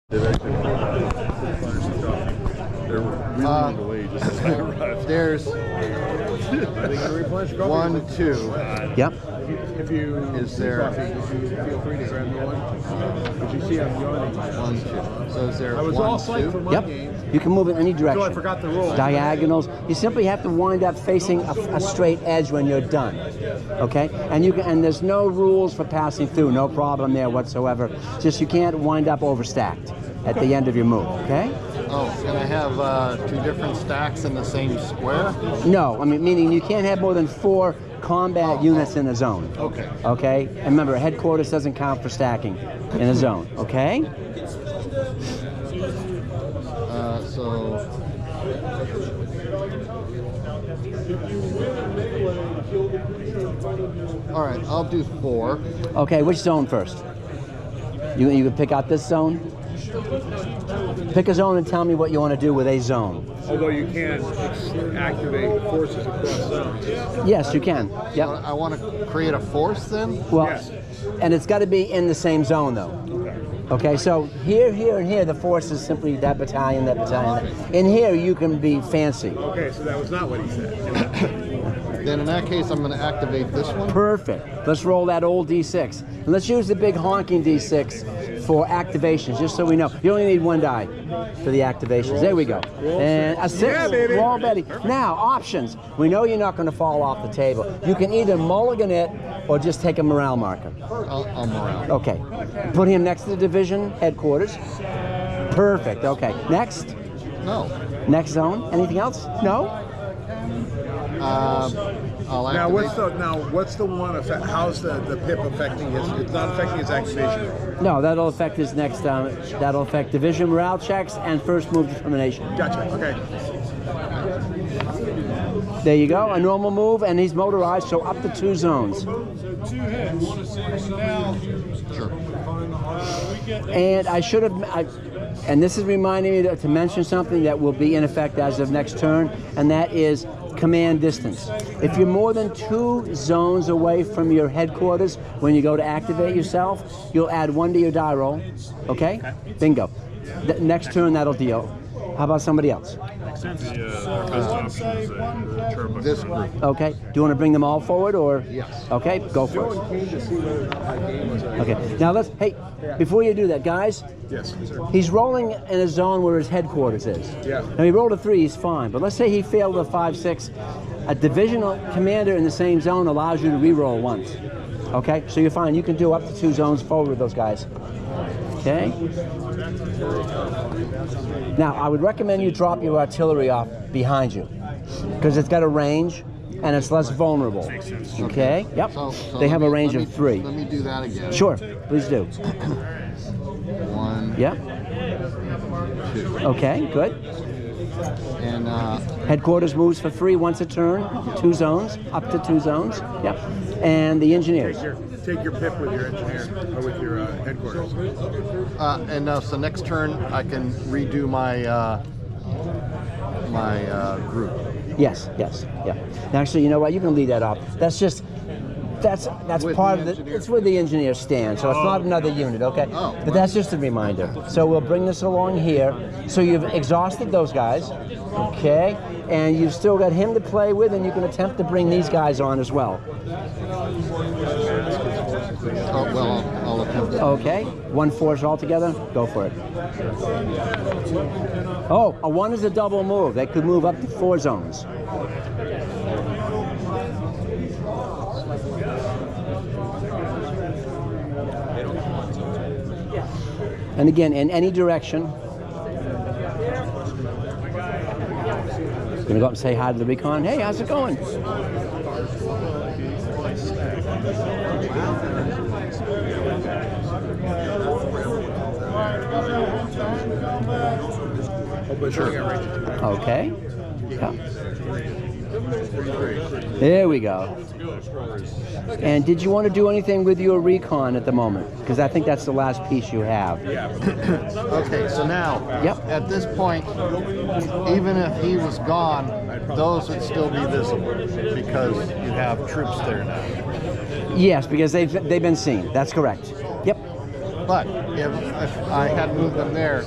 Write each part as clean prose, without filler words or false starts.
There's 1, 2. Yep. If you is there? Feel free to grab me one. But you see, I'm yawning. 1, 2. So is there? I was 1, all psyched for my Yep. game. You can move in any direction. So I forgot the rule. Diagonals. You simply have to wind up facing a straight edge when you're done. Okay? And you can, and there's no rules for passing through. No problem there whatsoever. Just you can't wind up overstacked at the end of your move. Okay? Oh, can I have 2 different stacks in the same square? No. I mean, meaning you can't have more than 4 combat units in a zone. Okay. Okay? And remember, headquarters doesn't count for stacking in a zone. Okay? So all right, I'll do 4. Okay, which zone first? You can pick out this zone? Pick a zone and tell me what you want to do with a zone. Although you can activate forces across zones. Yes, you can. Yep. I want to create a force then? Well, Yes. and it's got to be in the same zone, though. Okay, so here, here, and here, the force is simply that battalion, that battalion. In here, you can be fancy. Okay, so that was not what he said. Then in that case, I'm going to activate this one. Perfect. Let's roll that old D6. And let's use the big honking D6 for activations, just so we know. You only need 1 die for the activations. There we go. And a 6. Yeah, baby. Roll Betty. Now, options. We know you're not going to fall off the table. You can either mulligan it or just take a morale marker. I'll morale. Okay. Put him next to the division headquarters. Perfect. Okay. Next. No. Next zone. Anything else? No? I'll Now activate. what's the one effect? How's the pip affecting his? It's not affecting his activation roll. No, that'll affect his next, that'll affect division morale checks and first move determination. Gotcha. Okay. There you go, a normal move, and he's motorized, so up to 2 zones. Sure. And I should have, and this is reminding me to mention something that will be in effect as of next turn, and that is command distance. If you're more than 2 zones away from your headquarters when you go to activate yourself, you'll add 1 to your die roll. Okay? Bingo. Next turn, that'll deal. How about somebody else? This group. Okay. Do you want to bring them all forward, or? Yes. Okay, go for it. Came to see where my game was. Okay. Now let's. Hey, before you do that, guys. Yes, sir. He's rolling in a zone where his headquarters is. Yeah. Now he rolled a 3, he's fine. But let's say he failed a 5, 6. A divisional commander in the same zone allows you to re-roll once. Okay, so you're fine. You can do up to 2 zones forward with those guys. Okay. Now I would recommend you drop your artillery off behind you, because it's got a range and it's less vulnerable. Okay. Yep. So They have a let range me- of 3. Let me do that again. Sure. Please do. 1, Yep. 2. Okay. Good. And Headquarters moves for 3 once a turn, 2 zones, up to 2 zones. Yep. And the engineers. Take your pip with your engineer or with your headquarters. so next turn I can redo my group. Yes, yes, yeah. Now, actually, you know what? You can leave that off. That's just, that's With part the of the, engineer. it's where the engineers stand, so it's not another unit, okay? Oh, But that's just a reminder. So we'll bring this along here. So you've exhausted those guys, okay? And you've still got him to play with, and you can attempt to bring these guys on as well. Oh, well, I'll attempt it. Okay, 1 force altogether, go for it. Oh, a 1 is a double move. They could move up to 4 zones. And again, in any direction. Gonna go up and say hi to the recon. Hey, how's it going? Okay. Yeah. There we go. And did you want to do anything with your recon at the moment? Because I think that's the last piece you have. Okay, so now, Yep. at this point, even if he was gone, those would still be visible because you have troops there now. Yes, because they've been seen. That's correct. Yep. But if I had moved them there,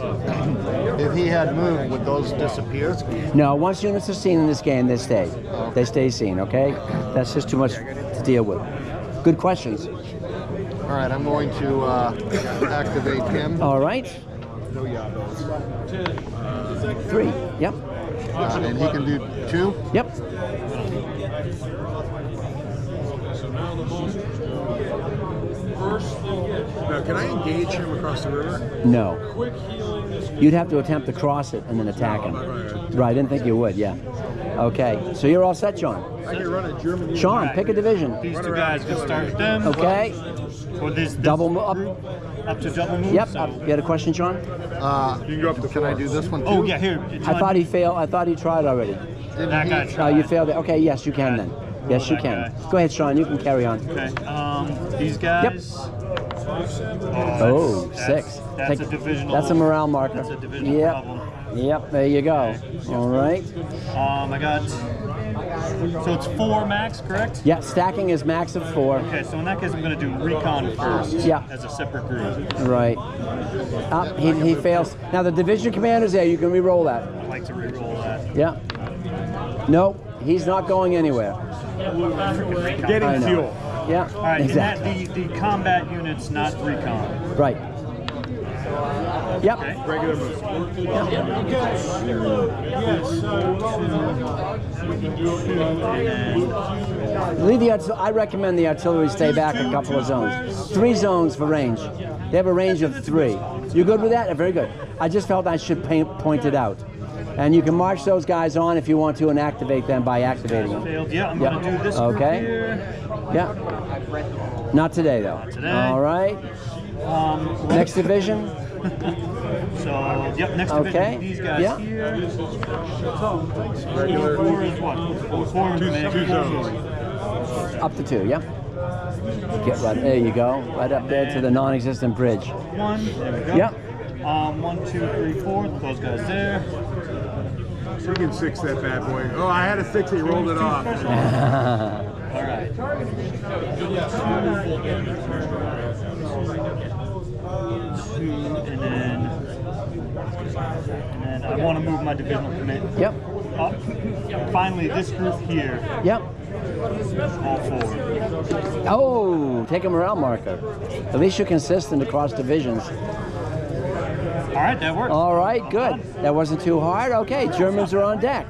if he had moved, would those disappear? No, once units are seen in this game, they stay. They stay seen, okay? That's just too much to deal with. Good questions. All right, I'm going to activate him. All right. No yabos. 3. Yep. And he can do 2. Yep. Now, can I engage him across the river? No. You'd have to attempt to cross it and then attack him. Right, I didn't think you would, yeah. Okay, so you're all set, John. I can run a German. Sean, pick a division. These two guys can start with them. Okay. Or this Double up. up to double move. Yep. So. You had a question, Sean? You can go up to Can I do this one too? Oh yeah, here. I thought he failed. I thought he tried already. That guy Oh, tried. you failed it. Okay, yes, you can then. Yes, you that can. guy. Go ahead, Sean. You can carry on. Okay. These guys. Oh, that's- 6. That's a divisional. That's a morale marker. That's a divisional Yep. problem. Yep. There you go. All right. I got. So it's 4 max, correct? Yeah. Stacking is max of 4. Okay, so in that case, I'm going to do recon first. Yeah. As a separate group. Right. He fails. Now the division commander's there. You can re-roll that. I'd like to re-roll that. Yeah. Nope. He's not going anywhere. Recon. I Getting know. fuel. Yeah. All right, Exactly. and that the combat units, not recon. Right. Yep. Okay. Regular move. Leave the I recommend the artillery stay back a couple of zones. 3 zones for range. They have a range of 3. You good with that? Very good. I just felt I should point it out. And you can march those guys on if you want to and activate them by activating them. Failed. Yeah, I'm Yep. going to do this group Okay. here. Yeah. Not today, though. today. All right. Next division. So, yep, next Okay. division, these guys Yeah. here. Regular. 4 is what? 4 is Two zones. Up to 2, yeah. Get right, there you go. Right up there to the non-existent bridge. 1. There we go. Yep. 1, 2, 3, 4. Those guys there. Freaking 6 that bad boy. Oh, I had a 6. He rolled it off. All right. And then I want to move my divisional commit Yep. up. Finally, this group here, Yep. all 4. Oh, take a morale marker. At least you're consistent across divisions. All right, that works. All right, good. That wasn't too hard. Okay, Germans are on deck.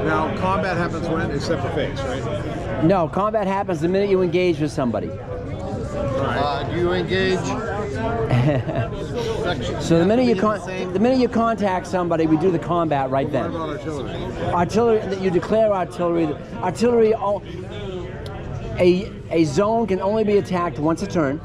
Now, combat happens when? Except for phase, right? No, combat happens the minute you engage with somebody. Do you engage? So the minute Same. the minute you contact somebody, we do the combat right What then. about artillery? Artillery, you declare artillery. Artillery, a zone can only be attacked once a turn,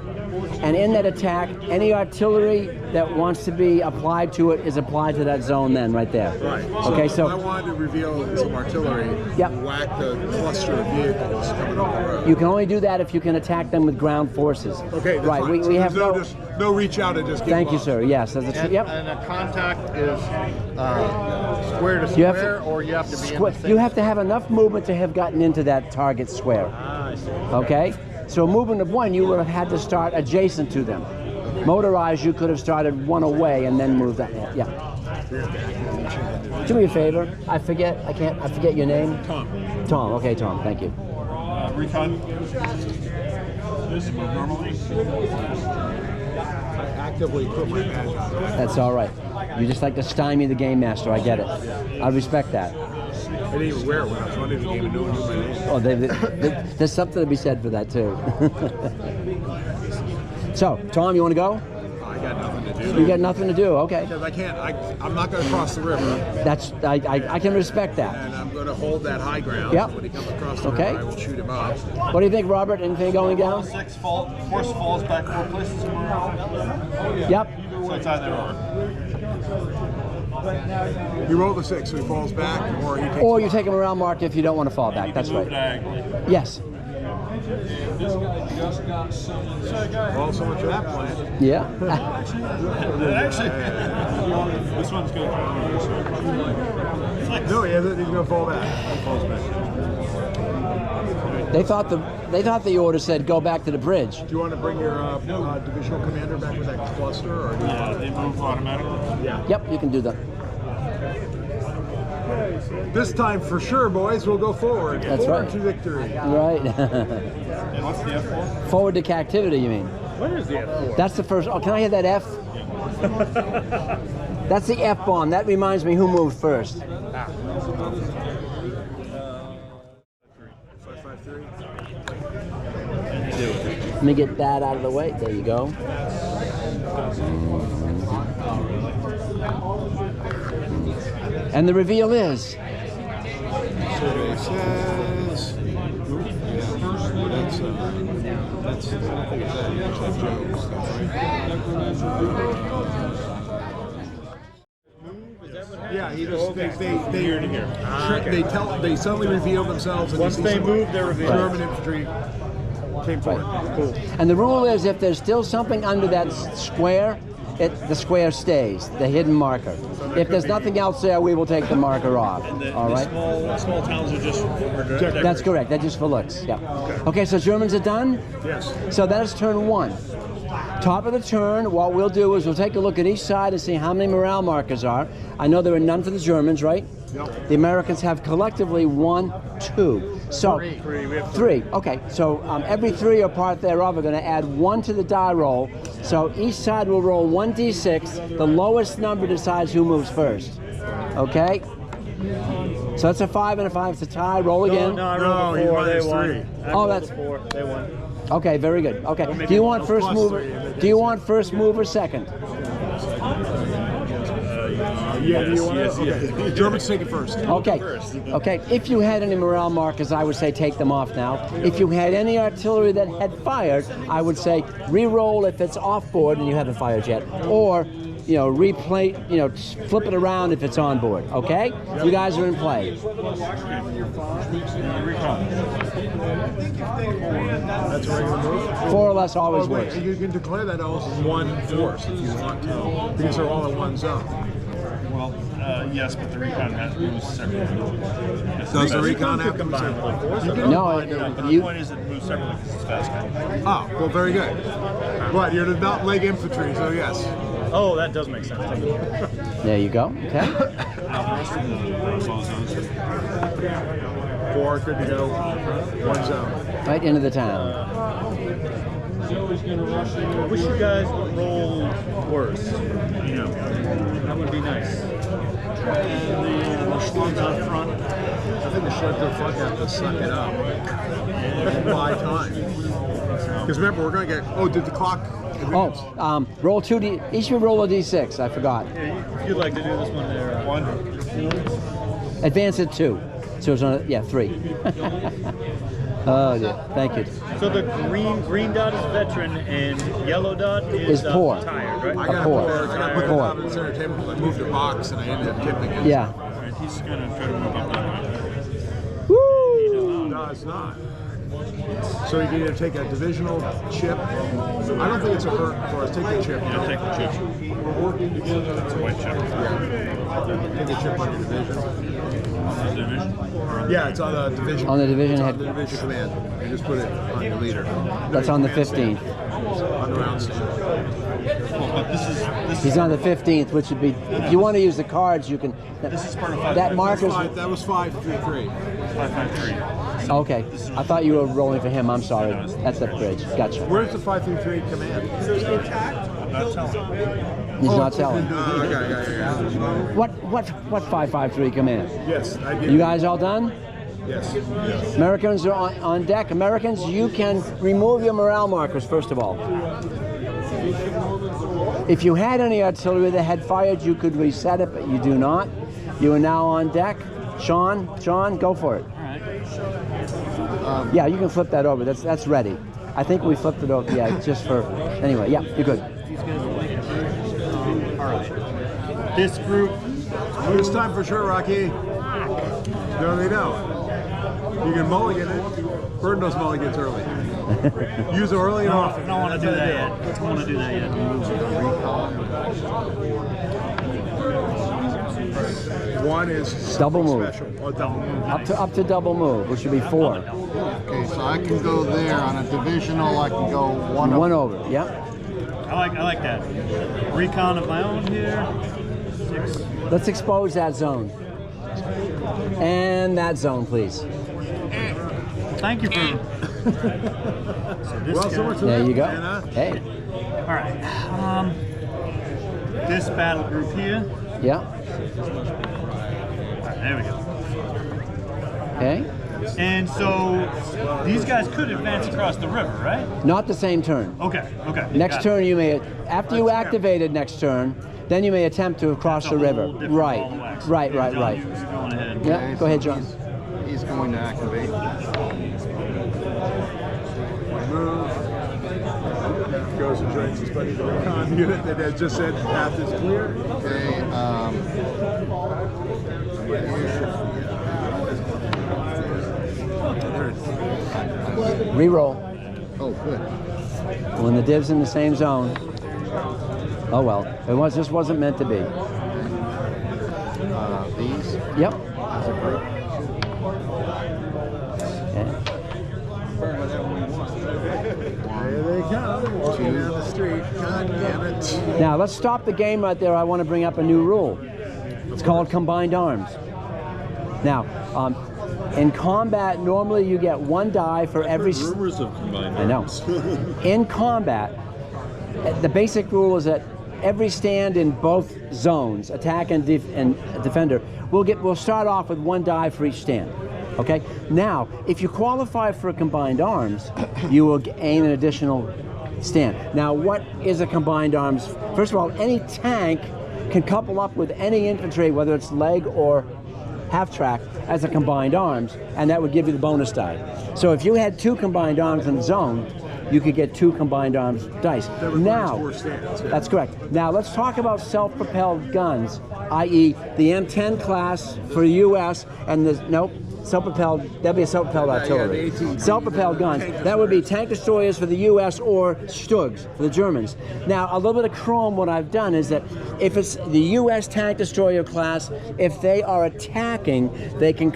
and in that attack, any artillery that wants to be applied to it is applied to that zone then, right there. Right. Okay, if I so wanted to reveal some artillery, Yep. whack the cluster of vehicles coming up the road. you can only do that if you can attack them with ground forces. Okay, that's right. fine. We So have there's no. just no reach out and just give Thank you, up. sir. Yes, there's a yep. And a contact is square to You have square, to- or you have to be in Squa- the same. you have to have enough movement to have gotten into that target square. Okay? So a movement of 1, you would have had to start adjacent to them. Motorized, you could have started 1 away and then moved that. Yeah. Do me a favor. I forget your name. Tom. Tom. Okay, Tom. Thank you. Recon. This is normally. I actively put my badge on. That's all right. You just like to stymie the game master. I get it. I respect that. I didn't even wear it when I was running the game and no one knew my name. Oh, there's something to be said for that too. So, Tom, you want to go? I got nothing to do. You got nothing to do. Okay. Because I can't, I'm not going to cross the river, That's I can respect that. and I'm going to hold that high ground. Yep. When he comes across the Okay. river, I will shoot him up. What do you think, Robert? Anything going down? 6 force falls back 4 places. Yep. So it's either or. He rolled a 6, so he falls back, or he takes. Or you take him around mark if you don't want to fall back. That's Move right. diagonally. Yes. Well, so much of that plan. Yeah. Actually, this one's good. So No, he hasn't. He's going to fall back. He falls back. They thought the order said go back to the bridge. Do you want to bring your divisional commander back with that cluster? Or Yeah, they move automatically. Yeah. Yep, you can do that. This time for sure, boys, we'll go forward. That's forward right. to victory. Right. And what's the F4? Forward to captivity, you mean? What is the F4? That's the first. Oh, can I hear that F? That's the F bomb. That reminds me who moved first. 553. Let me get that out of the way. There you go. And the reveal is. So it says. That's I think it's that. That's Joe's stuff, right? Yeah, he just they they suddenly reveal themselves and Once they move, they're revealed. German infantry came forward. Cool. And the rule is if there's still something under that square, the square stays, the hidden marker. If there's nothing else there, we will take the marker off. All right? Small towns are just. That's correct. That's just for looks. Yeah. Okay, so Germans are done? Yes. So that is turn one. Top of the turn, what we'll do is we'll take a look at each side and see how many morale markers are. I know there are none for the Germans, right? Yep. The Americans have collectively 1, 2. So Three. We have three. Okay, so every 3 or part thereof are going to add 1 to the die roll. So each side will roll 1d6. The lowest number decides who moves first. Okay? So that's a 5 and a 5. It's a tie. Roll again. No, I No, rolled he a 4. won They his won. 3. I Oh, rolled that's- a 4. They won. Okay, very good. Okay. Do you want first mover? Do you want first mover second? Yeah, do you want to? Okay. Germans take it first. Okay. Okay. If you had any morale markers, I would say take them off now. If you had any artillery that had fired, I would say re-roll if it's off board and you haven't fired yet, or replay, flip it around if it's on board. Okay? You guys are in play. That's where you move. 4 or less always Wait, works. you can declare that all as one force if you want to, because they're all in one zone. Well, yes, but the recon has moves separately. Does the recon happen? Combine all fours? No, But the you. point is it moves separately because it's fast. Oh, well, very good. But you're not leg infantry, so yes. Oh, that does make sense. There you go. Okay. 4, good to go. One zone. Right into the town. I wish you guys would roll worse. That would be nice. And the Schlons up front. I think the Schlons up front have to suck it up. And buy time. Because remember, we're going to get. Oh, did the clock? advance? Roll 2d. Each of you roll a d6. I forgot. Yeah, if you'd like to do this one there. 1. Advance it 2. So it's on. Yeah, 3. Oh dear. Thank you. So the green dot is veteran and yellow dot is poor. tired, right? I got to Poor. put the Poor. top of the center table because I moved a box and I ended up tipping it. Yeah. Alright, he's gonna try to move up that way. Woo! No, it's not. So you can either take a divisional chip. I don't think it's a hurt for us. Take the chip. Yeah, take the chip. It's a white chip. Take the chip on your division. Division? Yeah, it's on the division. On the division It's head. on the division command. You just put it on your leader. That's on the Command stand. 15th. On the round stand. Well, but this is He's on the 15th, which would be. If you want to use the cards, you can. This is part of 5. That marker's. That was 5-3-3. 553. Okay. I thought you were rolling for him. I'm sorry. That's the bridge. Gotcha. Where's the 5-3-3 command? I'm not telling. He's not telling. Okay. What 553 command? Yes, I did. You guys all done? Yes. Americans are on deck. Americans, you can remove your morale markers first of all. If you had any artillery that had fired, you could reset it, but you do not. You are now on deck. Sean, go for it. Yeah, you can flip that over. That's ready. I think we flipped it over. Yeah, just for. Anyway, yeah, you're good. Alright. This group. It's time for sure, Rocky. No, they don't. You can mulligan it. Burn those mulligans early. Use them early and I often. don't want to do that yet. I don't want to do that yet. is One is Double something move. special. Oh, double move. Up to double move, which should be 4. Okay, so I can go there on a divisional. I can go one over. Yep. I like that. Recon of my own here. 6. Let's expose that zone. And that zone, please. Thank you for. So this Well, guy. so much for There that, you go. man, huh? Hey. All right. This battle group here. Yeah. All right, there we go. Okay. And so these guys could advance across the river, right? Not the same turn. Okay. Okay. Next got it. turn you may, after you activated next turn, then you may attempt to cross That's the a river. whole different Right. ball of wax. Right. Yeah, John, Right. you was going ahead. Yeah. Okay, Go ahead, so John. He's going to activate. Move. Goes and joins his buddy the recon unit that has just said path is clear. Okay. Reroll. Oh, good. When the div's in the same zone. Oh well. Just wasn't meant to be. These Yep. as a group. Okay. There they come, walking down the street. God damn it. Now let's stop the game right there. I want to bring up a new rule. It's called combined arms. Now, in combat, normally you get 1 die for every. Rumors of combined. I know. In combat, the basic rule is that every stand in both zones, attack and defender, we'll start off with 1 die for each stand. Okay. Now, if you qualify for combined arms, you will gain an additional stand. Now, what is a combined arms? First of all, any tank can couple up with any infantry, whether it's leg or half track, as a combined arms, and that would give you the bonus die. So if you had 2 combined arms in the zone, you could get 2 combined arms dice. That requires Now, 4 stands. Yeah. that's correct. Now let's talk about self-propelled guns, i.e. the M10 class for the U.S. and the, nope, self-propelled, that'd be a self-propelled artillery. the ATG, Self-propelled guns, tank that would be destroyers. tank destroyers for the U.S. or Stugs for the Germans. Now, a little bit of chrome, what I've done is that if it's the U.S. tank destroyer class, if they are attacking, they can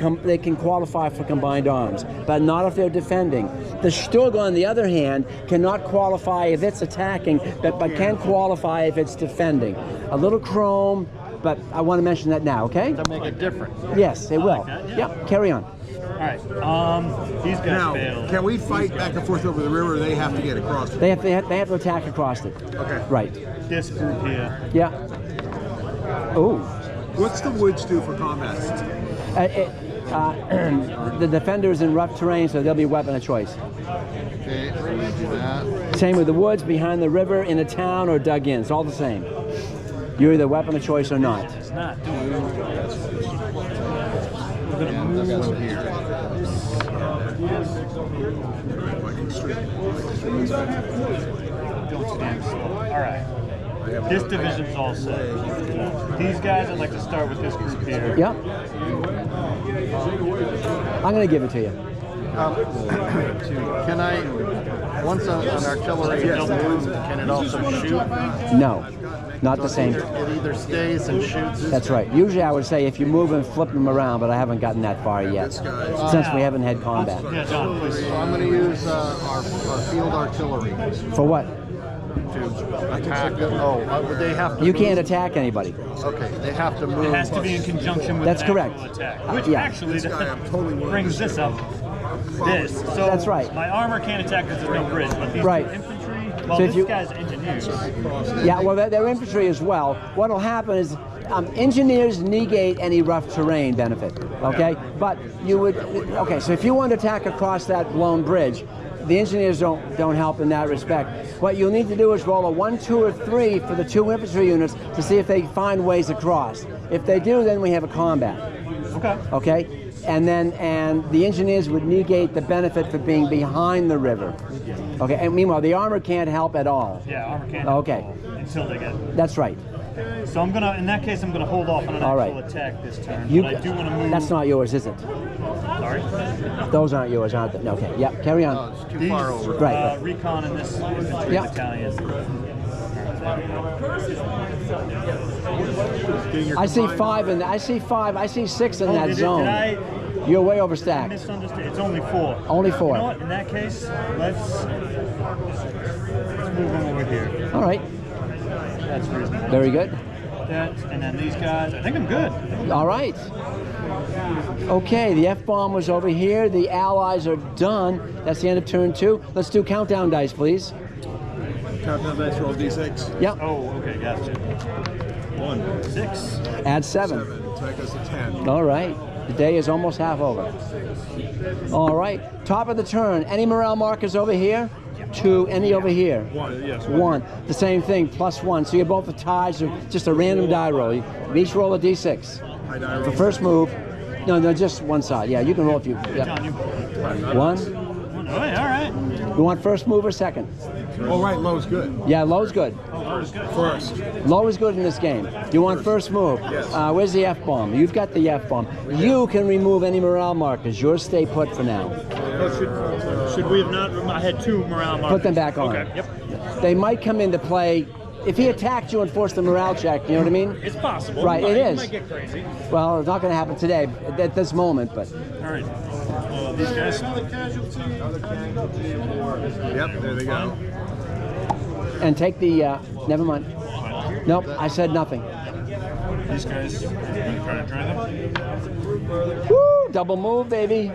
qualify for combined arms, but not if they're defending. The Stug, on the other hand, cannot qualify if it's attacking, but can qualify if it's defending. A little chrome, but I want to mention that now, okay? To make it different. Yes, it will. that, yeah. Yep, carry on. All right. These guys Now, failed. can we fight back and forth over the river, or they have to get across it? They have to attack across it. Okay. Right. This group here. Yeah. Oh. What's the woods do for combat? The defender's in rough terrain, so they'll be a weapon of choice. Okay, so we do that. Same with the woods, behind the river, in a town, or dug in. It's all the same. You're either weapon of choice or not. It's not doing it. And this one here. Don't stand slow. All right. This division's all set. These guys, I'd like to start with this group here. Yep. I'm going to give it to you. Can I, once an artillery is moved, can it also shoot? No, not the So same. It either stays and shoots. That's right. Usually I would say if you move and flip them around, but I haven't gotten that far yet, since we haven't had combat. Yeah, John, please. So I'm going to use our field artillery For what? to attack them. Oh, they have to You move. can't attack anybody. Okay, they have to move. It has to be in conjunction with That's an correct. actual attack. Which Yeah. actually I'm totally willing brings to this up. This. So That's right. My armor can't attack because there's no bridge, but these Right. two infantry, well, So if this you- guy's engineers. Yeah, well, they're infantry as well. What will happen is engineers negate any rough terrain benefit, okay? But you would, okay, so if you want to attack across that blown bridge, the engineers don't help in that respect. What you'll need to do is roll a 1, 2, or 3 for the 2 infantry units to see if they find ways across. If they do, then we have a combat, Okay. okay? And the engineers would negate the benefit for being behind the river. Okay, and meanwhile, the armor can't help at all. Yeah, armor can't. Okay. Until they get. That's right. So I'm gonna, in that case, I'm gonna hold off on an All actual right. attack this turn. You, but I do want to move. that's not yours, is it? Sorry. Those aren't yours, aren't they? Okay, yep, carry on. Oh, it's too far over. Right. Recon in this infantry Yeah. battalion. Getting your I see combined 5 number. and I see 5. I see 6 in Oh, that did zone. You're way I overstacked. misunderstood. It's only 4. Only 4. You know what? In that case, let's move them over here. All right. That's reasonable. Very good. That, and then these guys. I think I'm good. All right. Okay, the F-bomb was over here. The allies are done. That's the end of turn 2. Let's do countdown dice, please. Countdown dice, roll D6. Yep. Oh, okay, gotcha. 1, 6. Add 7. 7. So that goes to 10. All right. The day is almost half over. All right. Top of the turn. Any morale markers over here? 2. Any over here? 1. Yes. 1. The same thing, +1. So you're both the ties. Just a random die roll. You each roll a d6. High die roll. For first move. No, just one side. Yeah, you can roll if you. Yeah. John, you. 1. Oh, all right. You want first move or second? Oh, right. Low's good. Yeah, low's good. First. Low is good in this game. You want first move? Yes. Where's the F-bomb? You've got the F-bomb. You can remove any morale markers. Yours stay put for now. Should we have not? I had 2 morale markers. Put them back on. Okay. Yep. They might come into play if he attacked you and forced the morale check. You know what I mean? It's possible. Right, it is. Might get crazy. Well, it's not going to happen today at this moment, but All right. These guys. Yep, there they go. and take the. Never mind. Nope, I said nothing. These guys. I'm gonna try to try them. Woo! Double move, baby.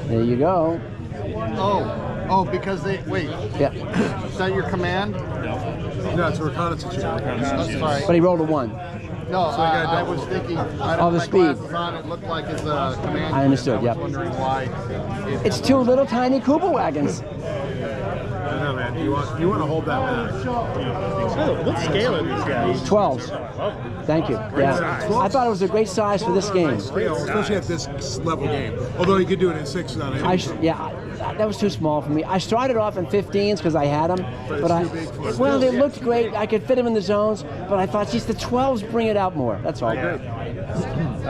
There you go. Oh, because they wait. Yeah, Is that your command? No, it's a reconnaissance check. I'm sorry. but he rolled a 1. No, I was thinking. I Oh, don't the my speed. glasses on. It looked like it's a command. I understood, unit. I yep. was wondering why. It's 2 little tiny Koopa wagons. I know, man. You want to hold that back. Oh, what scale are these guys? 12s. Thank you. Yeah, I thought it was a great size for this game. Scale, especially at this level game. Although you could do it in 6 on it. That was too small for me. I started off in 15s because I had them, but it's too big for us. well, they looked great. I could fit them in the zones, but I thought, geez, the 12s bring it out more. That's all. I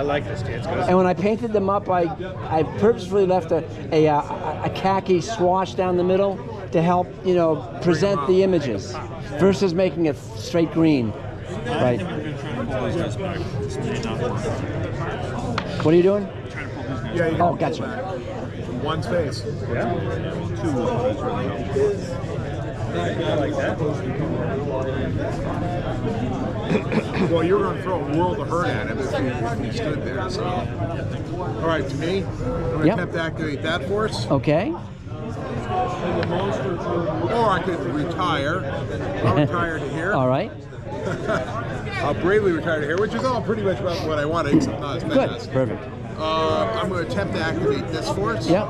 like this kid. And when I painted them up, I purposefully left a khaki swash down the middle to help, present the images versus making it straight green. Right. What are you doing? Yeah, you Oh, can gotcha. pull back. One space. Yeah. 2 is really helpful. I like that. Well, you're going to throw a world of hurt at him if he stood there. So, all right, to me, I'm going to Yep. attempt to activate that force, Okay. or I could retire. I'll retire to here. All right. I'll bravely retire to here, which is all pretty much about what I wanted, except not as Good. fast. Perfect. I'm going to attempt to activate this force. Yep.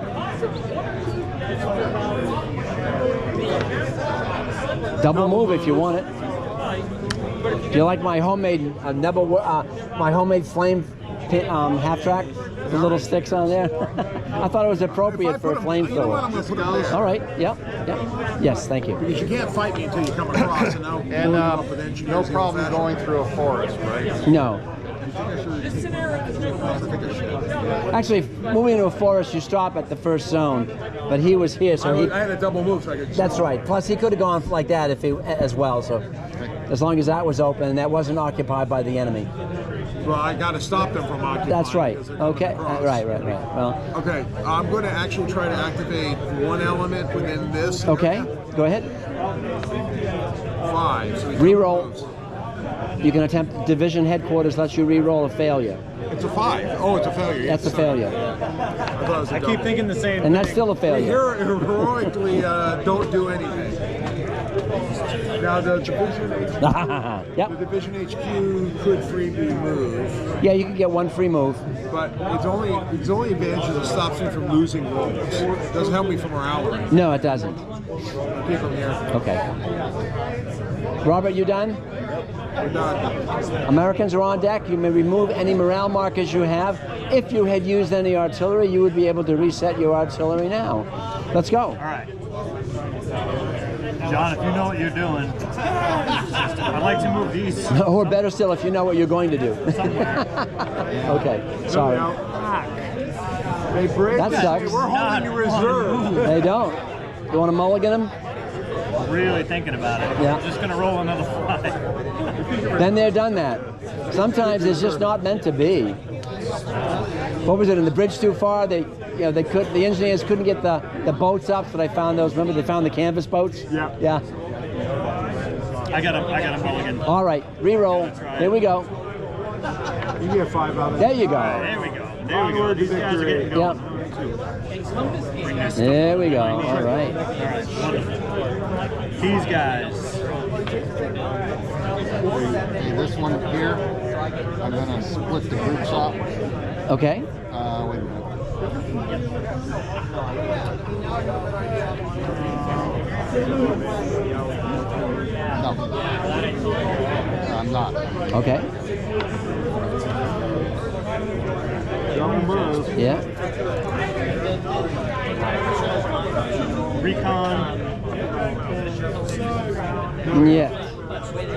Double move if you want it. Do you like my homemade my homemade flame half track? The little sticks on there. I thought it was appropriate for a You know what? I'm flamethrower. going to put them there. All right. Yep. Yes. Thank you. Because you can't fight me until you come across, and now And blowing up with engineers no in problem fashion. going through a forest, right? No. I think I should. Actually, moving into a forest, you stop at the first zone, but he was here, so he. I had a double move, so I could. That's right. Plus, he could have gone like that if he as well. So, as long as that was open and that wasn't occupied by the enemy. Well, I got to stop them from occupying. That's right. because they're coming Okay. across. Right. Well. Okay, I'm going to actually try to activate one element within this. Okay. area. Go ahead. 5. So he Reroll. moves. You can attempt division headquarters lets you re-roll a failure. It's a 5. Oh, it's a failure. That's a Sorry. failure, I thought it was a I keep double. thinking the same. and that's still a failure. Here, heroically, don't do anything. Now the Yep. division HQ could freely move, Yeah, you can get one free move. but it's only advantage is it stops me from losing rolls. It doesn't help me from morale. No, it doesn't. Keep them here. Okay. Robert, you done? We're done. Americans are on deck. You may remove any morale markers you have. If you had used any artillery, you would be able to reset your artillery now. Let's go. All right. John, if you know what you're doing, I'd like to move these. Or better still, if you know what you're going to do. Okay, sorry. They break. That sucks. We're holding you reserve. They don't. You want to mulligan them? really thinking about it. Yeah. I'm just gonna roll another 5. Then they're done that. Sometimes it's just not meant to be. What was it, in the bridge too far? The engineers couldn't get the boats up, so they found those. Remember, they found the canvas boats? Yeah. Yeah. I got a mulligan. All right, re-roll. Here we go. You get 5 out of it. There you go. There we go. There we go. These guys are getting going. Yep. There we go. All right. All right, wonderful. These guys. Okay, this one here, I'm gonna split the groups up. Okay. Wait a minute. No. No, I'm not. Okay. Don't move. Yeah. Recon. Yeah.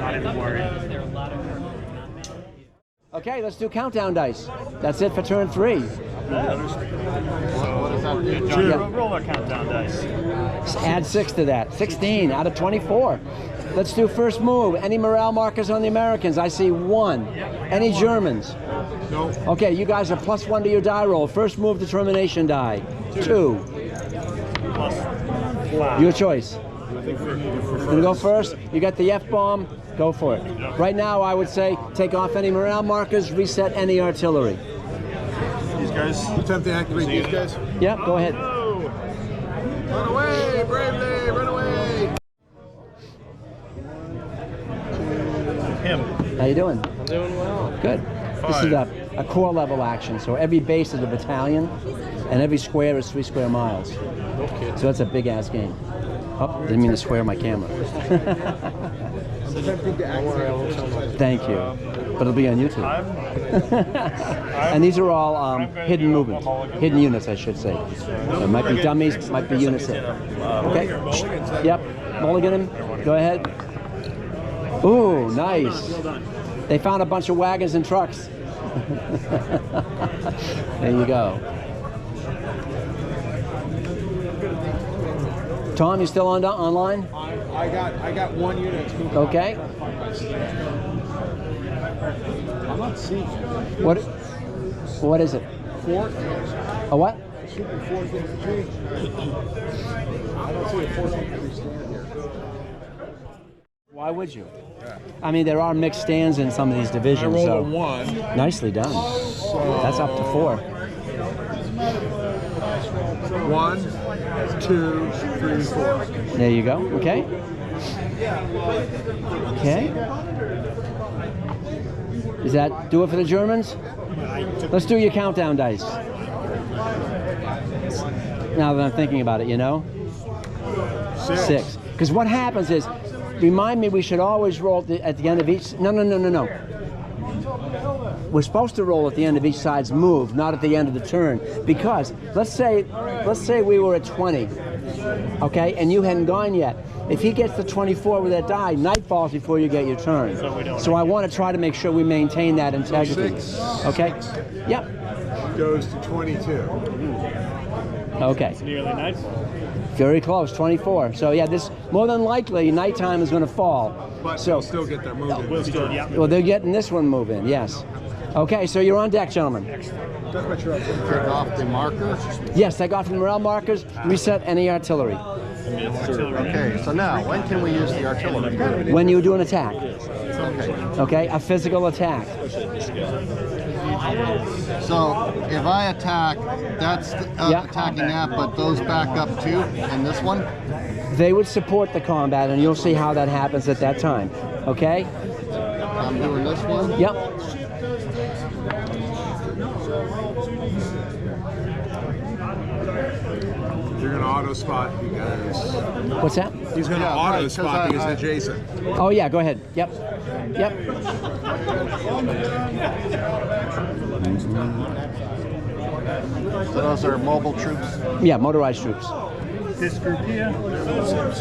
Not even worried. Okay, let's do countdown dice. That's it for turn 3. What does that do? John, Yeah. roll our countdown dice. Add 6 to that. 16 out of 24. Let's do first move. Any morale markers on the Americans? I see 1. Any Germans? No. Okay, you guys are +1 to your die roll. First move determination die. 2. Plus 5. Your choice. Gonna go first? You got the F-bomb? Go for it. Right now, I would say take off any morale markers, reset any artillery. These guys. Attempt to activate these guys. Yep, go ahead. Oh. Run away, bravely, run away. Him. How you doing? I'm doing well. Good. This is a core level action, so every base is a battalion, and every square is 3 square miles. Okay. So that's a big ass game. Oh, didn't mean to square my camera. Don't worry, I won't tell my Thank you. But it'll be on YouTube. And these are all hidden movements, hidden units, I should say. There might be dummies, might be units there. Okay. Yep. Mulligan him. Go ahead. Ooh, nice. They found a bunch of wagons and trucks. There you go. Tom, you still online? I got 1 unit. Okay. I'm not seeing it. What is it? Fort? A what? Super 4th infantry. I don't see a 4th infantry stand here. Why would you? I mean, there are mixed stands in some of these divisions. I rolled so a 1. Nicely done. That's up to 4. 1, 2, 3, 4. There you go. Okay. Okay. Does that do it for the Germans? Let's do your countdown dice. Now that I'm thinking about it, you know? 6. Because what happens is, remind me, we should always roll at the end of each. No. We're supposed to roll at the end of each side's move, not at the end of the turn. Because let's say we were at 20, okay, and you hadn't gone yet. If he gets to 24 with that die, night falls before you get your turn. So I want to try to make sure we maintain that integrity. Okay? Yep. Goes to 22. Okay. It's nearly nightfall. Very close, 24. So yeah, this more than likely nighttime is going to fall. But So they'll still get their move in. We'll still, yeah. well, they're getting this one moving. Yes. Okay, so you're on deck, gentlemen. That's what you're up to. Take off the marker. Yes, take off the morale markers. Reset any artillery. Okay, so now, when can we use the artillery? When you do an attack. Okay. Okay, a physical attack. So if I attack, that's Yeah. attacking that, but those back up too in this one? They would support the combat, and you'll see how that happens at that time. Okay? I'm doing this one. Yep. You're going to auto spot because What's that? he's going to Yeah, auto right, spot 'cause because I- adjacent. Oh yeah, go ahead. Yep. Yep. So those are mobile troops. Yeah, motorized troops. This group here.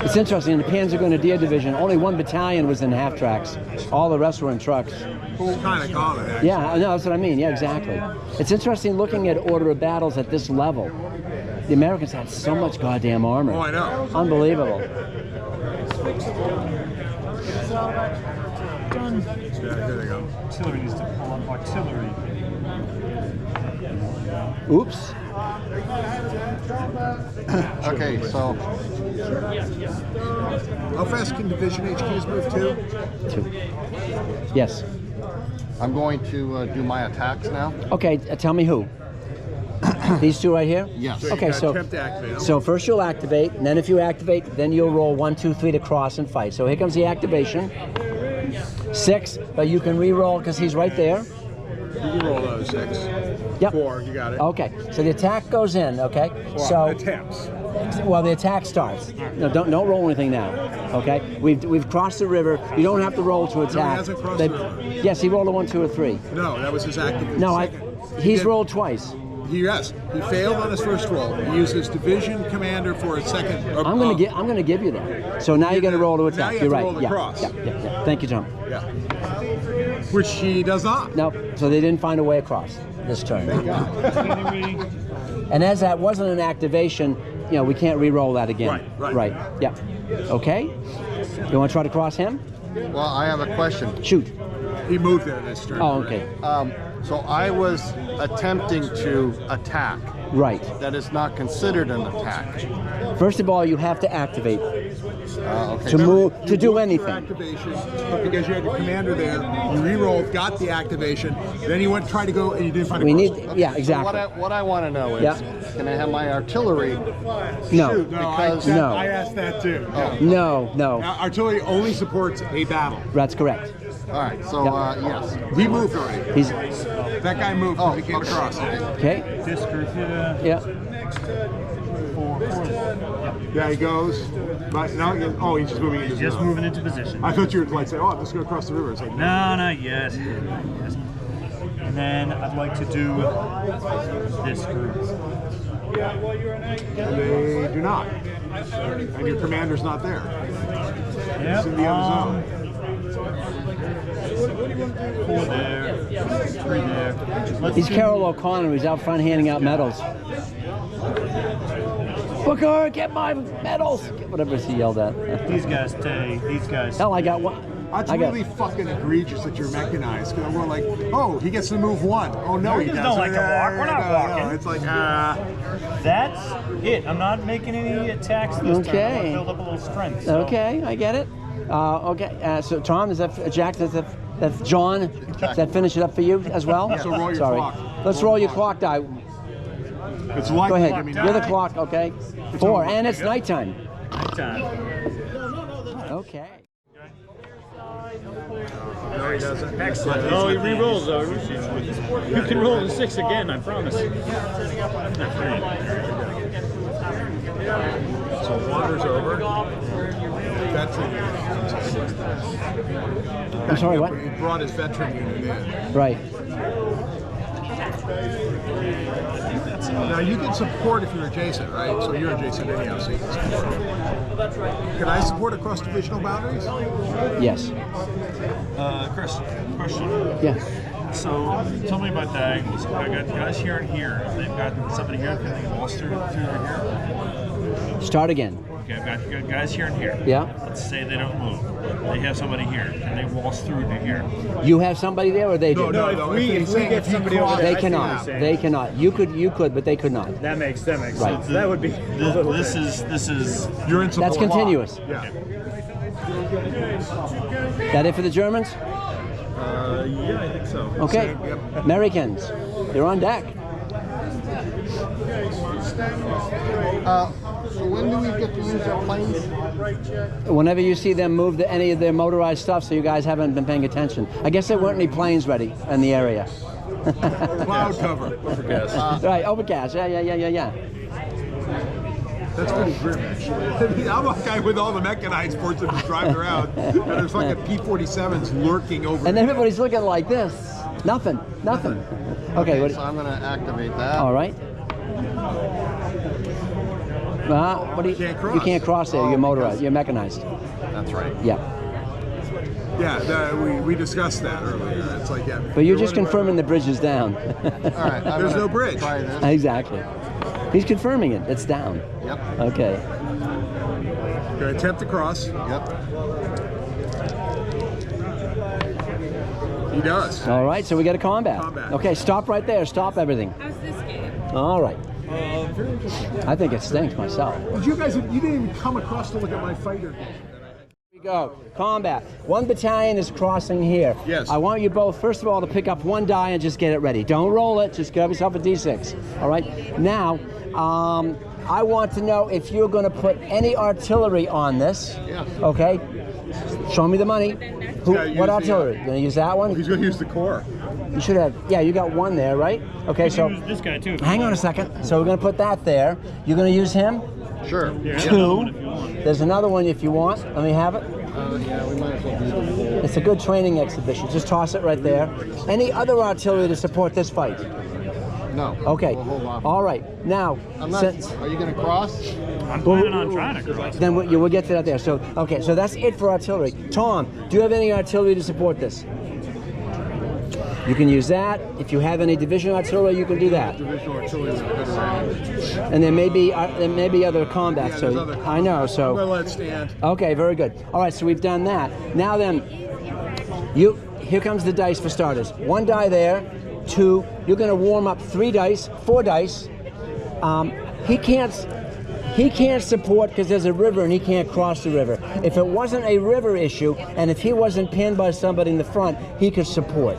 It's interesting, in the Panzer Grenadier Division, only 1 battalion was in half tracks. All the rest were in trucks. Kind of common, actually. Yeah, I know, that's what I mean. Yeah, exactly. It's interesting looking at order of battles at this level. The Americans had so much goddamn armor. Oh, I know. Unbelievable. Done. Yeah, here they go. Artillery needs to pull up artillery. Oops. Okay, so How fast can Division HQs move to? 2. Yes. I'm going to do my attacks now. Okay, tell me who. These two right here? Yes. So you Okay, gotta so attempt to activate them. so first you'll activate, and then if you activate, then you'll roll 1, 2, 3 to cross and fight. So here comes the activation. 6, but you can re-roll because he's right there. You can roll those 6. Yep. 4, you got it. Okay, so the attack goes in. Okay, Well, so attempts. well the attack starts. No, don't roll anything now. Okay, we've crossed the river. You don't have to roll to attack. hasn't crossed the river. Yes, he rolled a 1, 2, or 3. No, that was his activation. No, he's did- rolled twice. Yes, he failed on his first roll. He used his division commander for a second. I'm gonna give you that. So now you're gonna roll to Now attack. you have You're to right. roll the Yeah, cross. yeah. Thank you, John. Yeah. Which he does not. No, so they didn't find a way across this turn. And as that wasn't an activation, we can't re-roll that again. Right. Yeah. Okay. You want to try to cross him? Well, I have a question. Shoot. He moved there this turn. Oh, okay. So I was attempting to attack. Right. That is not considered an attack. First of all, you have to activate Okay. to move to You do moved anything. your activation, but because you had the commander there, you re-rolled, got the activation. Then you went try to go and you didn't find a We cross. need. Yeah, So exactly. what I want to know is, Yeah. can I have my artillery No. shoot? No, Because No. I asked that too. No. Now, artillery only supports a battle. That's correct. all right. So yes. He moved already. He's That guy moved. Oh, He came okay. across. okay. This group here. Yeah. Yeah, he goes. But now, he's just moving into Just zone. moving into position. I thought you were like saying, "Oh, I'm just going to cross the river." It's like, No, not yet. And then I'd like to do this group. and they do not. And your commander's not there. Yep. He's in the other zone. 4 there. 3 there. Let's He's do- Carol O'Connor. He's out front handing out medals. Booker, get my medals. Whatever he yelled at. These guys stay. These guys. Hell, I got one. That's I got. really fucking egregious that you're mechanized. Because we're like, oh, he gets to move 1. Oh, no, he Americans doesn't. don't like to walk. We're not walking. It's like, That's it. I'm not making any attacks this turn. I Okay. want to build up a little strength. So. Okay, I get it. Okay, so Tom, is that Jack? That's John. Does that finish it up for you as well? So roll your Sorry. clock. Let's roll your clock die. it's like, Go ahead. I mean, You're the clock. Okay. 4, over. and it's nighttime. Time. Okay. no, he doesn't. Excellent. Oh, he re-rolls though. You can roll the 6 again, I promise. So water's over. Veteran unit. I'm sorry, what? He brought his veteran unit in. Right. Now you can support if you're adjacent, right? So you're adjacent anyhow, so you can support. Can I support across divisional boundaries? Yes. Chris, question. Yeah. So tell me about diagonals. I got guys here and here. They've got somebody here. Can they waltz through here? Start again. Okay, I've got guys here and here. Yeah. Let's say they don't move. They have somebody here. Can they waltz through to here? You have somebody there, or they do? No. if we he's get saying somebody you over cross- there, They I see what cannot. you're saying. They cannot. You could, but they could not. That makes Right. sense. That would be. This is. You're in support. That's continuous. Yeah. That it for the Germans? Yeah, I think so. Okay. Yep. Americans, you're on deck. So when do we get to use our planes? Whenever you see them move any of their motorized stuff, so you guys haven't been paying attention. I guess there weren't any planes ready in the area. Cloud cover. Right, overcast. Yeah. That's pretty grim, actually. I'm a guy with all the mechanized ports that just driving around, and there's like a P-47s lurking over. And everybody's looking like this. Nothing. Okay, So I'm going to activate that. all right. What do you? Can't cross. You can't cross there. You're motorized. You're mechanized. That's right. Yeah. Yeah, we discussed that earlier. It's like, yeah. But you're just confirming the bridge is down. All right. I'm There's gonna no bridge. Try this. Exactly. He's confirming it. It's down. Yep. Okay. Gonna attempt to cross. Yep. He does. All right, so we got a combat. Combat. Okay, stop right there. Stop everything. How's this game? All right. I think it stinks myself. You didn't even come across to look at my fighter. Here we go. Combat. One battalion is crossing here. Yes. I want you both, first of all, to pick up one die and just get it ready. Don't roll it. Just grab yourself a D6. All right. Now, I want to know if you're going to put any artillery on this. Yes. Okay. Show me the money. What artillery? The, You're going to use that one? He's going to use the core. You should have. Yeah, you got one there, right? Okay, so Use this guy too. hang on a second. So we're going to put that there. You're going to use him. Sure. Yeah, Two. another one if you want. There's another one if you want. Let me have it. Yeah, we might as well do that. It's a good training exhibition. Just toss it right there. Any other artillery to support this fight? No. Okay. We'll hold off. All right. Now, I'm not, since are you going to cross? I'm planning on trying to cross. then we'll get to that there. So okay. So that's it for artillery. Tom, do you have any artillery to support this? You can use that. If you have any division artillery, you can do that. Divisional artillery is a good range. And there may be other combat. Yeah, so there's other I know. I'm So going to let it stand. okay, very good. All right, so we've done that. Now then, here comes the dice for starters. One die there, two. You're going to warm up 3 dice, 4 dice. He can't support because there's a river and he can't cross the river. If it wasn't a river issue and if he wasn't pinned by somebody in the front, he could support.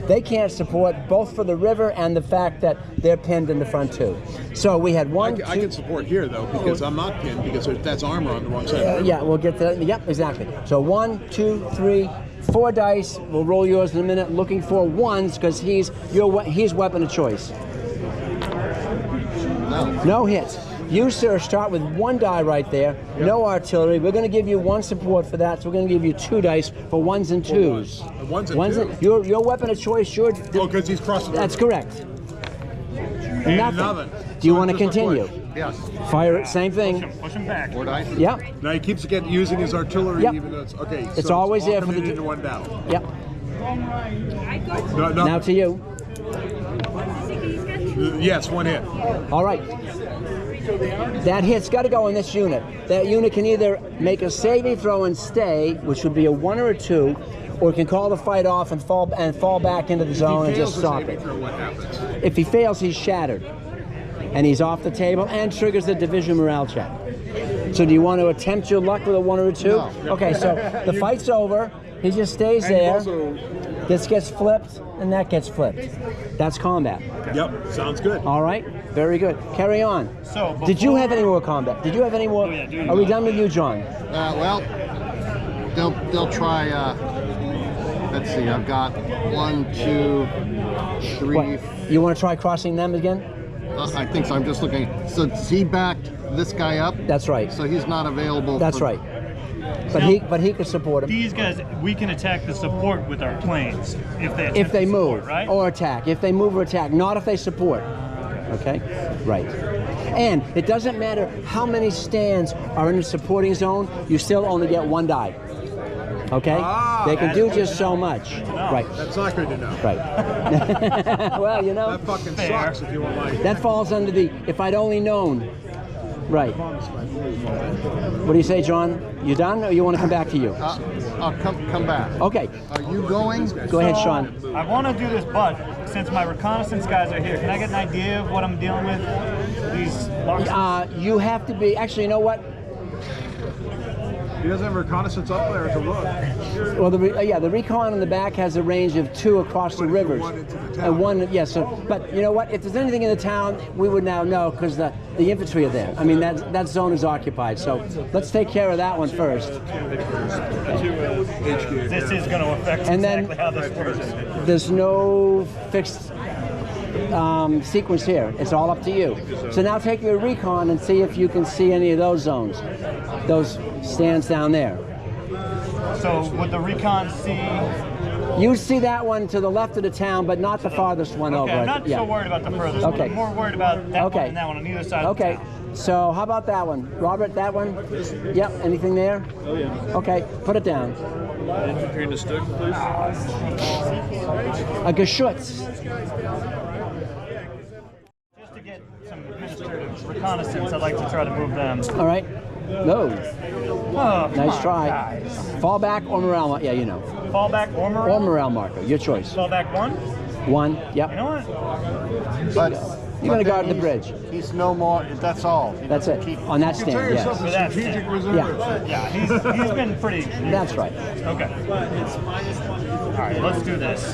They can't support both for the river and the fact that they're pinned in the front too. So we had one, I two. can support here though because I'm not pinned because that's armor on the wrong side. Yeah, we'll get to that. Yep, exactly. So 1, 2, 3, 4 dice. We'll roll yours in a minute. Looking for ones because he's weapon of choice. No. No hits. You, sir, start with 1 die right there. Yep. No artillery. We're going to give you 1 support for that, so we're going to give you 2 dice for 1s and 2s. Ones and twos? Your weapon of choice, your... Because he's crossing the That's river. correct. Nothing. Nothing. Do you So want to just a push. continue? Yes. Fire it, same thing. Push him back. 4 dice? Yep. Now he keeps using his artillery Yep. even though it's okay. It's so always all there for coming the- into one battle. Yep. No, Now to you. yes, 1 hit. All right. That hit's got to go in this unit. That unit can either make a saving throw and stay, which would be a 1 or a 2, or it can call the fight off and fall back into the zone and just stop it. What happens? If he fails, he's shattered, and he's off the table and triggers the division morale check. So do you want to attempt your luck with a 1 or a 2? No. Okay, so the fight's over. He just stays And there. also, This gets flipped, and that gets flipped. That's combat. yep, sounds good. All right, very good. Carry on. So Did you have any more combat? Did you have any more? Oh, yeah, do you Are we know? done with you, John? Well, they'll try. Let's see. I've got 1, 2, 3. What? You want to try crossing them again? I think so. I'm just looking. So he backed this guy up. That's right. So he's not available. That's for, right. But he could support him These guys, we can attack the support with our planes if they if they attempt to move support, right? or attack. If they move or attack, not if they support. Okay, right. And it doesn't matter how many stands are in the supporting zone. You still only get 1 die. Okay, they can do just so much. Right. That's not good to know. Right. Well, you know, That fucking Fair. sucks if you want my... that falls under the if I'd only known. Right. What do you say, John? You done, or you want to come back to you? I'll come back. Okay. Are you going? Go ahead, Sean. I want to do this, but since my reconnaissance guys are here, can I get an idea of what I'm dealing with? These boxes? You have to be. Actually, you know what? He doesn't have reconnaissance up there to look. Well, the recon in the back has a range of 2 across the But if you rivers, want into the town. and 1. Yeah. So, but you know what? If there's anything in the town, we would now know because the infantry are there. I mean, that zone is occupied. So let's take care of that one first. This is going to affect And then- exactly how this works. There's no fixed sequence here. It's all up to you. So now take your recon and see if you can see any of those zones, those stands down there. So would the recon see? You see that one to the left of the town, but not the farthest one over. Okay, I'm not yeah. so worried about the furthest one. Okay. I'm more worried about that Okay. one and that one on either side of the Okay, town. so how about that one? Robert, that one? Yep, anything there? Oh, yeah. Okay, put it down. Infantry in the stick, please. A Geschütz. Just to get some administrative reconnaissance, I'd like to try to move them. All right. No. Oh, Nice come try. on, guys. Fall back or morale marker. Yeah, you know. Fall back or morale? Or morale marker. Your choice. Fall back 1? 1. Yep. You know what? But You're going to but guard the then bridge. He's no more. That's all. He That's it. doesn't keep- On that You can tell stand, yourself yes. a That's strategic it. reserve. Yeah, he's been pretty. That's right. Okay. All right, let's do this.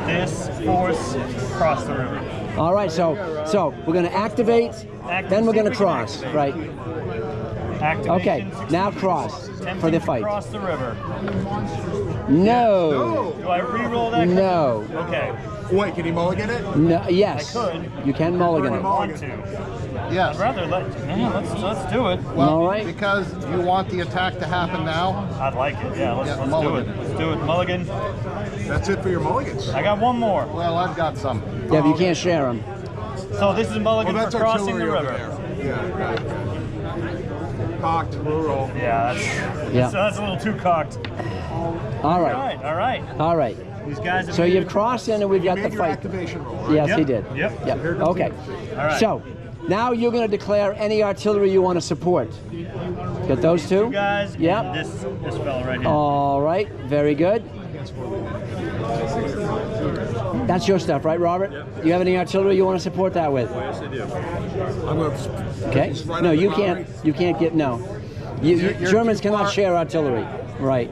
This force across the river. All right, so we're going to activate, then we're going to cross, right? Activation. Okay, 16 now cross Attempting for the to fight. Cross the river. No. Do I re-roll that? No. Okay. Wait, can he mulligan it? No. Yes. I could. You can mulligan it. Want to? Yes. I'd rather let's do it. Well, All right. because you want the attack to happen now. I'd like it. Yeah, let's do it. mulligan. Let's do it. Mulligan. That's it for your mulligans. I got one more. Well, I've got some. Yeah, but you can't share them. So this is mulligan Well, that's for crossing the artillery over river. there. Yeah, right. Cocked, rural. Yeah, Yeah. that's a little too cocked. All All right. right, all right. All right. These guys have So made you've it. crossed in and we've got You the made your fight. activation roll, right? Yes, Yep, he did. yep. Yep. Here comes Okay. the- All right. So now you're going to declare any artillery you want to support. Got those two? You guys. and Yep. This fella right here. All right. Very good. That's your stuff, right, Robert? You have any artillery you want to support that with? Yes, I do. I'm going to. Okay. No, you can't. You can't get no. You You're Germans too cannot far. share artillery, right?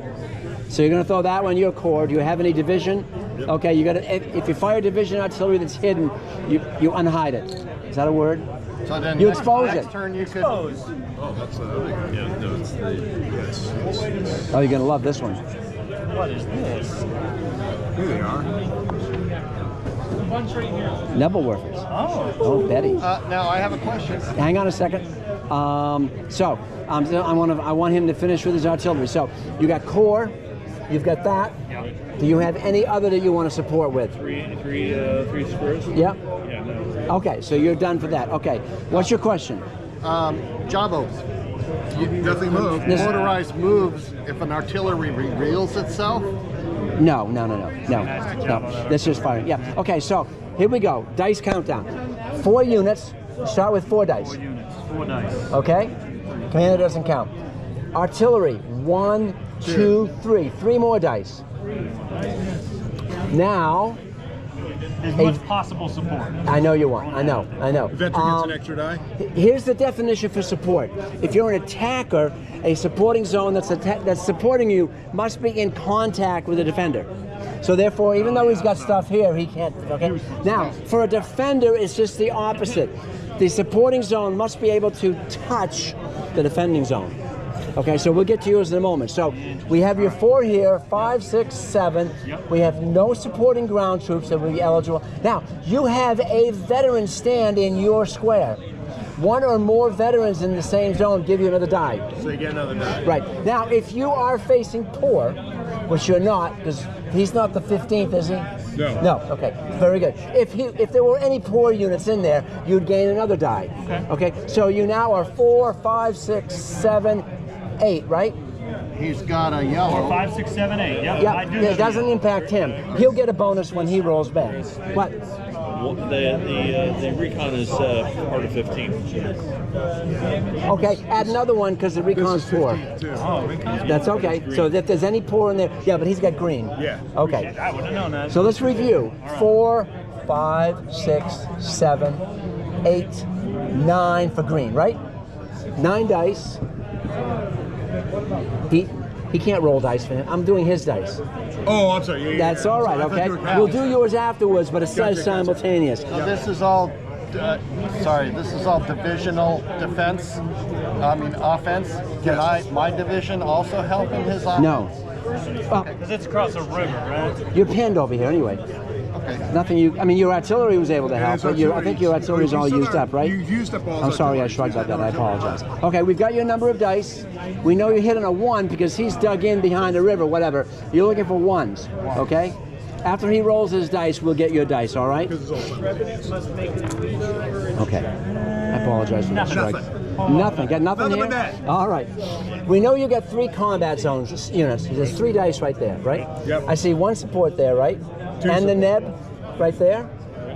So you're going to throw that one your core. Do you have any division? Okay. You got to. If you fire division artillery that's hidden, you unhide it. Is that a word? So then You next, expose next it. turn you could. Oh, that's yeah, no, it's the, yes. Oh, you're going to love this one. What is this? Here they are. Nebelwerfers. Oh. Oh, Betty. Now I have a question. Hang on a second. I want him to finish with his artillery. So you got core, you've got that. Yeah. Do you have any other that you want to support with? Three squares. Yep. Yeah, no. Okay, so you're done for that. Okay. What's your question? Jabos. Nothing moved. This- Motorized moves if an artillery reveals itself. No. This is firing. Yeah. Okay, so here we go. Dice countdown. 4 units. Start with 4 dice. 4 units. 4 dice. Okay? Commander doesn't count. Artillery. 1, 2, 3. 3 more dice. Now, As much possible support. I know you want. I know. Veteran gets an extra die. Here's the definition for support. If you're an attacker, a supporting zone that's supporting you must be in contact with the defender. So therefore, even though he's got stuff here, he can't. Okay. Now, for a defender, it's just the opposite. The supporting zone must be able to touch the defending zone. Okay, so we'll get to yours in a moment. So we have your 4 here, 5, 6, 7. Yep. We have no supporting ground troops that will be eligible. Now, you have a veteran stand in your square. 1 or more veterans in the same zone give you another die. So you get another die. Right. Now, if you are facing poor, which you're not, because he's not the 15th, is he? No. No. Okay. Very good. If there were any poor units in there, you'd gain another die. Okay. So you now are 4, 5, 6, 7, 8, right? He's got a 4, yellow. 5, 6, 7, 8. Yep. Yeah. I do. It doesn't impact him. He'll get a bonus when he rolls back. What? Well, the recon is part of 15. Okay. Add another one because the recon's poor. 15 too. Oh, recon. That's okay. So if there's any poor in there, yeah, but he's got green. Yeah. Okay. I would have known that. So let's review. 4, 5, 6, 7, 8, 9 for green, right? 9 dice. He can't roll dice for him. I'm doing his dice. Oh, I'm sorry. Yeah, That's all right, I thought okay? you were counting. We'll do yours afterwards, but it Gotcha, says gotcha. simultaneous. Now, this is all. This is all divisional defense. I mean offense. Can my division also help in his offense? No. Well, Because it's across a river, right? you're pinned over here anyway. Okay. Nothing your artillery was able to help, his but I think your artillery is all you still used got- up, right? you used up all I'm his sorry, I artillery. shrugged like that. I apologize. Okay, we've got your number of dice. We know you're hitting a 1 because he's dug in behind a river, whatever. You're looking for 1s, okay? After he rolls his dice, we'll get your dice, all right? Because it's all Okay. I apologize for that shrug. Nothing. Nothing. Got nothing Nothing here? but that. All right. We know you got 3 combat zones units. There's 3 dice right there, right? Yep. I see 1 support there, right? 2 and the support. neb right there.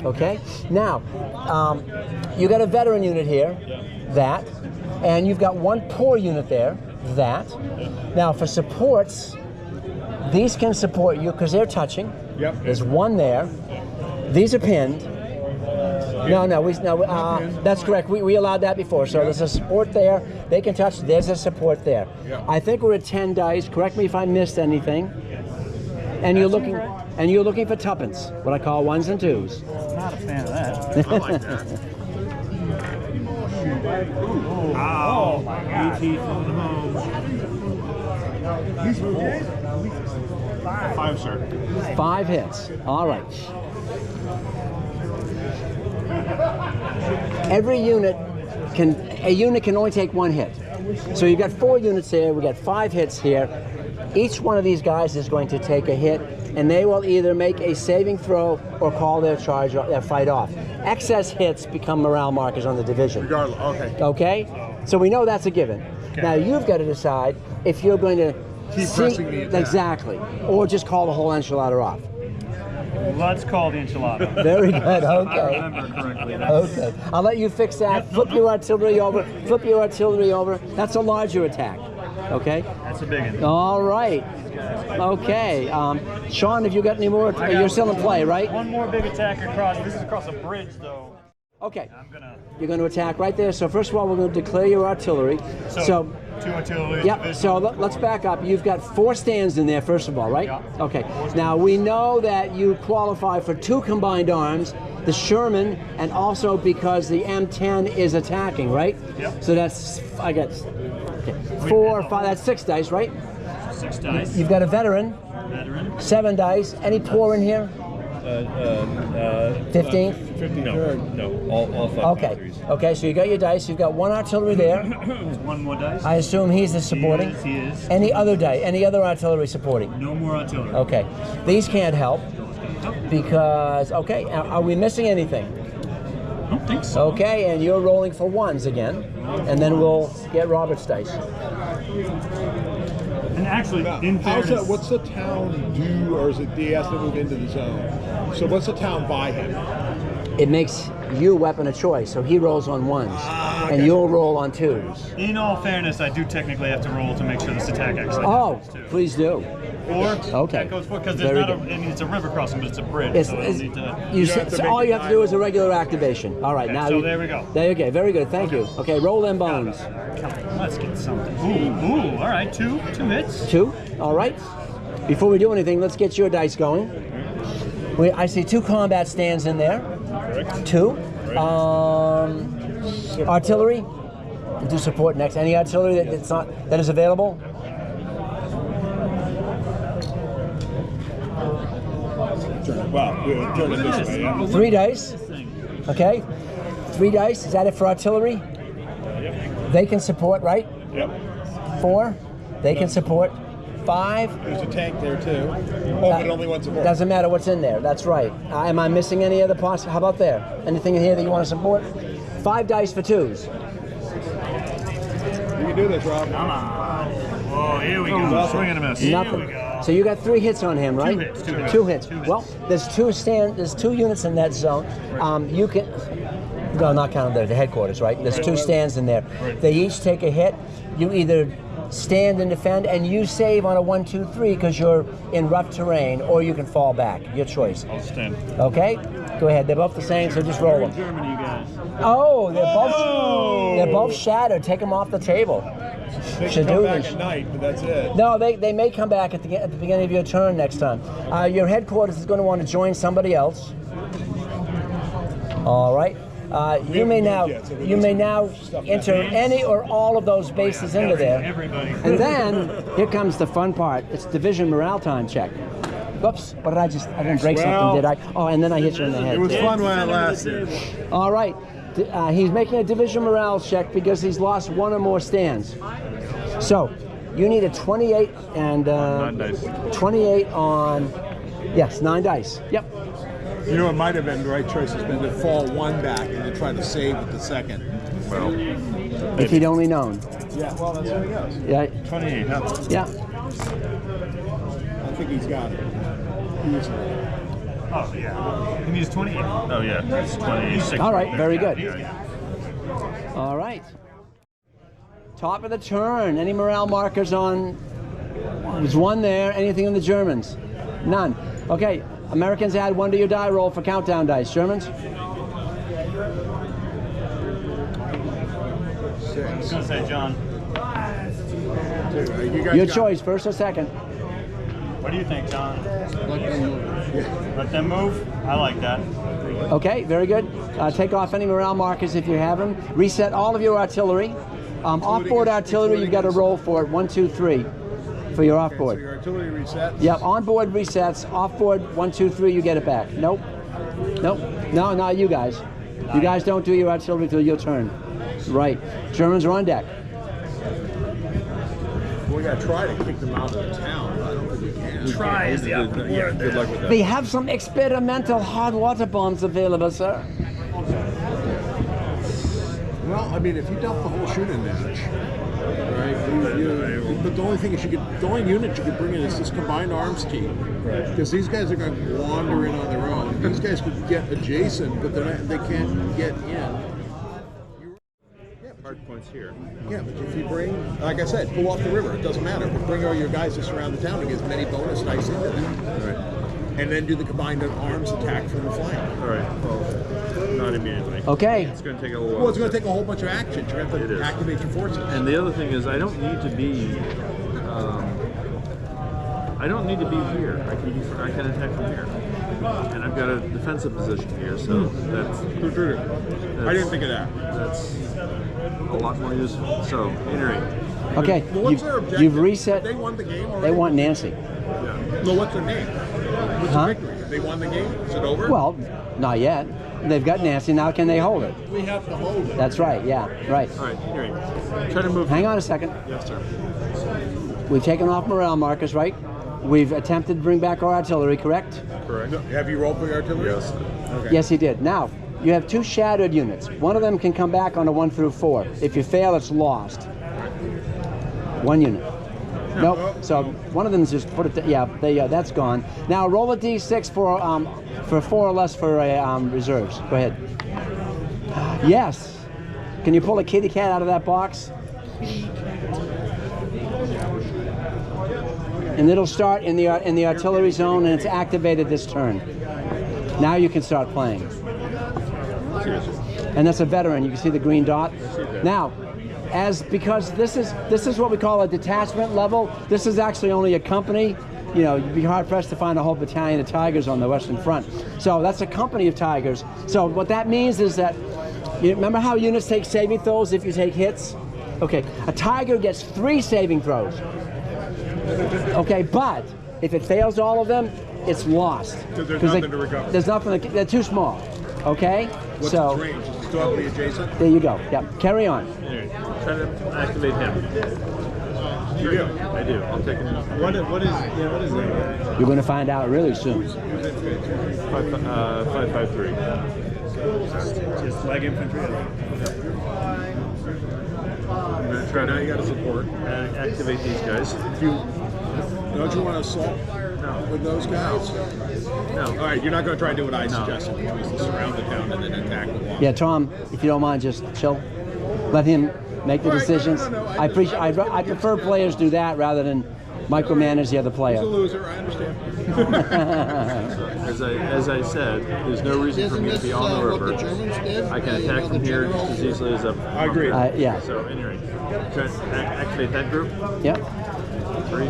Okay. Now, You got a veteran unit here, that, and you've got one poor unit there, that. Now for supports, these can support you because they're touching. Yep. There's one there. These are pinned. No, that's correct. We allowed that before. So there's a support there. They can touch. There's a support there. Yeah. I think we're at 10 dice. Correct me if I missed anything. And you're looking for tuppence, what I call ones and twos. Not a fan of that. I like that. Oh my God. Five, sir. 5 hits. All right. A unit can only take 1 hit. So you've got 4 units here, we got 5 hits here. Each one of these guys is going to take a hit, and they will either make a saving throw or call their charge, their fight off. Excess hits become morale markers on the division. Regardless, okay. Okay? So we know that's a given. Now you've got to decide if you're going to Keep pressing the attack. Exactly. Or just call the whole enchilada off. Let's call the enchilada. Very good, I okay. remember correctly. Okay, I'll let you fix that. Flip your artillery over. Flip your artillery over. That's a larger attack. Okay. That's a big one. All right. Okay. Sean, have you got any more? You're still in play, right? One more big attack across. This is across a bridge, though. Okay. You're going to attack right there. So first of all, we're going to declare your artillery. So 2 artillery. yep. So let's back up. You've got 4 stands in there, first of all, right? Yeah. Okay. Now we know that you qualify for 2 combined arms, the Sherman, and also because the M10 is attacking, right? Yep. So that's 4, 5. That's 6 dice, right? 6 dice. You've got a veteran. Veteran. 7 dice. Any poor in here? 15? 15, no, all 5 Okay. Okay. So you got your dice. You've got 1 artillery there. One more dice. I assume he's the supporting. He is. Any other die? Any other artillery supporting? No more artillery. Okay. These can't help because, okay, are we missing anything? I don't think so. Okay, and you're rolling for 1s again, and then we'll get Robert's dice. And actually, in How's fairness, that, what's the town do, or is it he has to move into the zone? So what's the town buy him? It makes you weapon of choice, so he rolls on 1s, and you'll roll on 2s. in all fairness, I do technically have to roll to make sure this attack actually Oh, happens too. please do. 4. Okay. That goes 4 because there's Very not a. good. I mean, it's a river crossing, but it's a bridge, It's, so I it's- need to. so all you have to do is a regular activation. All right, Okay, now so there we go. There you go. Very good. Thank you. Okay, roll them bones. Let's get something. Ooh, all right, 2 hits. 2. All right. Before we do anything, let's get your dice going. I see 2 combat stands in there. 2. Artillery. Do support next. Any artillery that is available? Well, we'll turn it this way, yeah. 3 dice. Okay. 3 dice. Is that it for artillery? They can support, right? Yep. 4. They can support. 5. There's a tank there too. Oh, but only one support. Doesn't matter what's in there. That's right. Am I missing any other parts? How about there? Anything in here that you want to support? 5 dice for 2s. You can do this, Rob. Come on. Oh, here we go. Swing and a miss. Nothing. So you got 3 hits on him, right? 2 hits. 2 hits. 2 hits. 2 hits. Well, there's 2 units in that zone. You can. No, not counting the headquarters, right? There's 2 stands in there. They each take a hit. You either stand and defend, and you save on a 1, 2, 3 because you're in rough terrain, or you can fall back. Your choice. I'll stand. Okay? Go ahead. They're both the same, so just roll them. Germany, you guys. Oh, they're both shattered. Take them off the table. They Should can come do back this. at night, but that's it. No, they may come back at the beginning of your turn next time. Your headquarters is going to want to join somebody else. All right. You may now enter any or all of those bases into there. Everybody. And then here comes the fun part. It's division morale time check. Whoops! What did I just? I didn't break something, did I? Oh, and then I hit you in the head. It was fun while it lasted. All right. He's making a division morale check because he's lost 1 or more stands. So you need a 28 and 28 on. Yes, 9 dice. Yep. You know, it might have been the right choice has been to fall 1 back and then try to save with the second. Well, If he'd only known. yeah, well, that's how it goes. Yeah. 28, huh? Yeah. I think he's got it. Easily. Oh, yeah. He needs 20. Oh yeah, it's 26. All right, there. very Yeah, good. yeah. All right. Top of the turn. Any morale markers on? There's one there. Anything on the Germans? None. Okay. Americans add 1 to your die roll for countdown dice. Germans? I was going to say, John. You guys Your got choice, first or second. What do you think, John? Let them move. Let them move? I like that. Okay, very good. Take off any morale markers if you have them. Reset all of your artillery. Offboard artillery, you've got to roll for it. 1, 2, 3 for your So offboard. your artillery resets. Yep, onboard resets. Offboard, 1, 2, 3, you get it back. Nope. Nope. No, not you guys. You guys don't do your artillery till your turn. Right. Germans are on deck. We gotta try to kick them out of the town. I don't think we can. Try is the Yeah, good luck with that. They have some experimental hot water bombs available, sir. Well, I mean, if you dump the whole shooting match, right? But the only thing is, the only unit you could bring in is this combined arms team, because these guys are going to wander in on their own. These guys could get adjacent, but they can't get in. Hard points here. Yeah, but if you bring, like I said, pull off the river. It doesn't matter. But bring all your guys to surround the town and get as many bonus dice into them. Right. And then do the combined arms attack from the flank. All right. Well, not immediately. Okay. It's going to take a little while. Well, it's going to take a whole bunch of actions. You're going It to is. have to activate your forces. And the other thing is, I don't need to be here. I can attack from here, and I've got a defensive position here, so that's I didn't think of that. that's a lot more useful. So, anyway, Okay. Well, what's their objective? You've reset. They won the game already? They want Nancy. yeah. Well, what's their name? What's Huh? the victory? They won the game? Is it over? Well, not yet. They've got Nancy. Now can they hold it? We have to hold it. That's right. Yeah. Right. All right. Anyway, try to move. Hang on a second. Yes, sir. We've taken off morale markers, right? We've attempted to bring back our artillery, correct? Correct. Have you rolled for your artillery? Yes. Okay. Yes, he did. Now, you have 2 shattered units. One of them can come back on a 1 through 4. If you fail, it's lost. 1 unit. Nope. So one of them is just put it. That's gone. Now roll a d6 for 4 or less for reserves. Go ahead. Yes. Can you pull a kitty cat out of that box? And it'll start in the artillery zone, and it's activated this turn. Now you can start playing. And that's a veteran. You can see the green dot. Now, because this is what we call a detachment level. This is actually only a company. You know, you'd be hard pressed to find a whole battalion of Tigers on the Western Front. So that's a company of Tigers. So what that means is that, you remember how units take saving throws if you take hits? Okay, a Tiger gets 3 saving throws. Okay, but if it fails all of them, it's lost. Because there's nothing to recover. There's nothing. They're too small. Okay, What's so its range? Is it still the adjacent? there you go. Yep. Carry on. Anyway, try to activate him. You do. I do. I'll take him. What is that? You're going to find out really soon. 553. Just leg infantry. I'm going to try Now you to got to support. activate these guys. Don't you want to assault with those guys? No. All right, you're not going to try and do what I suggested, which was to surround the town and then attack the wall. Yeah, Tom, if you don't mind, just chill. Let him make the All right, decisions. no. I appreciate. I prefer players do that rather than micromanage the other He's a player. loser, I understand. As I said, there's no reason for Isn't me to this be on the what the river. Germans did? I can You attack know, from the here generals? just as easily as up. I agree. Yeah. So anyway, try to activate that group. Yep. 3.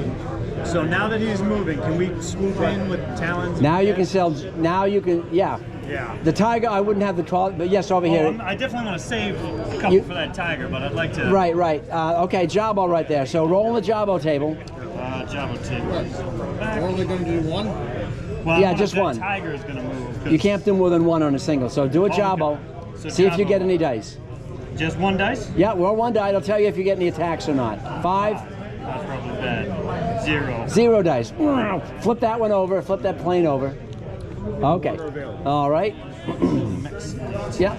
So now that he's moving, can we swoop in with talons? Now you can sell. Now you can. Yeah. Yeah. The Tiger, I wouldn't have the 12, but yes, over here. I definitely want to save a couple for that tiger, but I'd like to. Right. Okay, Jabbo right there. So roll on the Jabbo table. Jabbo table. We're only going to do one? Well, Yeah, just that one. Tiger is going to move. 'cause You can't do more than 1 on a single. So do a Jabbo. So See if you Jabbo. get any dice. Just 1 dice? Yeah, roll 1 die. It'll tell you if you get any attacks or not. 5, That's probably bad. 0. 0 dice. Flip that one over. Flip that plane over. Okay. All right. Yeah.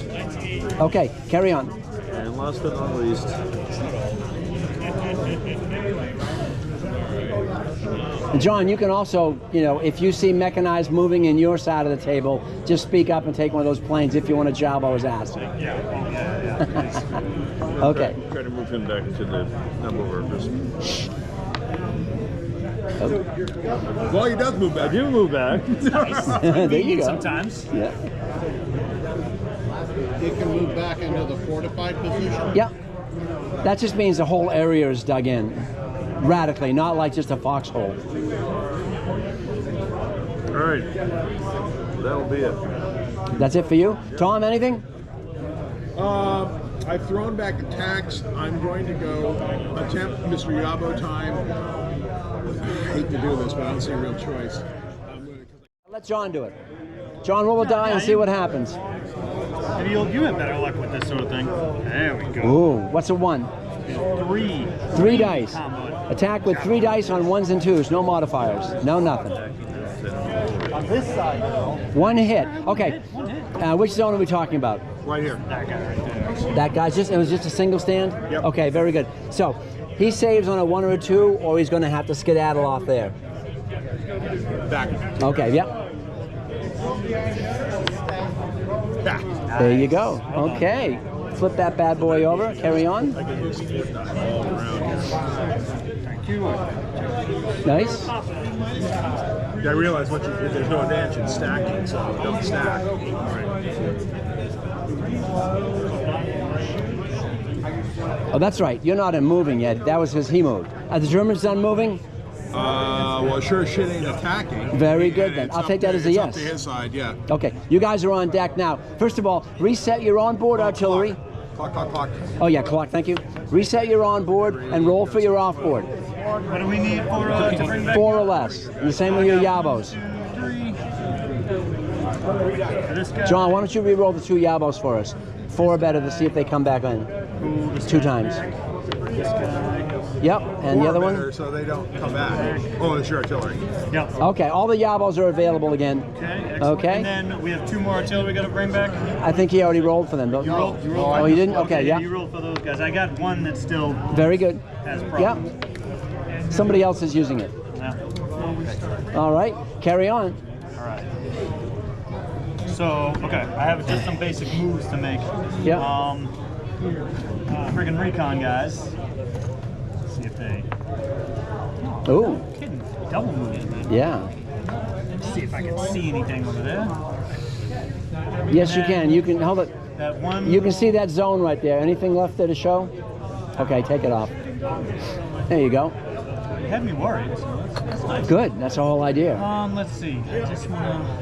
Okay. Carry on. And last but not least, And John, you can also, you know, if you see mechanized moving in your side of the table, just speak up and take one of those planes if you want to job his ass. Okay. Try to move him back to the number workers. Well, he does move back. I do move back. There you go. Sometimes. Yeah. You can move back into the fortified position. Yeah. That just means the whole area is dug in radically, not like just a foxhole. All right. That'll be it. That's it for you? Tom, anything? I've thrown back attacks. I'm going to go attempt Mr. Yabo time. I hate to do this, but I don't see a real choice. Let John do it. John, roll a die and see what happens. Maybe you have better luck with this sort of thing. There we go. Ooh, what's a 1? 3. 3 dice. Combo. Attack with 3 dice on 1s and 2s. No modifiers. No nothing. On this side, though. 1 hit. Okay. Which zone are we talking about? Right here. That guy right there. That guy, it was just a single stand? Yep. Okay, very good. So, he saves on a 1 or a 2, or he's going to have to skedaddle off there. Back. Okay, yep. Back. There you go. Okay. Flip that bad boy over. Carry on. Thank you. Nice. I realize what you did. There's no advantage in stacking, so don't stack. Oh, that's right. You're not in moving yet. That was his he moved. Are the Germans done moving? Well, sure shit ain't attacking. Very good, And then. it's I'll up take that to- as a it's yes. Up to his side, yeah. Okay. You guys are on deck now. First of all, reset your onboard artillery. Clock, clock, clock. Oh, yeah, clock. Thank you. Reset your onboard and roll for your offboard. What do we need for to bring back? 4 or less. And the same with your Yabos. 2, 3. For this guy. John, why don't you re-roll the 2 Yabos for us? 4 or better to see if they come back in. 2 times. This guy. Yep. And the other Better, one? so they don't come back. Oh, it's your artillery. Yep. Okay. All the Yabos are available again. Okay. Excellent. Okay. And then we have 2 more artillery we got to bring back. I think he already rolled for them. Don't You rolled. You rolled. Oh, you didn't? Okay, yeah. You rolled for those guys. I got one that still Very good. has Yep. problems. Somebody else is using it. Yeah. All right. Carry on. All right. So, okay, I have just some basic moves to make. Yeah. Friggin' recon guys. Let's see if they. Ooh. Kidding. Double moves, man. Yeah. Let's see if I can see anything over there. Yes, you can. You can hold it. That one. You can see that zone right there. Anything left there to show? Okay, take it off. There you go. You had me worried. So that's nice. Good. That's the whole idea. Let's see. I just wanna.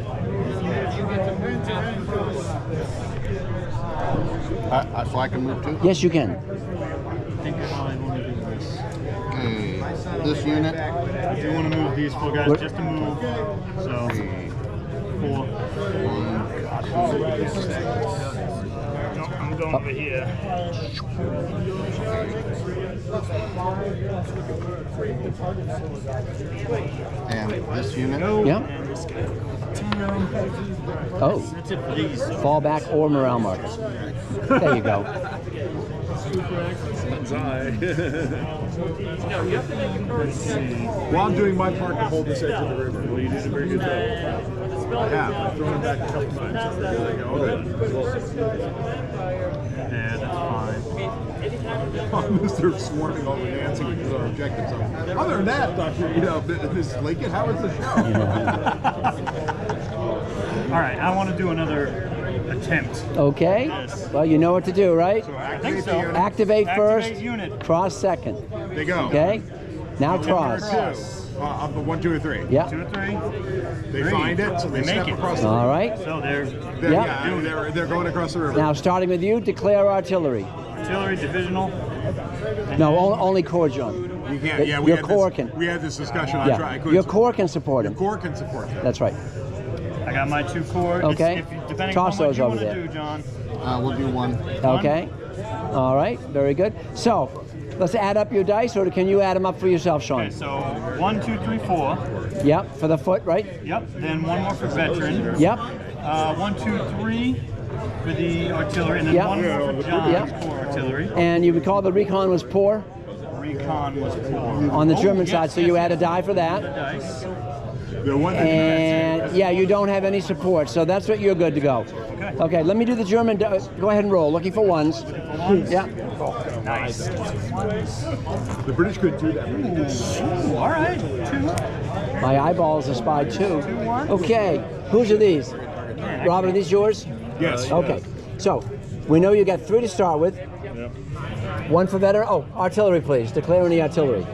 So I can move too? Yes, you can. I think how I want to do this. Okay. This unit. I do want to move these 4 guys What? just to move. So 4. No, I'm going over here. And this unit. Yeah. And this guy. Oh. That's it for these. Fall back or morale marker. There you go. Let's see. Well, I'm doing my part to hold this edge of the river. Well, you did a very good job. I have. I've thrown it back a couple times. There you go. Good. Yeah, that's fine. Mr. Swarming over dancing with our objectives. Other than that, Dr. Ms. Lincoln, how was the show? All right, I want to do another attempt. Okay. Yes. Well, you know what to do, right? I think so. Activate first. Activate unit. Cross second. There you go. Okay. Now cross. Of the 1, 2, or 3. Yeah. 2 or 3. They find it, so they They step make it. across the All right. So there's They're going across the river. Now, starting with you, declare artillery. artillery, divisional. No, only corps, John. You can't. Yeah, Your corps can. We had this discussion. I Yeah. tried. Your corps can support Your him. corps can support that. That's right. I got my 2 corps. Okay. Depending Toss on what those you over want to there. do, John. We'll do 1. Okay. All right. Very good. So, let's add up your dice, or can you add them up for yourself, Sean? Okay, so 1, 2, 3, 4. Yep. For the foot, right? Yep. Then 1 more for veteran. Yep. 1, 2, 3 for the artillery, and then Yep. 1 more for John's Yep. corps artillery. And you recall the recon was poor? recon was poor. on the German yes, side, so yes, you yes. add a die for that. Dice. The one that And yeah, you don't have any support, so that's what you're good to go. Okay. Okay, let me do the German. Go ahead and roll. Looking for ones. Yeah. Nice. the British couldn't do that. Ooh, all right. 2. My eyeballs are spied too. Okay, whose are these? Robert, are these yours? Yes. Okay, so we know you got 3 to start with. One for veteran. Oh, artillery, please. Declare any artillery.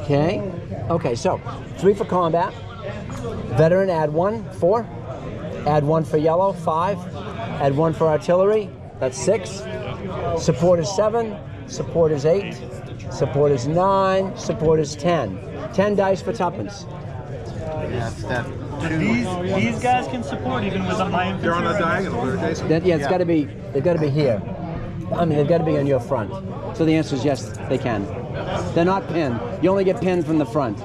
Okay. Okay, so 3 for combat. Veteran, add 1, 4. Add 1 for yellow, 5. Add 1 for artillery, that's 6. Support is 7. Support is 8. Support is 9. Support is 10. 10 dice for tuppence. That's that These guys can support even with my infantry. They're on a right diagonal. They're adjacent. Yeah, it's got to be. They've got to be here. I mean, they've got to be on your front. So the answer is yes, they can. They're not pinned. You only get pinned from the front.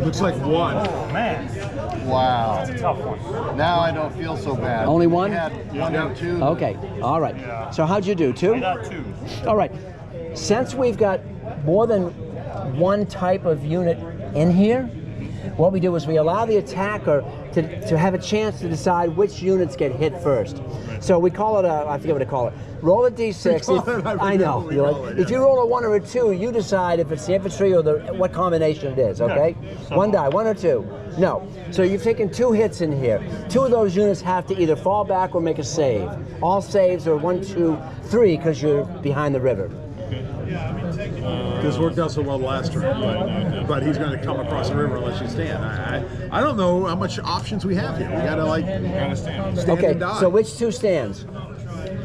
Looks like 1. Man, wow. tough one. Now I don't feel so bad. Only 1? We had 1 and 2. Okay. All right. So how'd you do? 2? I got 2. All right. Since we've got more than one type of unit in here, what we do is we allow the attacker to have a chance to decide which units get hit first. So we call it I forget what to call it. Roll a d6. I know. If you roll a 1 or a 2, you decide if it's the infantry or what combination it is, okay? So 1 die, 1 or 2. No. So you've taken 2 hits in here. 2 of those units have to either fall back or make a save. All saves are 1, 2, 3 because you're behind the river. This worked out so well last turn, but he's going to come across the river unless you stand. I don't know how much options we have here. We got to stand Okay, and die. so which 2 stands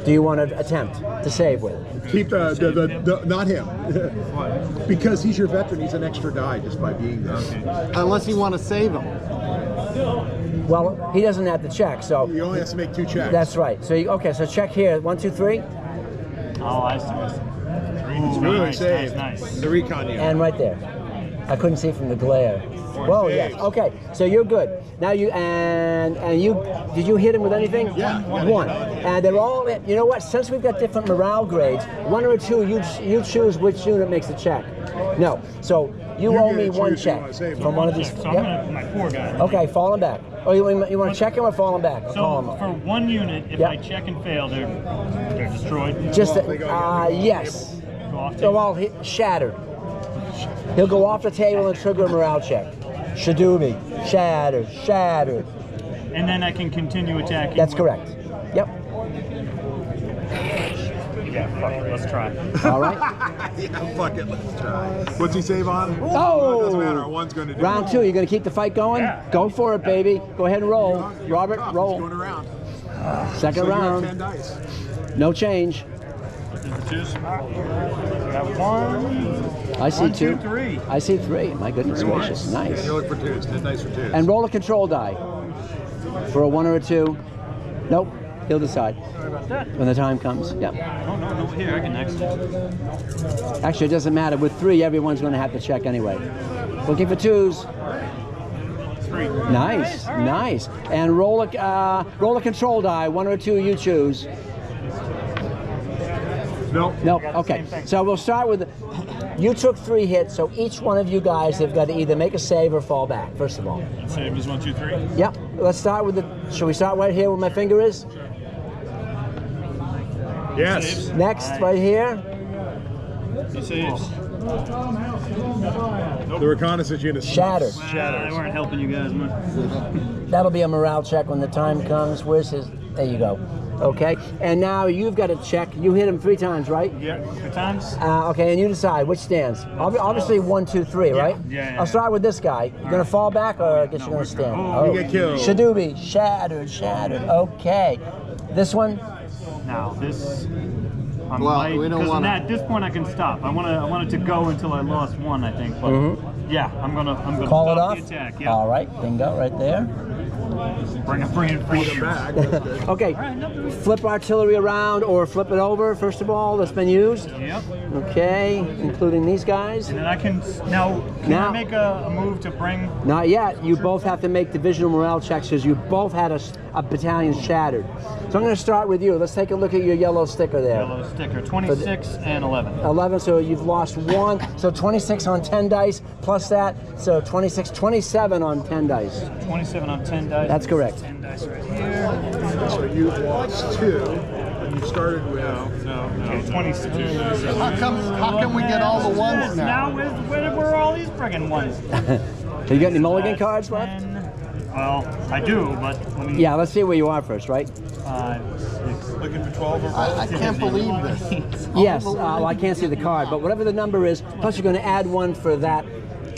do you want to attempt to save with? Keep the not him, because he's your veteran. He's an extra die just by being there. Unless you want to save him. Well, he doesn't have to check, so He only has to make 2 checks. that's right. So okay, so check here. 1, 2, 3, Oh, I see. Good Nice, save. nice. The recon unit. and right there. I couldn't see from the glare. Whoa, yes. Okay, so you're good. Now you and you did you hit him with anything? Yeah. 1. And they're all. You know what? Since we've got different morale grades, 1 or 2, you choose which unit makes a check. No, so you You owe get me to 1 choose who you check wanna save. from one of these. So I'm Yep. gonna my poor guy. Okay, fall him back. Oh, you want to check him or fall him back? I'll call So him. for 1 unit, if Yep. I check and fail, they're destroyed. Just they go yes. Go off So all shattered. He'll go off the table and trigger a morale check. Shadooby. Shattered. Shattered. and then I can continue attacking. That's with- correct. Yep. Yeah, fuck it. Let's try. All right. Yeah, fuck it. Let's try. What's he save on? Oh! It doesn't matter. One's going to do Round 2. You're going to keep the fight going? Yeah. Go for it, baby. Go ahead and roll. Robert, He's roll. going around. Second So you have 10 round. dice. No change. Got 1. I see 1, 2. 2, 3. I see 3. My goodness gracious. Nice. You look for 2s. 10 dice for 2s. And roll a control die. For a 1 or a 2. Nope. He'll decide when the time comes. Yep. Oh, no, here, I can exit. Actually, it doesn't matter. With 3, everyone's going to have to check anyway. Looking for 2s. 3. Nice, nice. And roll a control die. 1 or 2, you choose. Nope. Nope. Okay. So we'll start with. You took 3 hits, so each one of you guys have got to either make a save or fall back. First of all. Save is 1, 2, 3. Yep. Let's start with the. Shall we start right here where my finger is? Yes. Next, right here. He saves. The reconnaissance unit Shattered. They weren't helping you guys much. That'll be a morale check when the time comes. Where's his? There you go. Okay. And now you've got to check. You hit him 3 times, right? Yeah, 2 times. Okay, and you decide which stands. Obviously 1, 2, 3, right? Yeah. I'll start with this guy. You're gonna fall back, or I guess you're gonna stand. Oh, You get killed. Shadooby, shattered, shattered. Okay. This one. Now this. I'm Well, light, we don't 'cause wanna- at this point I can stop. I wanted to go until I lost 1, I think. But yeah, I'm gonna Call it stop off. the attack. Yeah. All right, bingo, right there. Bring a free Back. That's good. Okay, flip artillery around or flip it over, first of all, that's been used. Yep. Okay, including these guys. And then I can now I make a move to bring. Not yet. You both have to make divisional morale checks because you both had a battalion shattered. So I'm going to start with you. Let's take a look at your yellow sticker there. Yellow sticker, 26 and 11. 11, so you've lost 1. So 26 on 10 dice plus that. So 27 on 10 dice. 27 on 10 dice. That's correct. 10 dice right here. So you lost 2, and you started with Okay, 22. How come we get all the ones now? Now where are all these friggin' ones? So you got any mulligan cards left? 10. Well, I do, but let me. Yeah, let's see where you are first, right? 5, 6. Looking for 12 or I can't believe this. Yes, well, I can't see the card, but whatever the number is, plus you're going to add 1 for that.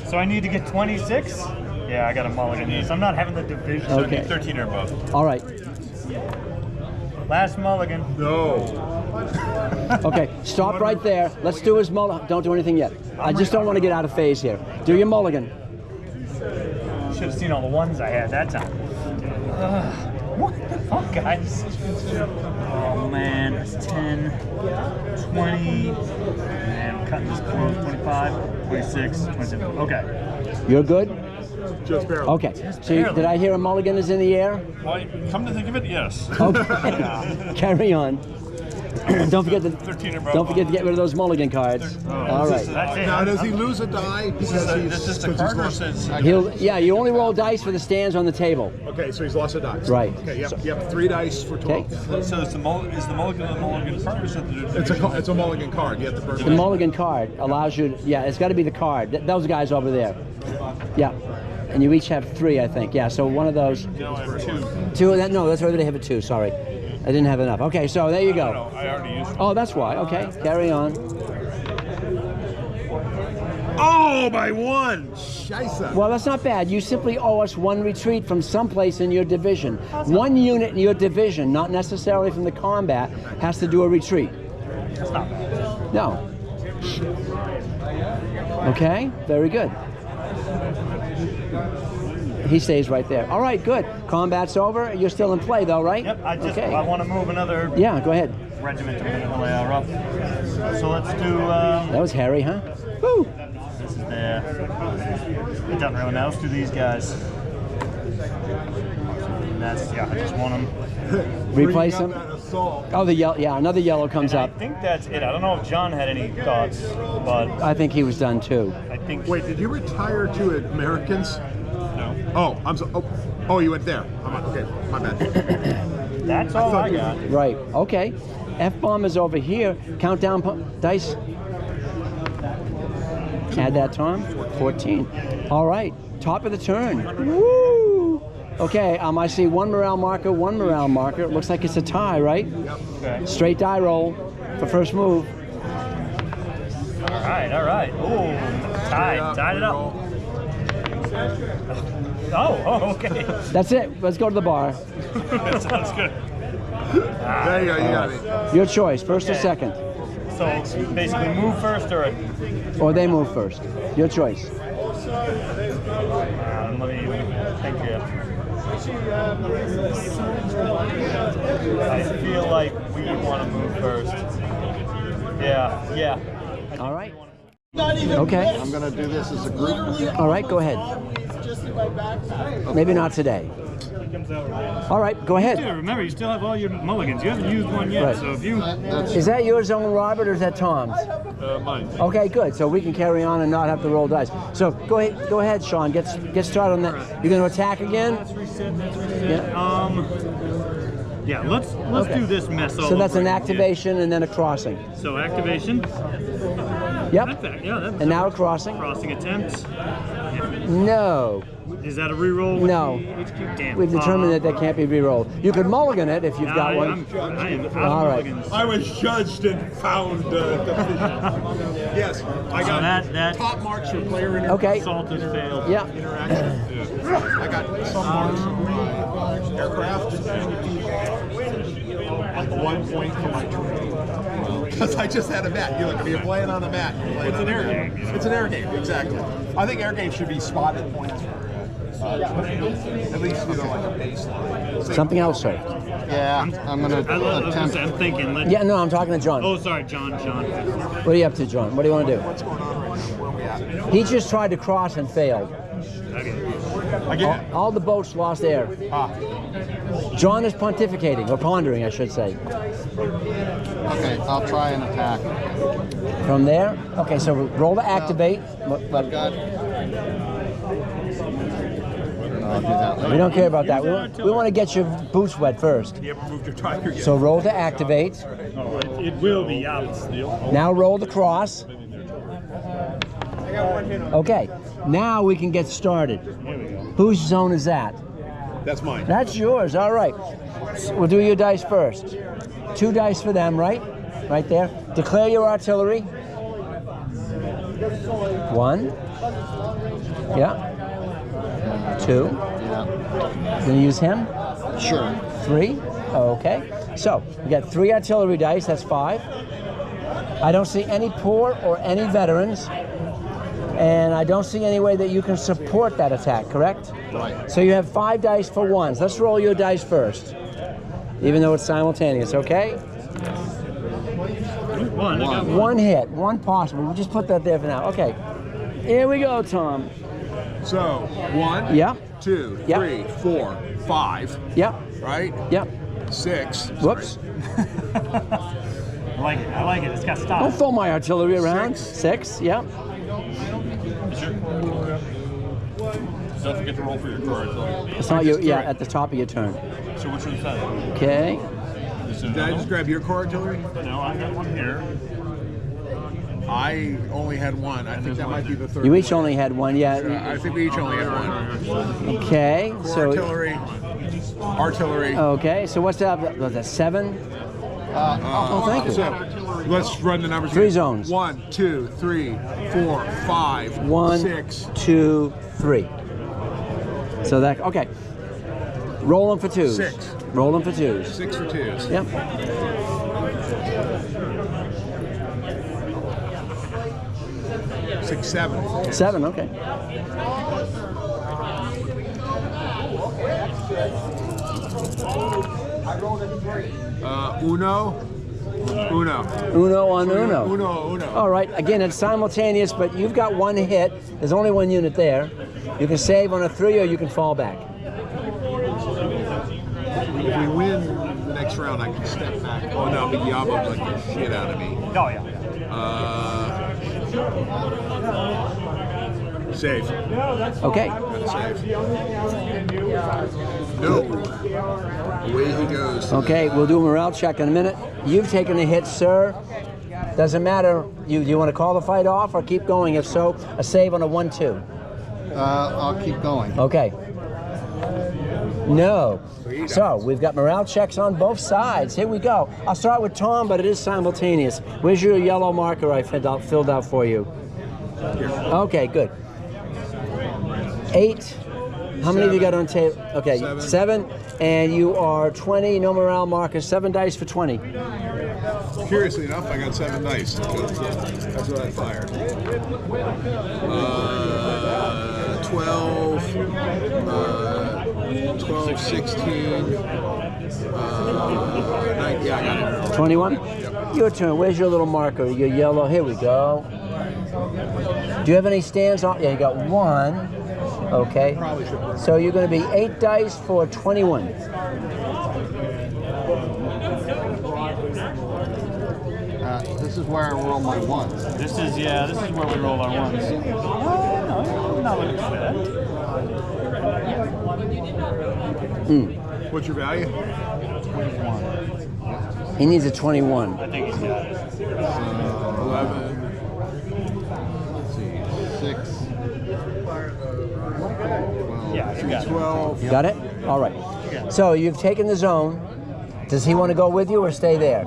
So I need to get 26? Yeah, I got a mulligan this. I'm not having the division. So I Okay. need 13 or above. All right. Last mulligan. no. Okay, stop right there. Let's do his mulligan. Don't do anything yet. I just don't want to get out of phase here. Do your mulligan. Should have seen all the ones I had that time. What the fuck, guys? Oh man, that's 10, 20, and I'm cutting this close, 25, 26, 27. Okay. You're good? Just barely. Okay. So did I hear a mulligan is in the air? Well, come to think of it, yes. Okay. Carry on. Don't forget to 13 or above. don't forget to get rid of those mulligan cards. All right. That's it. Now, does he lose a die because This is the because he's card lost- versus. Yeah, you only roll dice for the stands on the table. Okay, so he's lost a die. Right. Okay, yep, 3 dice for 12. Okay. So is the mulligan a mulligan card or is it the It's a mulligan card. You have to burn The mulligan card allows you. Yeah, it's got to be the card. Those guys over there. Yeah. And you each have 3, I think. Yeah. So one of those. No, I have 2. 2. No, that's already have a 2. Sorry, I didn't have enough. Okay, so there you go. No, I already used it. Oh, that's why. Okay, carry on. Oh, by 1! Scheisse. Well, that's not bad. You simply owe us 1 retreat from someplace in your division. 1 unit in your division, not necessarily from the combat, has to do a retreat. That's not bad. No. Okay, very good. He stays right there. All right, good. Combat's over. You're still in play, though, right? Yep, I Okay. want to move another Yeah, go ahead. regiment to the layout up. So let's do, That was hairy, huh? Woo! this is there. It doesn't really matter. Let's do these guys. And that's, yeah, I just want them. Replace Bringing him. up that assault. Oh, the yellow. Yeah, another yellow comes I up. think that's it. I don't know if John had any thoughts, but I think he was done too. I think. Wait, did you retire to Americans? No. Oh, I'm so. Oh, you went there. Okay, my bad. That's all I got. Right. Okay. F-bomb is over here. Countdown dice. Add that, Tom. 14. All right. Top of the turn. Woo! Okay. I see 1 morale marker, 1 morale marker. It looks like it's a tie, right? Okay. Straight die roll for first move. All right. Ooh, tied it up. Oh, okay. That's it. Let's go to the bar. That sounds good. There you go. You got it. Your choice, first or Okay. second. So basically, move first or Or they move first. Your choice. let me think here. I feel like we want to move first. Yeah. All right. Okay. I'm going to do this as a group. All right, go ahead. Maybe not today. All right, go ahead. Remember, you still have all your mulligans. You haven't used one yet, Right. so if you... Is that your zone, Robert, or is that Tom's? Mine. Okay, good. So we can carry on and not have to roll dice. So go ahead, Sean. Get started on that. You're going to attack again? Let's reset. Yeah. Let's do this mess all So that's over an again. activation and then a crossing. So activation. Yep. That's And now a crossing. crossing attempt. No. Is that a reroll? with No. the HQ? Damn. We've determined that can't be re-rolled. You could mulligan it if you've got one. I am out All of right. mulligans. I was judged and found deficient. Yes, I So got that top marks for player interaction. Okay. assault has failed. Yeah. I got some marks from aircraft. Like 1 point for my terrain. Because I just had a mat. You look, you're playing on a mat. It's an air game. It's an air game, exactly. I think air games should be spotted points. At least you know, like a baseline. Something else, sir. Yeah, I'm gonna attempt. I'm thinking. Yeah, no, I'm talking to John. Oh, sorry, John. What are you up to, John? What do you want to do? What's going on right now? Where are we at? He just tried to cross and failed. Okay. All the boats lost air. John is pontificating, or pondering, I should say. Okay, I'll try and attack. From there? Okay, so roll to activate. I've got. I'll do that later. We don't care about that. We want to get your boots wet first. You ever moved your tiger yet? So roll to activate. Oh, it will be out still. Now roll to cross. Okay, now we can get started. Whose zone is that? That's mine. That's yours, all right. We'll do your dice first. 2 dice for them, right? Right there. Declare your artillery. 1. Yeah. 2. Yeah. Gonna use him? Sure. 3. Okay. So, we got 3 artillery dice, that's 5. I don't see any poor or any veterans. And I don't see any way that you can support that attack, correct? Right. So you have 5 dice for ones. Let's roll your dice first. Even though it's simultaneous, okay? One. I got one. 1 hit, 1 possible. We'll just put that there for now. Okay. Here we go, Tom. So 1, Yeah. 2, Yep. 3, 4, 5. Yep. Right? Yep. 6. Whoops. I like it. I like it. It's got stop. Don't throw my artillery around. 6. Yep. Don't forget to roll for your card. It's not your, yeah, at the top of your turn. So which one's that? Okay. Did I just grab your core artillery? No, I got one here. I only had one. I think that might be the third. You each only had 1, yeah. I think we each only had one. Okay. Core So. artillery. Artillery. Okay. So what's that? Was that 7? Oh, thank you. So let's run the numbers. 3 again. zones. 1, 2, 3, 4, 5, 1, 6. 2, 3. So that, okay. Roll them for 2s. 6. Roll them for 2s. 6 for 2s. Yep. 6, 7. 7, okay. Uno. Uno. Uno on Uno. Uno. All right, again, it's simultaneous, but you've got 1 hit. There's only 1 unit there. You can save on a 3 or you can fall back. If we win the next round, I can step back. Oh no, Big Yabo like the shit out of me. Oh, yeah. Save. Okay. Save. No. Away he goes. Okay, we'll do a morale check in a minute. You've taken a hit, sir. Doesn't matter. Do you want to call the fight off or keep going? If so, a save on a 1-2. I'll keep going. Okay. No. So we've got morale checks on both sides. Here we go. I'll start with Tom, but it is simultaneous. Where's your yellow marker I filled out for you? Okay, good. 8. How many have you got on tape? Okay, 7. And you are 20, no morale markers, 7 dice for 20. Curiously enough, I got 7 dice. That's what I fired. 12, 12, 16, 9, yeah, I got it. 21? Your turn. Where's your little marker? Your yellow. Here we go. Do you have any stands on? Yeah, you got 1. Okay. So you're going to be 8 dice for 21. This is where I roll my 1s. This is where we roll our 1s. No, I'm not looking for that. What's your value? 21. He needs a 21. I think he's got it. 11. Let's see, 6. 12. Yeah, you got it. 12. Got it? All right. So you've taken the zone. Does he want to go with you or stay there?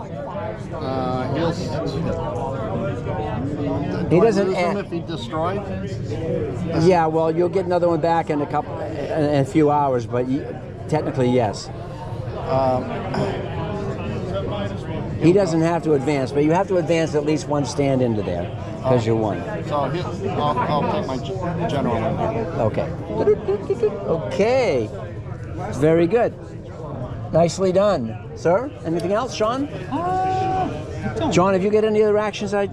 He doesn't. Lose him if he destroyed? Yeah, well, you'll get another one back in in a few hours, but technically, yes. He doesn't have to advance, but you have to advance at least one stand into there because you're one. So I'll take my general in there. Okay. Okay. Very good. Nicely done. Sir, anything else, Sean? John, have you got any other actions I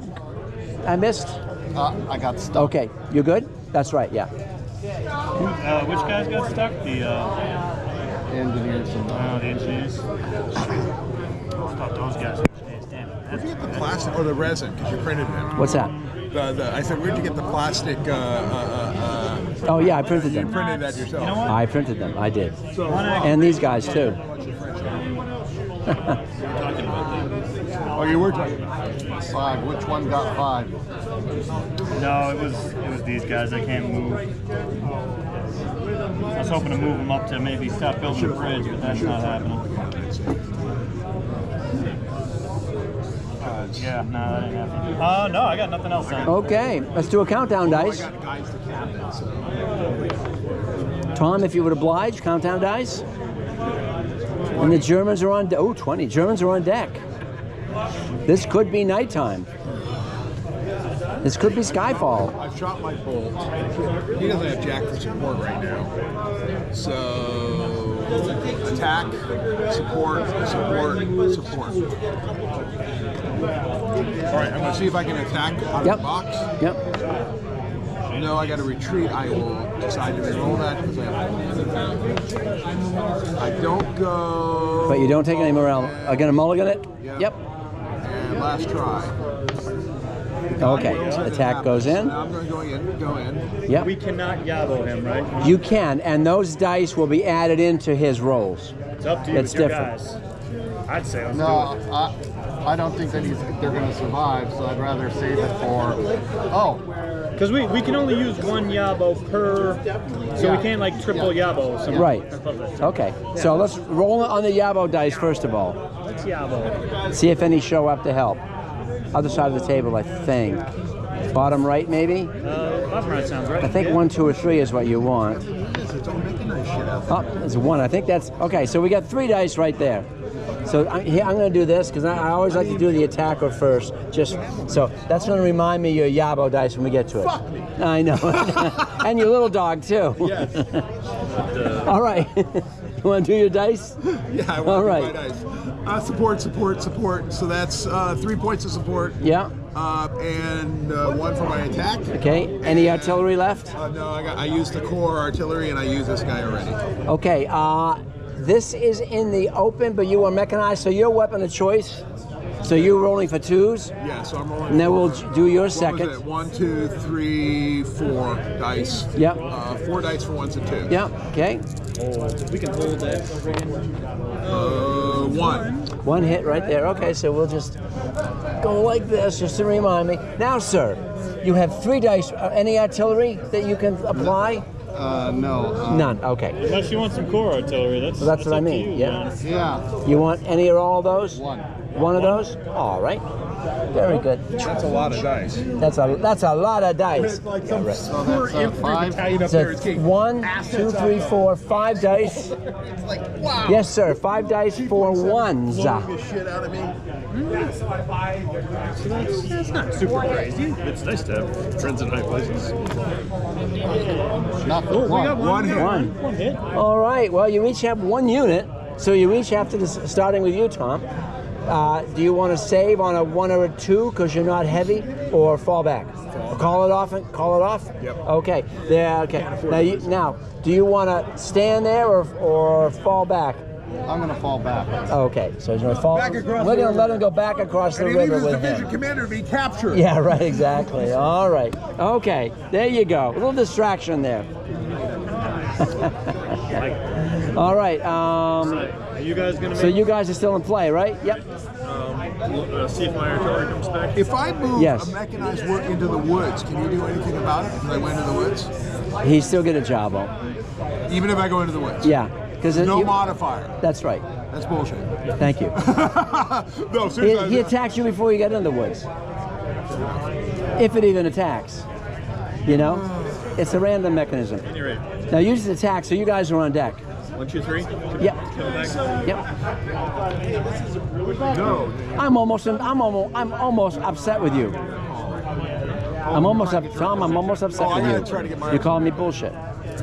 missed? I got stuck. Okay. You good? That's right, yeah. Which guys got stuck? The Engineers and the engineers. I thought those guys were engineers. Damn it. Where'd you get the plastic or the resin? Because you printed it. What's that? I said, where'd you get the plastic? Oh, yeah, I printed You them. printed that yourself. You know what? I printed them. I did. So, And these guys, too. oh, you were talking about 5. Which one got 5? No, it was these guys. I can't move. I was hoping to move them up to maybe stop building the bridge, but that's not happening. Yeah, no, that ain't happening. No, I got nothing else on. Okay, let's do a countdown dice. guys to cabinets. Tom, if you would oblige, countdown dice. And the Germans are on, 20. Germans are on deck. This could be nighttime. This could be Skyfall. I've shot my bolt. He doesn't have jack for support right now. So, attack, support. All right, I'm going to see if I can attack out of the box. Yep. No, I got to retreat. I will decide to roll that because I don't go. But you don't take any morale. Again, a mulligan it? Yep. Yep. And last try. Okay, attack goes in. I'm going to go in. Yep. We cannot Yabo him, right? You can, and those dice will be added into his rolls. It's up to you. It's It's your different. guys. I'd say let's No, do it. I don't think that they're going to survive, so I'd rather save it for. Oh, Because we can only use one Yabo per, so we can't like triple Yabo. Something. Right. I love that. Okay, so let's roll it on the Yabo dice first of all. Let's Yabo. See if any show up to help. Other side of the table, I think. Bottom right, maybe? Bottom right sounds right. I think 1, 2, or 3 is what you want. Oh, there's 1. I think that's... Okay, so we got 3 dice right there. So I'm going to do this because I always like to do the attacker first. So that's going to remind me of your Yabo dice when we get to it. Fuck me. I know. And your little dog, too. Yes. All right. You want to do your dice? Yeah, I All want right. to do my dice. Support. So that's 3 points of support. Yeah. And 1 for my attack. Okay. Any artillery left? No, I used the core artillery and I used this guy already. Okay. This is in the open, but you are mechanized, so your weapon of choice. So you're rolling for 2s. Yeah, so I'm rolling. And then we'll do your What second. was it? 1, 2, 3, 4 dice. Yep. 4 dice for 1s and 2s. Yeah. Okay. We can hold that. 1. 1 hit right there. Okay, so we'll just go like this, just to remind me. Now, sir, you have 3 dice. Any artillery that you can apply? no. None. Okay. Unless you want some core artillery, that's That's what I up to mean, you, yeah. man. Yeah, You want any or all of those? 1. 1 of those? All right. Very good. That's a lot of dice. That's a lot of dice. Like Yeah, some right. poor So that's, infantry 5? battalion up So there. It's getting 1, 2, 3, 4, 5 dice. It's like, wow. Yes, sir. 5 dice for 1s. Blowing the shit out of me. That's not super crazy. It's nice to have friends in high places. Not Oh, we 1. got One hit. 1 hit. All right. Well, you each have 1 unit. So you each have to, starting with you, Tom. Do you want to save on a 1 or a 2 because you're not heavy, or fall back? Call it off. Yep. Okay. Yeah. Okay. Now, do you want to stand there or fall back? I'm going to fall back. Okay. So he's going to fall. Back across We're the going to let river. him go back across the And he leaves river his with division him. commander to be captured. Yeah. Right. Exactly. All right. Okay. There you go. A little distraction there. All right. Are you guys gonna make So you guys are still in play, right? Yep. See if my artillery comes back. If I move Yes. a mechanized work into the woods, can you do anything about it? Because I went into the woods? He still get a job on. Even if I go into the woods? Yeah. Because No modifier. That's right. That's bullshit. Thank you. No, He seriously. attacks you before you get in the woods. If it even attacks. You know? It's a random mechanism. Now you just attack, so you guys are on deck. 1, 2, 3. Yep. Come back. Yep. No. I'm almost upset with you. I'm almost up, Tom. I'm almost upset Oh, I with gotta you. try to get my- You called me bullshit.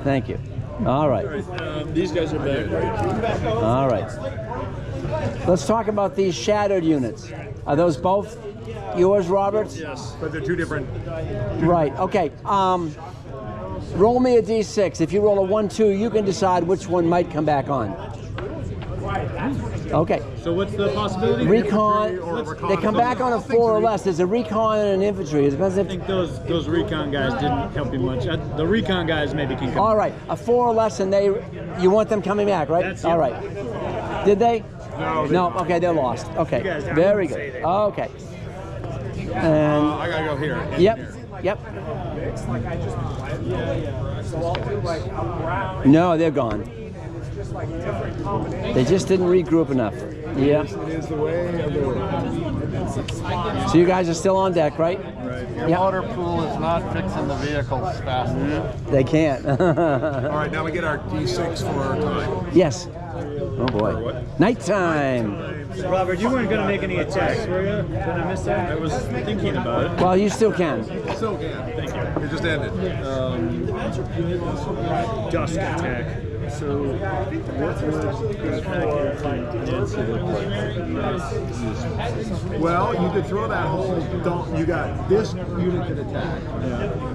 Thank you. All right. These guys are back. All right. Let's talk about these shattered units. Are those both yours, Robert? Yes. But they're two different. Right. Okay. Roll me a d6. If you roll a 1, 2, you can decide which one might come back on. Okay. So what's the possibility? Recon. or They come back on a 4 or less. There's a recon and an infantry. It depends I if. think those recon guys didn't help you much. The recon guys maybe can come. All right. A 4 or less, and you want them coming back, right? That's All it. right. Did they? No. No. Okay. They're lost. Okay. guys- I Very wouldn't say good. they- Okay. And I gotta go here. yep. Yep. No, they're gone. They just didn't regroup enough. Yeah. It is the way of the world. So you guys are still on deck, right? Your Yep. motor pool is not fixing the vehicles fast enough. They can't. All right, now we get our D6 for our time. Yes. Oh boy. Nighttime. Robert, you weren't going to make any attacks, were you? Did I miss that? I was thinking about it. Well, you still can. Still can. Thank you. It just ended. Dusk attack. So, what would this Nancy look like? Well, you could throw that whole dump. You got this unit can attack,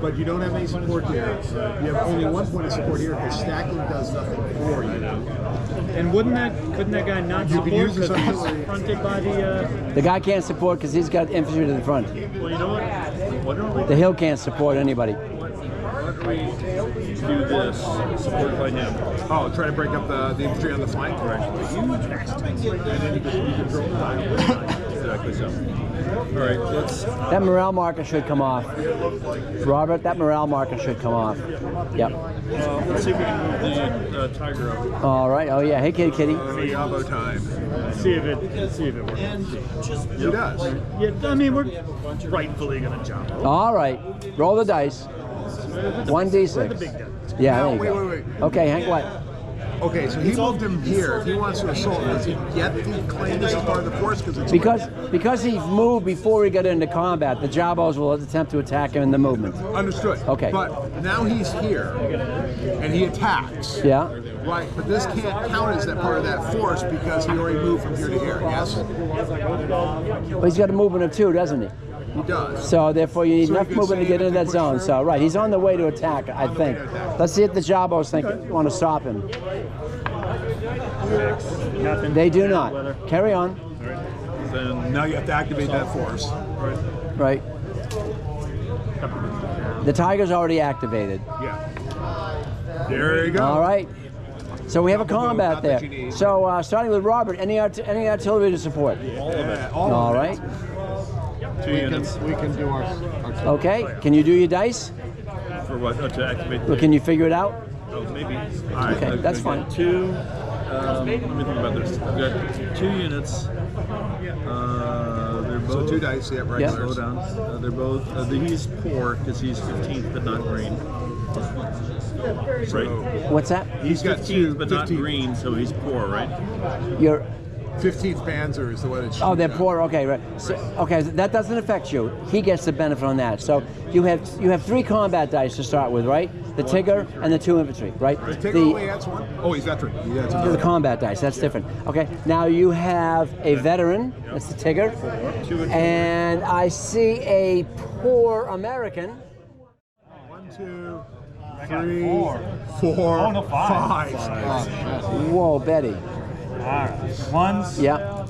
but you don't have any support here. You have only 1 point of support here because stacking does nothing for you. And couldn't that guy not You support could use this because he's artillery. fronted by the? The guy can't support because he's got infantry to the front. Well, you know what? Why don't we The hill can't support anybody. do this? Support by him. Oh, try to break up the infantry on the flank. And then you can throw it back. Exactly so. All right, let's. That morale marker should come off. Robert, that morale marker should come off. Yep. Let's see if we can move the tiger up. All right. Oh yeah. Hey, kitty. Yabo time. See if it works. He does. Yeah, I mean we're rightfully going to jump. All right. Roll the dice. 1d6. Yeah. Now, There you wait, go. wait. Okay, Hank. What? Okay, so he moved him here. If he wants to assault, does he get to claim this as part of the force? Because Because he moved before he got into combat, the Jabos will attempt to attack him in the movement. Understood. Okay. But now he's here, and he attacks. Yeah. Right, but this can't count as that part of that force because he already moved from here to here. Yes, But he's got a movement of 2, doesn't he? he does. So therefore, you need So he enough could movement to say get into that that they zone. push So right, he's on the way to attack, I On the way think. to attack. Let's see if the Jabos want to stop him. Nothing. They do not. Carry on. Then Now you have to activate that force. Right. The Tiger's already activated. Yeah. There you go. All right. So we have a combat Not that you there. need. So starting with Robert, any artillery to support? Yeah, All right. 2 units. We can do our Okay. Can you do your dice? For what? Oh, to activate Or the. can you figure it out? Oh, maybe. Okay, that's fine. 2. Let me think about this. I've got 2 units. They're both. So 2 dice, yeah, Yeah. Slow regulars. down. They're both. He's poor because he's 15th but not green. Right. What's that? He's got 15th but not 15th. green, so he's poor, right? You're. 15th Panzer is the one that's. Oh, they're poor. Okay, right. So, okay, so that doesn't affect you. He gets the benefit on that. So you have 3 combat dice to start with, right? The Tigger and the 2 infantry, right? Take only adds 1. Oh, he's veteran. He adds The another. combat dice. That's different. Okay. Now you have a veteran. That's the Tigger. And I see a poor American. 1, 2, 3, 4, Oh, no, 5. 5. Whoa, Betty. All right. Ones. Yeah.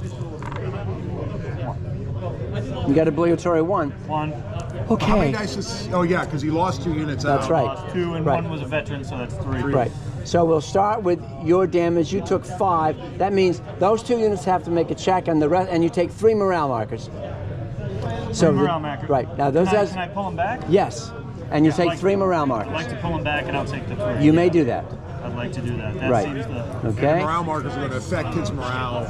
You got obligatory 1. 1. How many Okay. dice is? Oh yeah, because he lost 2 units out. That's right. Lost 2 and Right. 1 was a veteran, so that's 3. Right. So we'll start with your damage. You took 5. That means those 2 units have to make a check, and the rest, and you take 3 morale markers. So Morale marker. Right. Now those guys. Can I pull them back? Yes. And you I'd take like 3 to- morale I'd markers. like to pull them back, and I'll take the 3. You may do that. I'd like to do that. That Right. seems the. Okay. Morale markers are going to affect his morale.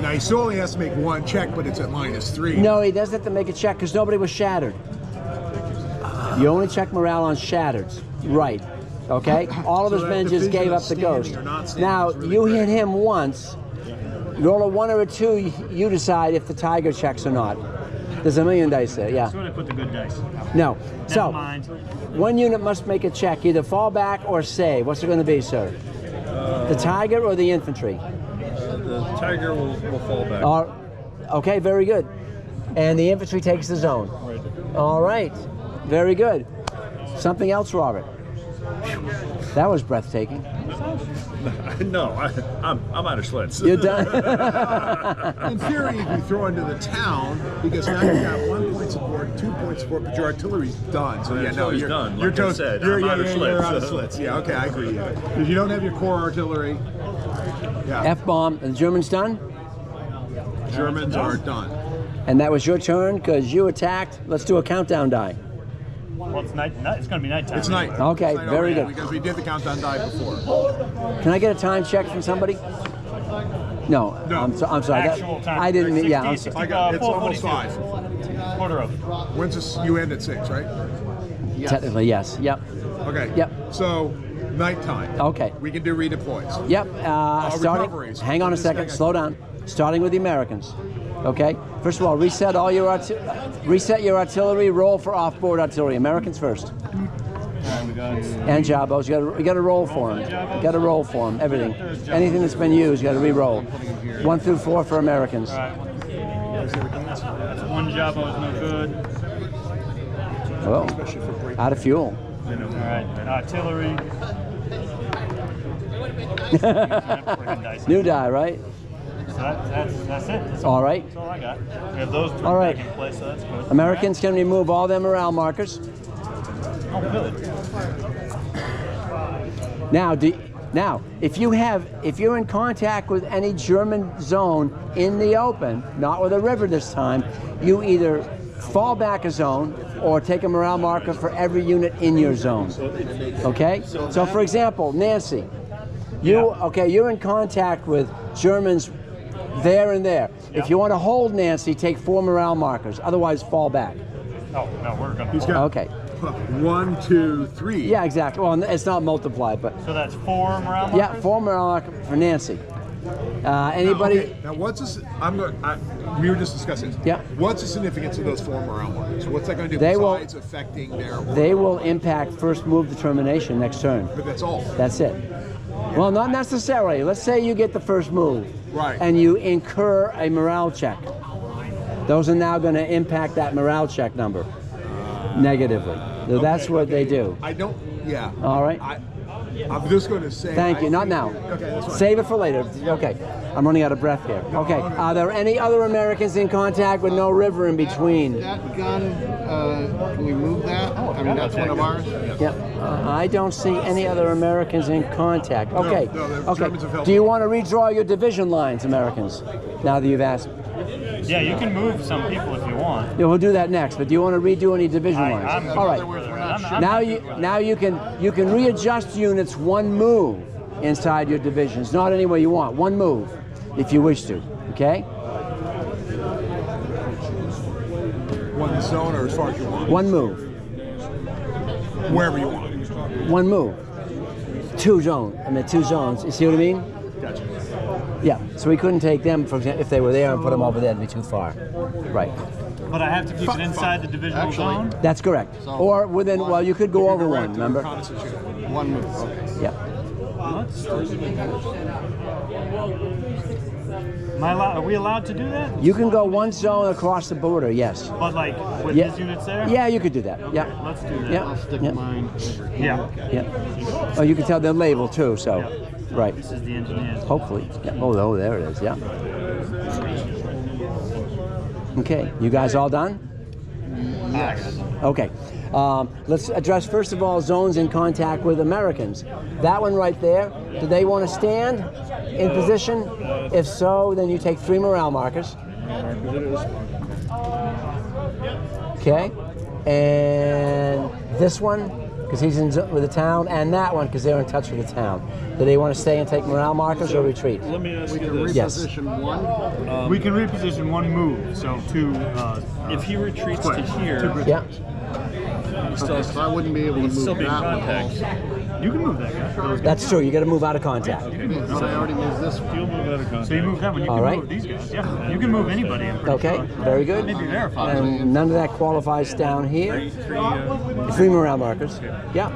Now he still only has to make 1 check, but it's at -3. No, he doesn't have to make a check because nobody was shattered. You only check morale on shattered. Right. Okay? All of his So men that just division gave of up the standing ghost. or not standing Now, is really you great. hit him once. Roll a 1 or a 2, you decide if the tiger checks or not. There's a million dice there, yeah. That's when I put the good dice. No. Never So, mind. one unit must make a check, either fall back or save. What's it going to be, sir? The tiger or the infantry? The tiger will fall back. Okay, very good. And the infantry takes the zone. All right, very good. Something else, Robert? That was breathtaking. No, I'm out of Schlitz. You're done. In theory, you can throw into the town because now you've got 1 point support, 2 point support, but your artillery's done. So yeah, no, Artillery's you're done, You're like I said, You're, I'm yeah, out of you're Schlitz. out of Schlitz. Yeah, okay, I agree. If you don't have your core artillery, yeah, F-bomb. The Germans done? Germans are done. And that was your turn because you attacked. Let's do a countdown die. Well, it's night. It's going to be nighttime. It's night. Okay, It's night very already good. Because we did the countdown die before. Can I get a time check from somebody? No, No. I'm sorry. Actual time. I didn't. 60, Yeah, I'm 60, I got it's almost 4:42. 5. Quarter of. When's this? You end at 6, right? technically yes. Yep. Okay. Yep. So nighttime. Okay. We can do redeploys. Yep. Starting. recoveries. Hang on a Just second. second. Slow down. Starting with the Americans. Okay. First of all, reset all your reset your artillery. Roll for off-board artillery. Americans first. And Jabos, you got to roll for them. You got to roll for them. Everything, anything that's been used, you got to re-roll. 1 through 4 for Americans. All right. One Jabbo is no good. Oh, out of fuel. All right. Artillery. New die, right? So that's it. That's All right. That's all I got. We have those three All right. back in place, so that's good. Americans can remove all their morale markers. Oh, good. Now, if you're in contact with any German zone in the open, not with a river this time, you either fall back a zone or take a morale marker for every unit in your zone. Okay? So for example, Nancy, you're in contact with Germans there and there. If you want to hold Nancy, take 4 morale markers. Otherwise, fall back. Oh, no, we're going He's to. got Okay. 1, 2, 3. Yeah, exactly. Well, it's not multiplied, but So that's 4 morale markers? yeah, 4 morale marker for Nancy. Anybody? Okay, now what's this? We were just discussing. Yeah. What's the significance of those 4 morale markers? What's that going to do They will- besides affecting their? They will impact first move determination next turn. But that's all. That's it. Well, not necessarily. Let's say you get the first move. Right. And you incur a morale check. Those are now going to impact that morale check number negatively. So that's what they do. I don't. Yeah. All right. I'm just going to say. Thank you. I Not think- now. Okay, that's fine. Save it for later. Okay. I'm running out of breath here. Okay. Are there any other Americans in contact with no river in between? That gun, can we move that? I mean, that's one of ours. Yep. I don't see any other Americans in contact. Okay. no, the Okay. Germans have helped. Do you want to redraw your division lines, Americans? Now that you've asked. Yeah, you can move some people if you want. Yeah, we'll do that next. But do you want to redo any division I'm lines? good All with right. it. I'm Now good you with it. now you can readjust units 1 move inside your divisions. Not any way you want. 1 move, if you wish to. Okay. 1 zone or as far as you want. 1 move. Wherever you want. 1 move. 2 zones. I mean 2 zones. You see what I mean? Gotcha. Yeah. So we couldn't take them, for example, if they were there and put them over there. It'd be too far. Right. But I have to keep it inside the divisional zone? That's correct. Or within. Well, you could go over Right 1. to Remember? reconnaissance unit. 1 move. Okay. Yeah. Are we allowed to do that? You can go 1 zone across the border. Yes. But like with Yeah. his units there? Yeah, you could do that. Yeah. Let's do that. Yeah. I'll stick Yeah. mine over here. Yeah. Yeah. Oh, you can tell they're labeled too. So, right. This is the engineers. Hopefully. Yeah. Oh, there it is. Yeah. Okay. You guys all done? Yes. Okay. Let's address first of all zones in contact with Americans. That one right there. Do they want to stand in position? If so, then you take 3 morale markers. Okay. And this one, because he's in with the town, and that one, because they're in touch with the town. Do they want to stay and take morale markers or retreat? Let me ask We you can this. Yes. reposition 1. We can reposition 1 move, so 2. If he retreats to here, Yeah. he still, Okay, so I wouldn't be able to he'd move still be in that one contact. also. You can move that guy. That's true. You got to move out of contact. But I already moved this one. You'll move out of contact. So you move that one. You All can right. move these guys. Yeah. You can move anybody. I'm pretty Okay, sure. very good. Maybe verify. And none of that qualifies down here. Three morale markers. Yeah.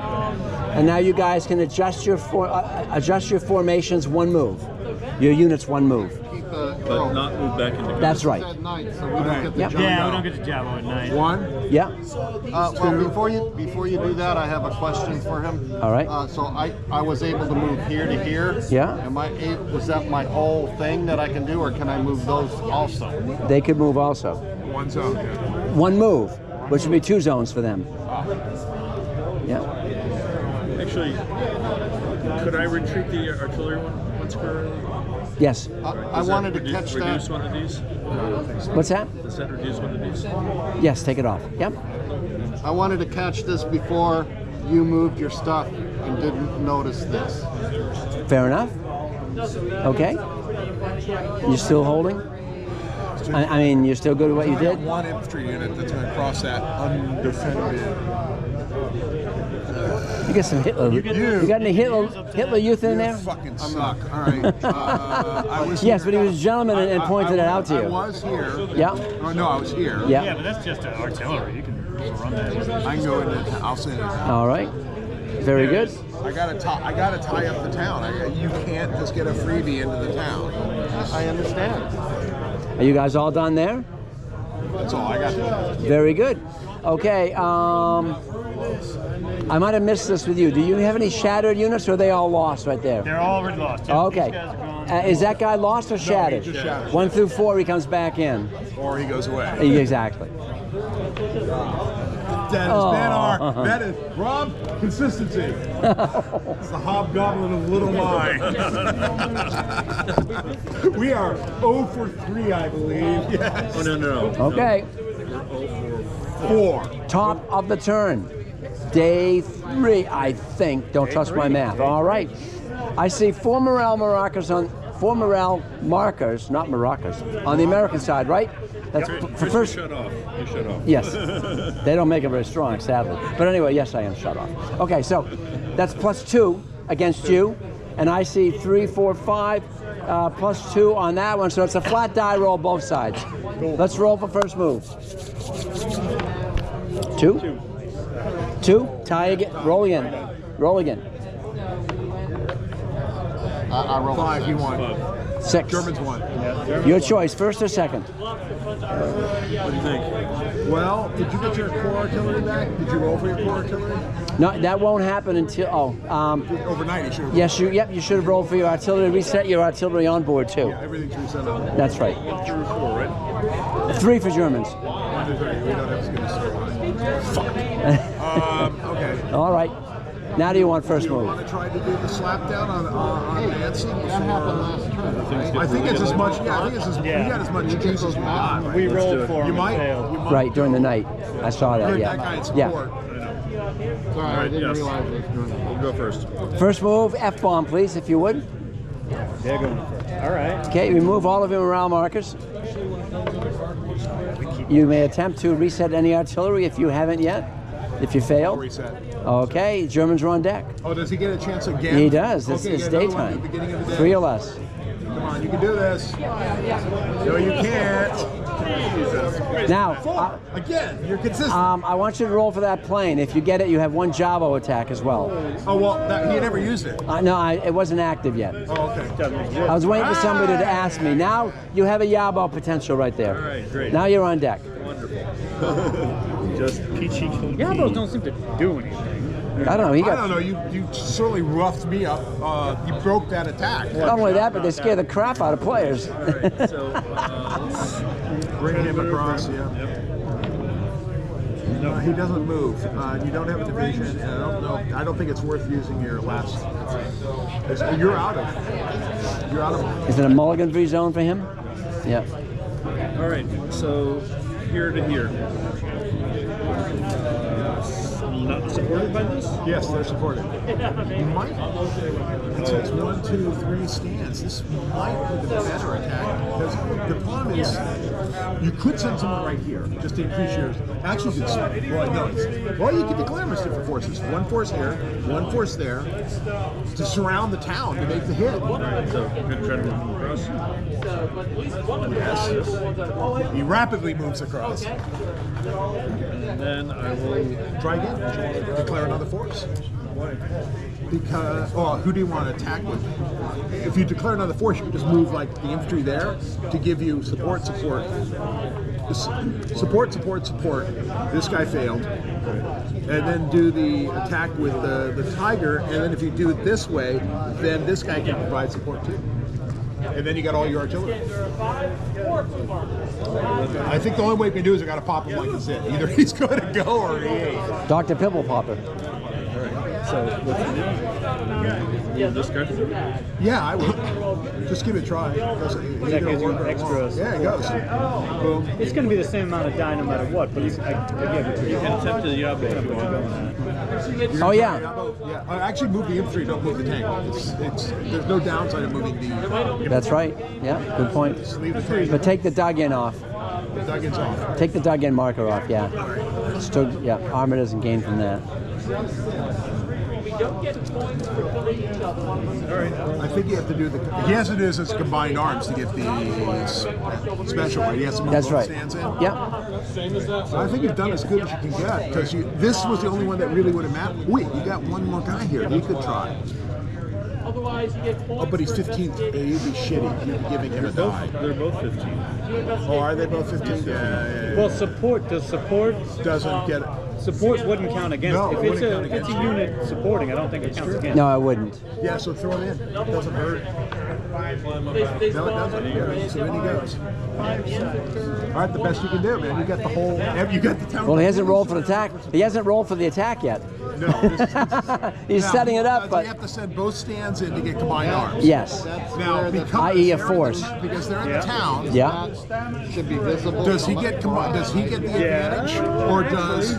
And now you guys can adjust your formations one move. Your units one move. Keep But not move back into That's right. At night, so we don't get the Yep. jump. Yeah, we don't get to Jabbo at night. One. Yeah. Well, before you do that, I have a question for him. All right. So I was able to move here to here. Yeah. Was that my whole thing that I can do, or can I move those also? They could move also. One zone. One move, which would be 2 zones for them. Yeah. Actually, could I retreat the artillery one square? Yes. I wanted to catch reduce that. one of these? What's that? Does that reduce one of these? Yes, take it off. Yep. I wanted to catch this before you moved your stuff and didn't notice this. Fair enough. Okay. You still holding? I mean, you're still good at what you did? One infantry unit that's going to cross that undefended. You got some Hitler. You got any Hitler youth in there? Fucking suck. All right. I was Yes, here. but he was a gentleman and pointed it out to I you. was here. Yeah. Oh, no, I was here. Yeah. Yeah, but that's just artillery. You can run that. I can go into. I'll send it. All right. Very good. I gotta tie up the town. You can't just get a freebie into the town. I understand. Are you guys all done there? That's all I got to do. Very good. Okay. I might have missed this with you. Do you have any shattered units, or are they all lost right there? They're already lost. Yeah, Okay. These guys are gone. Is that guy lost or shattered? just shattered. 1 through 4, he comes back in. Or he goes away. Exactly. That is Banar. That is Rob. Consistency. It's the hobgoblin of Little Mine. We are 0 for 3, I believe. Yes. Oh, no. Okay. 4. Top of the turn. Day 3, I think. Don't trust my math. All right. I see 4 morale markers on 4 morale markers, not maracas, on the American side, right? That's for first. Shut off. You shut off. Yes. They don't make it very strong, sadly. But anyway, yes, I am shut off. Okay, so that's +2 against you, and I see 3, 4, 5 +2 on that one. So it's a flat die roll both sides. Let's roll for first move. 2. 2. Tie again. Roll again. Roll again. I roll 5. You won. 6. Germans won. Your choice, first or second. What do you think? Well, did you get your core artillery back? Did you roll for your core artillery? No, that won't happen until. Overnight, you should have. Yes, you should have rolled for your artillery. Reset your artillery on board too. Everything's reset on. That's right. 4, right? 3 for Germans. 1 to 3. We don't have to get a Fuck. Okay. All right. Now do you want first Do you move? want to try to do the slap down on Nancy? That happened last turn, right? I think it's as much. Yeah, I think it's as. We got as much juice as we got. Right? We rolled for You him. might. Failed. You might. Right, during the night. I saw that, Put yeah. that guy in Yeah. support. Sorry, I didn't yes. realize it was doing that. We'll go first. First move, F-bomb, please, if you would. They're going first. All right. Okay, remove all of your morale markers. You may attempt to reset any artillery if you haven't yet, if you failed. Reset. Okay, Germans are on deck. Oh, does he get a chance again? He does. It's Okay, you got another one at daytime. the beginning of the day. 3 or less. Come on, you can do this. No, you can't. Now, 4. Again, you're consistent. I want you to roll for that plane. If you get it, you have 1 Jabo attack as well. Oh, well, he never used it. No, it wasn't active yet. Oh, okay. I was waiting for somebody to ask me. Now you have a Yabo potential right there. All right, great. Now you're on deck. Just Peachy clean. Yabos don't seem to do anything. I don't know. He I got don't know. You certainly roughed me up. You broke that attack. not only that, but they scare the crap out of players. all right. So Bring him across, yeah. No, he doesn't move. You don't have a division. I don't know. I don't think it's worth using your last. You're out of. You're out of. Is it a mulligan free zone for him? Yeah. all right. So here to here. not supported by this? Yes, they're supported. You might. It says 1, 2, 3 stands. This might be the better attack because the problem is you could send someone right here just to increase yours. Actually, you could. Well, no. Well, you could declare them as different forces. 1 force here, 1 force there, to surround the town to make the hit. Right, so I'm going to try to move them across. Yes. He rapidly moves across. And then I will Try again. Declare another force. Because, oh, who do you want to attack with? If you declare another force, you can just move like the infantry there to give you support. Support. This guy failed. And then do the attack with the tiger. And then if you do it this way, then this guy can provide support too. And then you got all your artillery. I think the only way you can do is I got to pop him like it's it. Either he's going to go or he ain't. Dr. Pimple Popper. So what's the name? This guy? Yeah, I would. Just give it a try. That gives you extras. Yeah, it goes. Boom. It's going to be the same amount of die no matter what, but it's, again, You can attempt the Yabo. Oh, yeah. Yeah, actually move the infantry, don't move the tank. There's no downside of moving the... That's right. Yeah, good point. Just leave the tank. But take the dug-in off. The dug-in's off. Take the dug-in marker off, yeah. Still, yeah, armor doesn't gain from that. I think you have to do the... He has to do this as combined arms to get the special one. He has to move That's both right. stands in. Yeah. I think you've done as good as you can get because this was the only one that really would have mattered. Wait, you got one more guy here. He could try. Oh, but he's 15th. You'd be shitty. You'd be giving him a die. They're both 15. Oh, are they both 15? Yeah. well, support Doesn't get it. supports wouldn't count against. No, it if wouldn't count it's a against. unit supporting, I don't think it counts against. No, I wouldn't. Yeah, so throw him in. It doesn't hurt. No, it doesn't. So in he goes. All right, the best you can do, man. You got the whole. You got the town. Well, he hasn't rolled for the attack. He hasn't rolled for the attack yet. No. He's Now, setting it up, you but have to send both stands in to get combined arms. yes. Now, because i.e. a they're in force. because they're in the town. Yeah. Should be visible. Does he get Does he get the advantage, or does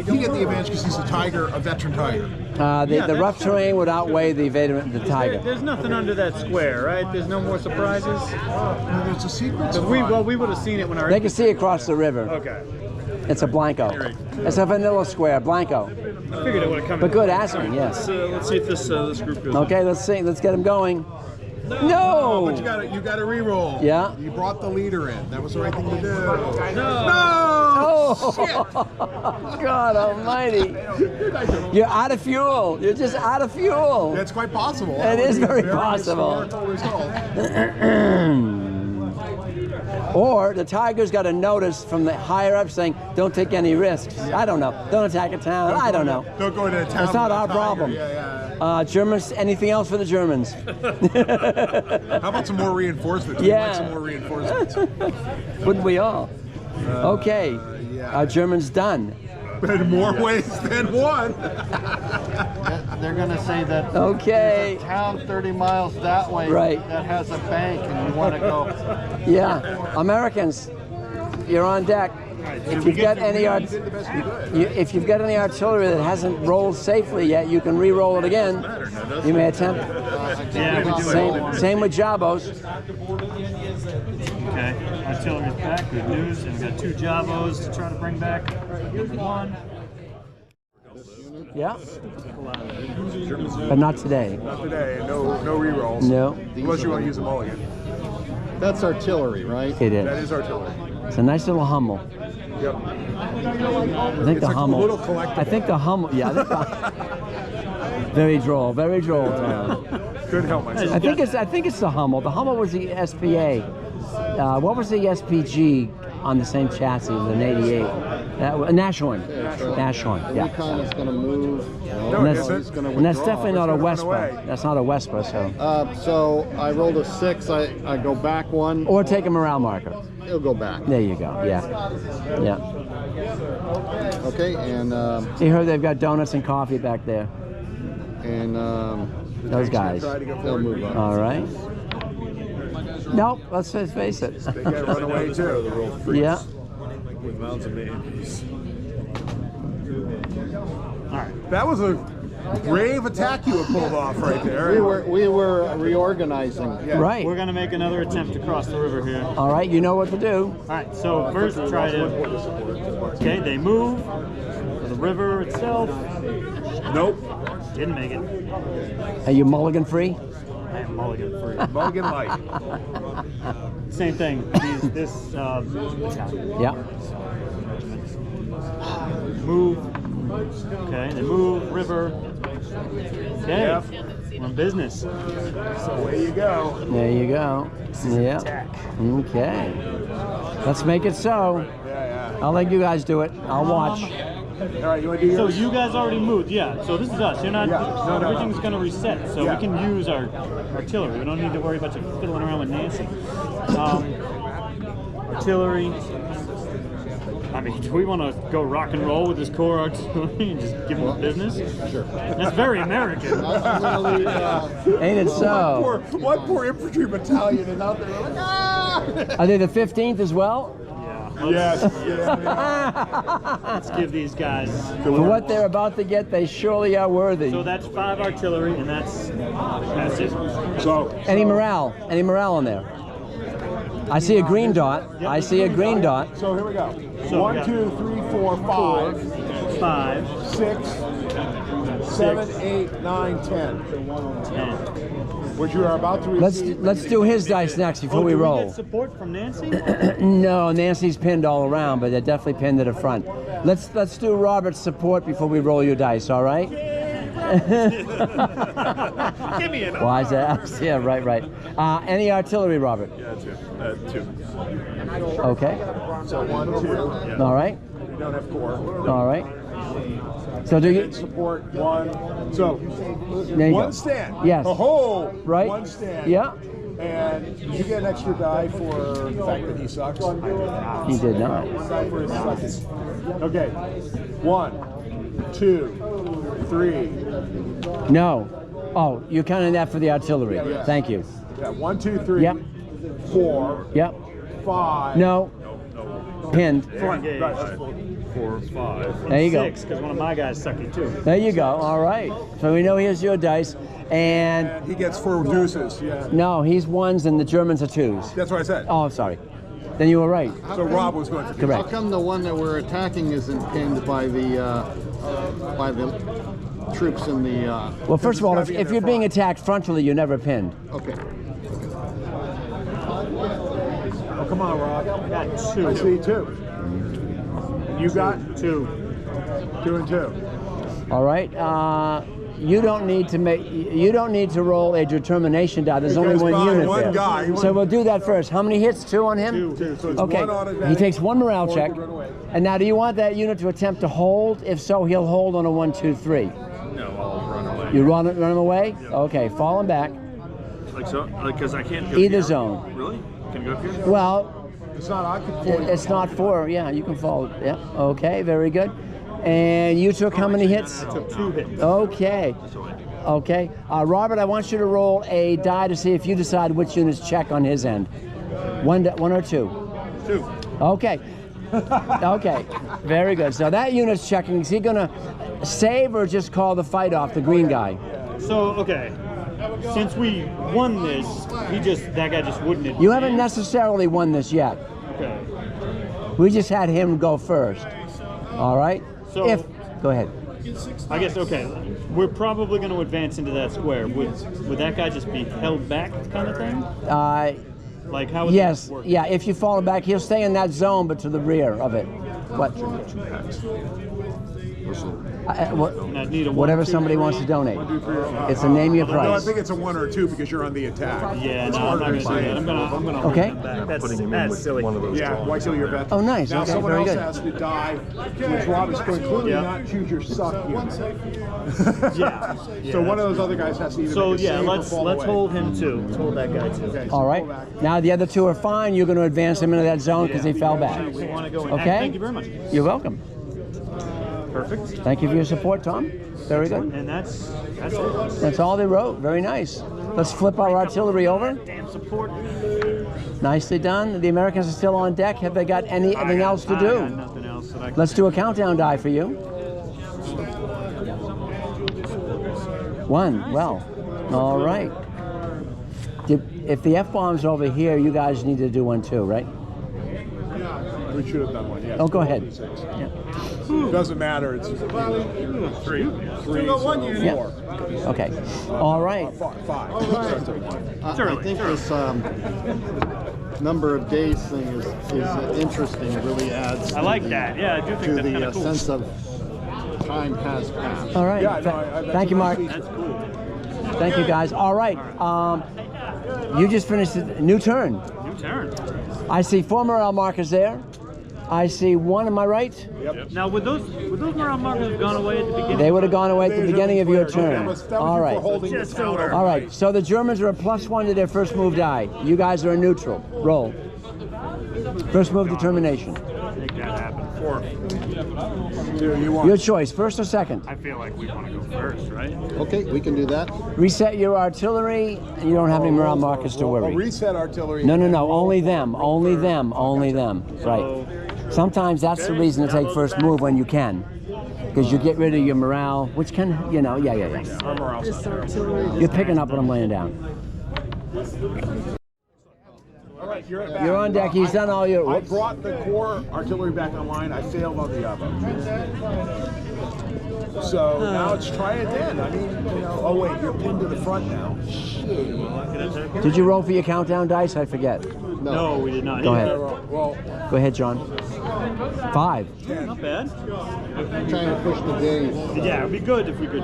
he get the advantage because he's a tiger, a veteran tiger? The rough terrain would outweigh the the tiger. There's nothing under that square, right? There's no more surprises. No, there's a secret. We would have seen it when our. They can see across the river. Okay. It's a blanco. It's a vanilla square, blanco. I figured it would have come. But good asking, yes. Let's see if this group goes. Okay, let's see. Let's get him going. No! But you got to re-roll. Yeah. You brought the leader in. That was the right thing to do. No. Oh! God almighty. You're out of fuel. You're just out of fuel. That's quite possible. It is very possible. historical result. Or the tiger's got a notice from the higher up saying, don't take any risks. I don't know. Don't attack a town. I don't know. Don't go into a town. It's not with a our tiger. problem. Yeah. Germans, anything else for the Germans? How about some more reinforcements? Yeah. We'd like some more reinforcements. Wouldn't we all? Okay. yeah. German's done. In more ways than one. They're going to say that Okay. there's a town 30 miles that way Right. that has a bank and you want to go. Yeah. Americans, you're on deck. If you've got any if you've got any artillery that hasn't rolled safely yet, you can re-roll it again. You may attempt. Yeah, we do it. Same with Jabos. Okay. Artillery's back. Good news. And we've got 2 Javos to try to bring back. 1. Yeah. But not today. Not today. No re-rolls. No. Unless you want to use a mulligan. That's artillery, right? It That is. is artillery. It's a nice little Hummel. Yep. I think It's the a Hummel. little collectible. I think the Hummel. Yeah. Very droll. Very droll. Couldn't help myself. I think it's the Hummel. The Hummel was the SPA. What was the SPG on the same chassis? It was an '88. Nashorn. Nashorn. Yeah. Recon is going to move. No, And it that's, isn't. and that's definitely not a It's gonna run away. Vespa. That's not a Vespa. So. So I rolled a 6. I go back 1. Or take a morale marker. It'll go back. There you go. Yeah. Yeah. Okay, and You heard they've got donuts and coffee back there. Those guys. Try to go they'll forward. move up. All right. Nope. Let's just face it. They got to run away too. Yeah. With mounds of mayonnaise. All That was a brave attack you pulled off right there. We were reorganizing. Right. We're gonna make another attempt to cross the river here. All right, you know what to do. All right, so first try to. Okay, they move. The river itself Nope. didn't make it. Are you mulligan free? I am mulligan free. Mulligan light. Same thing. This battalion. Yeah. Move. Okay, they move. River. Okay, Yep. we're in business. So away you go. There you go. Yeah. Attack. Okay. Let's make it so. Yeah, I'll let you guys do it. I'll watch. yeah. All right, you want to do So yours? you guys already moved, yeah. So this is us. You're not. Yeah. No, everything's gonna reset, so Yeah. we can use our artillery. We don't need to worry about you fiddling around with Nancy. Artillery. I mean, do we want to go rock and roll with this core artillery and just give them business? Sure. That's very American. Ain't it so? One poor infantry battalion and out there like, ah! Are they the 15th as well? Yes. Let's give these guys. For what they're about to get, they surely are worthy. So that's 5 artillery, and that's it. So Any morale? Any morale in there? I see a green dot. I see a green dot. So here we go. So we 1, got 2, 3, 4, 5, 5, 6, 7, 8, 9, 10. 10. Which you are about to receive. Let's do his dice next before we do we roll. get support from Nancy? No, Nancy's pinned all around, but they're definitely pinned to the front. Let's do Robert's support before we roll your dice. All right? Give me an Why is that? Yeah, right. Any artillery, Robert? Yeah, 2. Okay. So 1, 2. All right. You don't have core. All right. So do you? Support 1. So There you one go. stand. Yes. Oh, Right. One stand. Yeah. And did you get an extra die for the fact that he sucks? He did not. For his sucks. Okay. 1, 2, 3. No. Oh, you're counting that for the artillery. Yeah. Thank you. Yeah. 1, 2, 3. Yep. 4. Yep. 5. No. Pinned. Engaged. 4, 5. There you go. 6, because one of my guys sucky too. There you go. All right. So we know here's your dice. And He gets 4 deuces. Yeah. no, he's ones and the Germans are twos. That's what I said. Oh, I'm sorry. Then you were right. So Rob was going to. How Correct. come the one that we're attacking isn't pinned by the troops in the? Well, first of all, gotta be in if their you're being front. attacked frontally, you're never pinned. Okay. Oh, come on, Rob. I got I 2. see 2. And you got 2. 2 and 2. All right. You don't need to make. You don't need to roll a determination die. There's only Because one by unit one there. guy- So we'll do that first. How many hits? 2 on him. 2. So it's Okay. one automatic. He takes 1 morale or check. you run away. And now, do you want that unit to attempt to hold? If so, he'll hold on a 1, 2, 3. No, I'll run away. You run him away. Okay. Fall him back. Like so, because I can't go Either here. zone. Really? Can you go up here? Well, It's not occupied. it's not 4. Yeah, you can fall. Yeah. Okay. Very good. And you took how many hits? Took 2 hits. Okay. Okay. Robert, I want you to roll a die to see if you decide which units check on his end. One or 2? 2. Okay. Okay. Very good. So that unit's checking. Is he going to save or just call the fight off, the green guy? So, okay. Since we won this, that guy just wouldn't advance. You haven't necessarily won this yet. Okay. We just had him go first. All right? So- Go ahead. I guess, okay. We're probably going to advance into that square. Would that guy just be held back kind of thing? Like, how would Yes. that work? Yeah, if you fall back, he'll stay in that zone, but to the rear of it. What? And I'd need a Whatever 1, 2, somebody 3. wants to donate. It's a name your No, I price. think it's a 1 or 2 because you're on the attack. Yeah, It's no, I'm not harder going to do that. I'm going to Okay. hold him back. That's Putting him in with silly. one of those Yeah, draws why kill your vet? Oh, nice. Now Okay, someone very else good. has to die, which Rob is going to clearly Yeah. not choose your suck unit. Yeah. So one of those other guys has to either So make a yeah, save or let's fall away. hold him too. Let's hold that guy too. Okay, so All right. pull back. Now the other 2 are fine. You're going to advance him into that zone because he fell back. We want to go in. Okay. Thank you very much. You're welcome. Perfect. Thank you for your support, Tom. Very good. And that's it. That's all they wrote. Very nice. Let's flip our artillery over. Damn support. Nicely done. The Americans are still on deck. Have they got anything else to I got do? nothing else that I can. Let's do a countdown die for you. 1. Well, all right. If the F-bomb's over here, you guys need to do 1 too, right? We should have done one, yes. Oh, go ahead. It doesn't matter. It's 3. 3, so Yeah. 4. Okay. All right. 5. Starts at 1. I think this number of days thing is interesting. It really adds I like that. Yeah, I do think to that's kind the of cool. sense of time has passed. All right. Yeah, no, Thank you, Mark. That's cool. Thank you, guys. All right. You just finished a new turn. New turn. I see 4 morale markers there. I see 1, am I right? Now, would those morale markers have gone away at the beginning? They would have gone away at the beginning of your That turn. was All you right. for holding the Just town over. All right. So the Germans are a +1 to their first move die. You guys are a neutral. Roll. First move determination. Make that happen. 4. You want Your choice, first or second. I feel like we want to go first, right? Okay, we can do that. Reset your artillery, and you don't have any morale markers to worry. reset artillery. No, only them, only them, only them. Right. Sometimes that's the reason to take first move when you can, because you get rid of your morale, which can, yeah. Our morale's not there. You're picking up what I'm laying down. All right, you're at bat. You're on deck. He's done all your. I Whoops. brought the core artillery back online. I failed on the other. So now it's try again. I mean, oh wait, you're pinned to the front now. Did you roll for your countdown dice? I forget. No, we did not. Go ahead. Well, Go ahead, John. 5. Not bad. I'm trying to push the days. Yeah, it'd be good if we could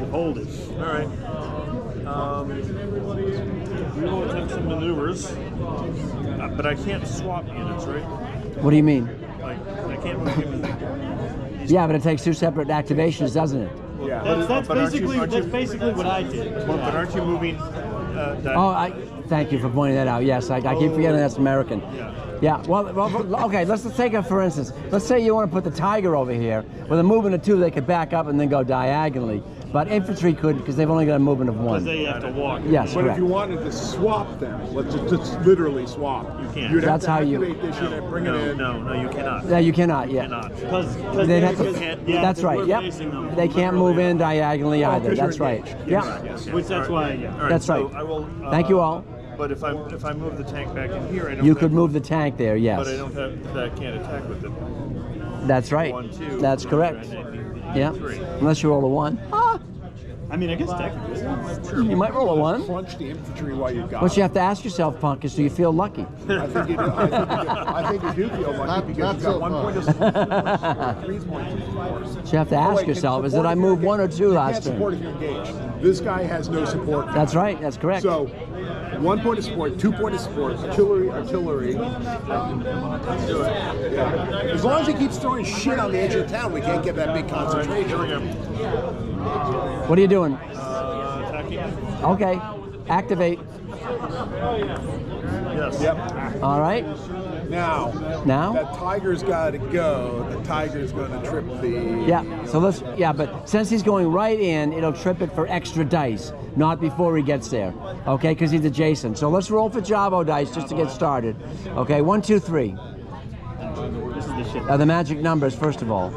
hold it. All right. We will attempt some maneuvers, but I can't swap units, right? What do you mean? Like, I can't move him. Yeah, but it takes 2 separate activations, doesn't it? yeah. That's But aren't you- basically what I did. But aren't you moving? Oh, thank you for pointing that out. Yes, I keep forgetting that's American. Yeah. Well, okay. Let's take it for instance. Let's say you want to put the Tiger over here. With a movement of 2, they could back up and then go diagonally. But infantry could, because they've only got a movement of 1. They have to walk. Yes, But if correct. you wanted to swap them, let's just literally swap. You can't. You'd have That's to how you- activate this unit, bring it in. No, you cannot. Yeah, you cannot. Yeah. Cannot. Because They'd have to, yeah, that's right. we're Yep. facing them. They can't move in diagonally either. 'cause you're That's right. engaged. Yeah. Which that's why. Yeah. All right, That's so right. I will. Thank you all. But if I move the tank back in here, I don't. You have- could move the tank there. Yes. But I don't have. That can't attack with it. That's right. 1, 2. That's correct. Yeah. 3. Unless you roll a 1. Ah, I mean, I guess technically. you might roll a 1. Crunch the infantry while you got What it. you have to ask yourself, Punk, is do you feel lucky? I think you do. I think you do feel lucky Not because you so got 1 point of far. support, 3 points of support. So you have to ask yourself, is did I move 1 or 2 You last can't support turn? if you're engaged. This guy has no support. That's right. That's correct. So, 1 point of support, 2 point of support, artillery. Yeah. As long as he keeps throwing shit on the edge of the town, we can't get that big concentration. Here we go. What are you doing? Attacking. Okay. Activate. Yes. Yep. All right. Now, Now? that tiger's got to go. The tiger's going to trip the. Yeah. So but since he's going right in, it'll trip it for extra dice, not before he gets there. Okay, because he's adjacent. So let's roll for Javo dice just to get started. Okay, 1, 2, 3. This is the shit. The magic numbers, first of all.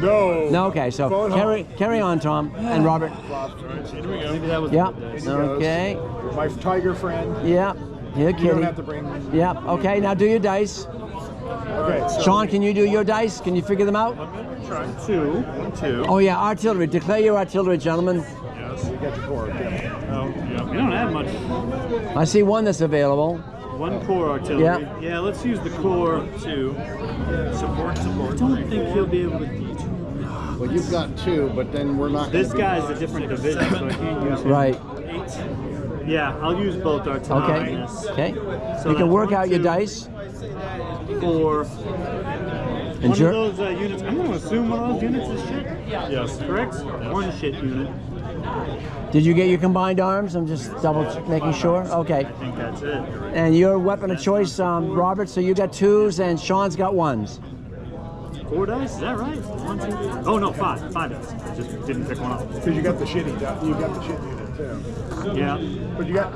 No. No, okay, so Phone home. carry on, Tom and Robert. Maybe that was. Yeah. He goes. Okay. My tiger friend. Yeah. Here, You kitty. don't have to bring. Yeah. Okay. Now do your dice. Okay. So Sean, can you do your dice? Can you figure them out? Try 2. 1, 2. Oh yeah, artillery. Declare your artillery, gentlemen. Yes. you got your core. Yeah. Oh, yeah. We don't have much. I see 1 that's available. 1 core artillery. Yeah. Yeah. Let's use the core. 2. Support. I don't think he'll be able to do 2. Well, you've got 2, but then we're not. This gonna guy's a different division, so I can't use him. Right. 8. Yeah, I'll use both artillery. Okay. on this. Okay. So You can that's work 1, out your 2, dice. 4. And One of those units. I'm going to assume one of those units is shit. Yes. Correct? One shit unit. Did you get your combined arms? I'm just making sure. Okay. I think that's it. And your weapon of choice, Robert. So you got 2s and Sean's got 1s. 4 dice? Is that right? 1, 2. Oh no, 5. 5 dice. I just didn't pick one up. Because you got the shitty. You got the shit unit too. Yeah. But you got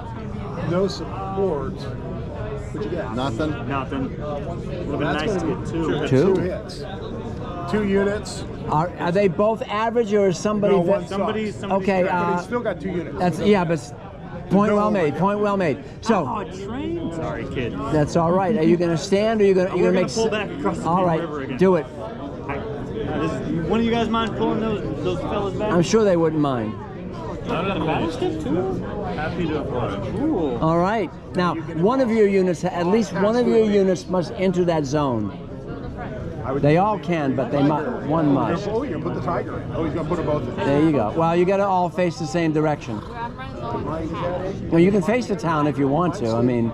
no support. What you got? Nothing. Nothing. Would have been That's nice to gonna get be 2. 2? 2 hits. 2 units. Are they both average, or is somebody? No, that- one Somebody. Okay, But he's still got 2 units. that's yeah, but point No well one made. right Point well made. So Oh, train. Sorry, kid. that's all right. Are you going to stand, or are you going to We're gonna make? pull back across the all Moselle right, River again. do it. One of you guys mind pulling those fellas back? I'm sure they wouldn't mind. Battleship too. Happy to oblige. Cool. All right. Now, one of your units, at least one of your units, must enter that zone. They all can, but they must. One must. Oh, you're gonna put the tiger in. Oh, he's gonna put them both in. There you go. Well, you got to all face the same direction. Well, you can face the town if you want to. I mean,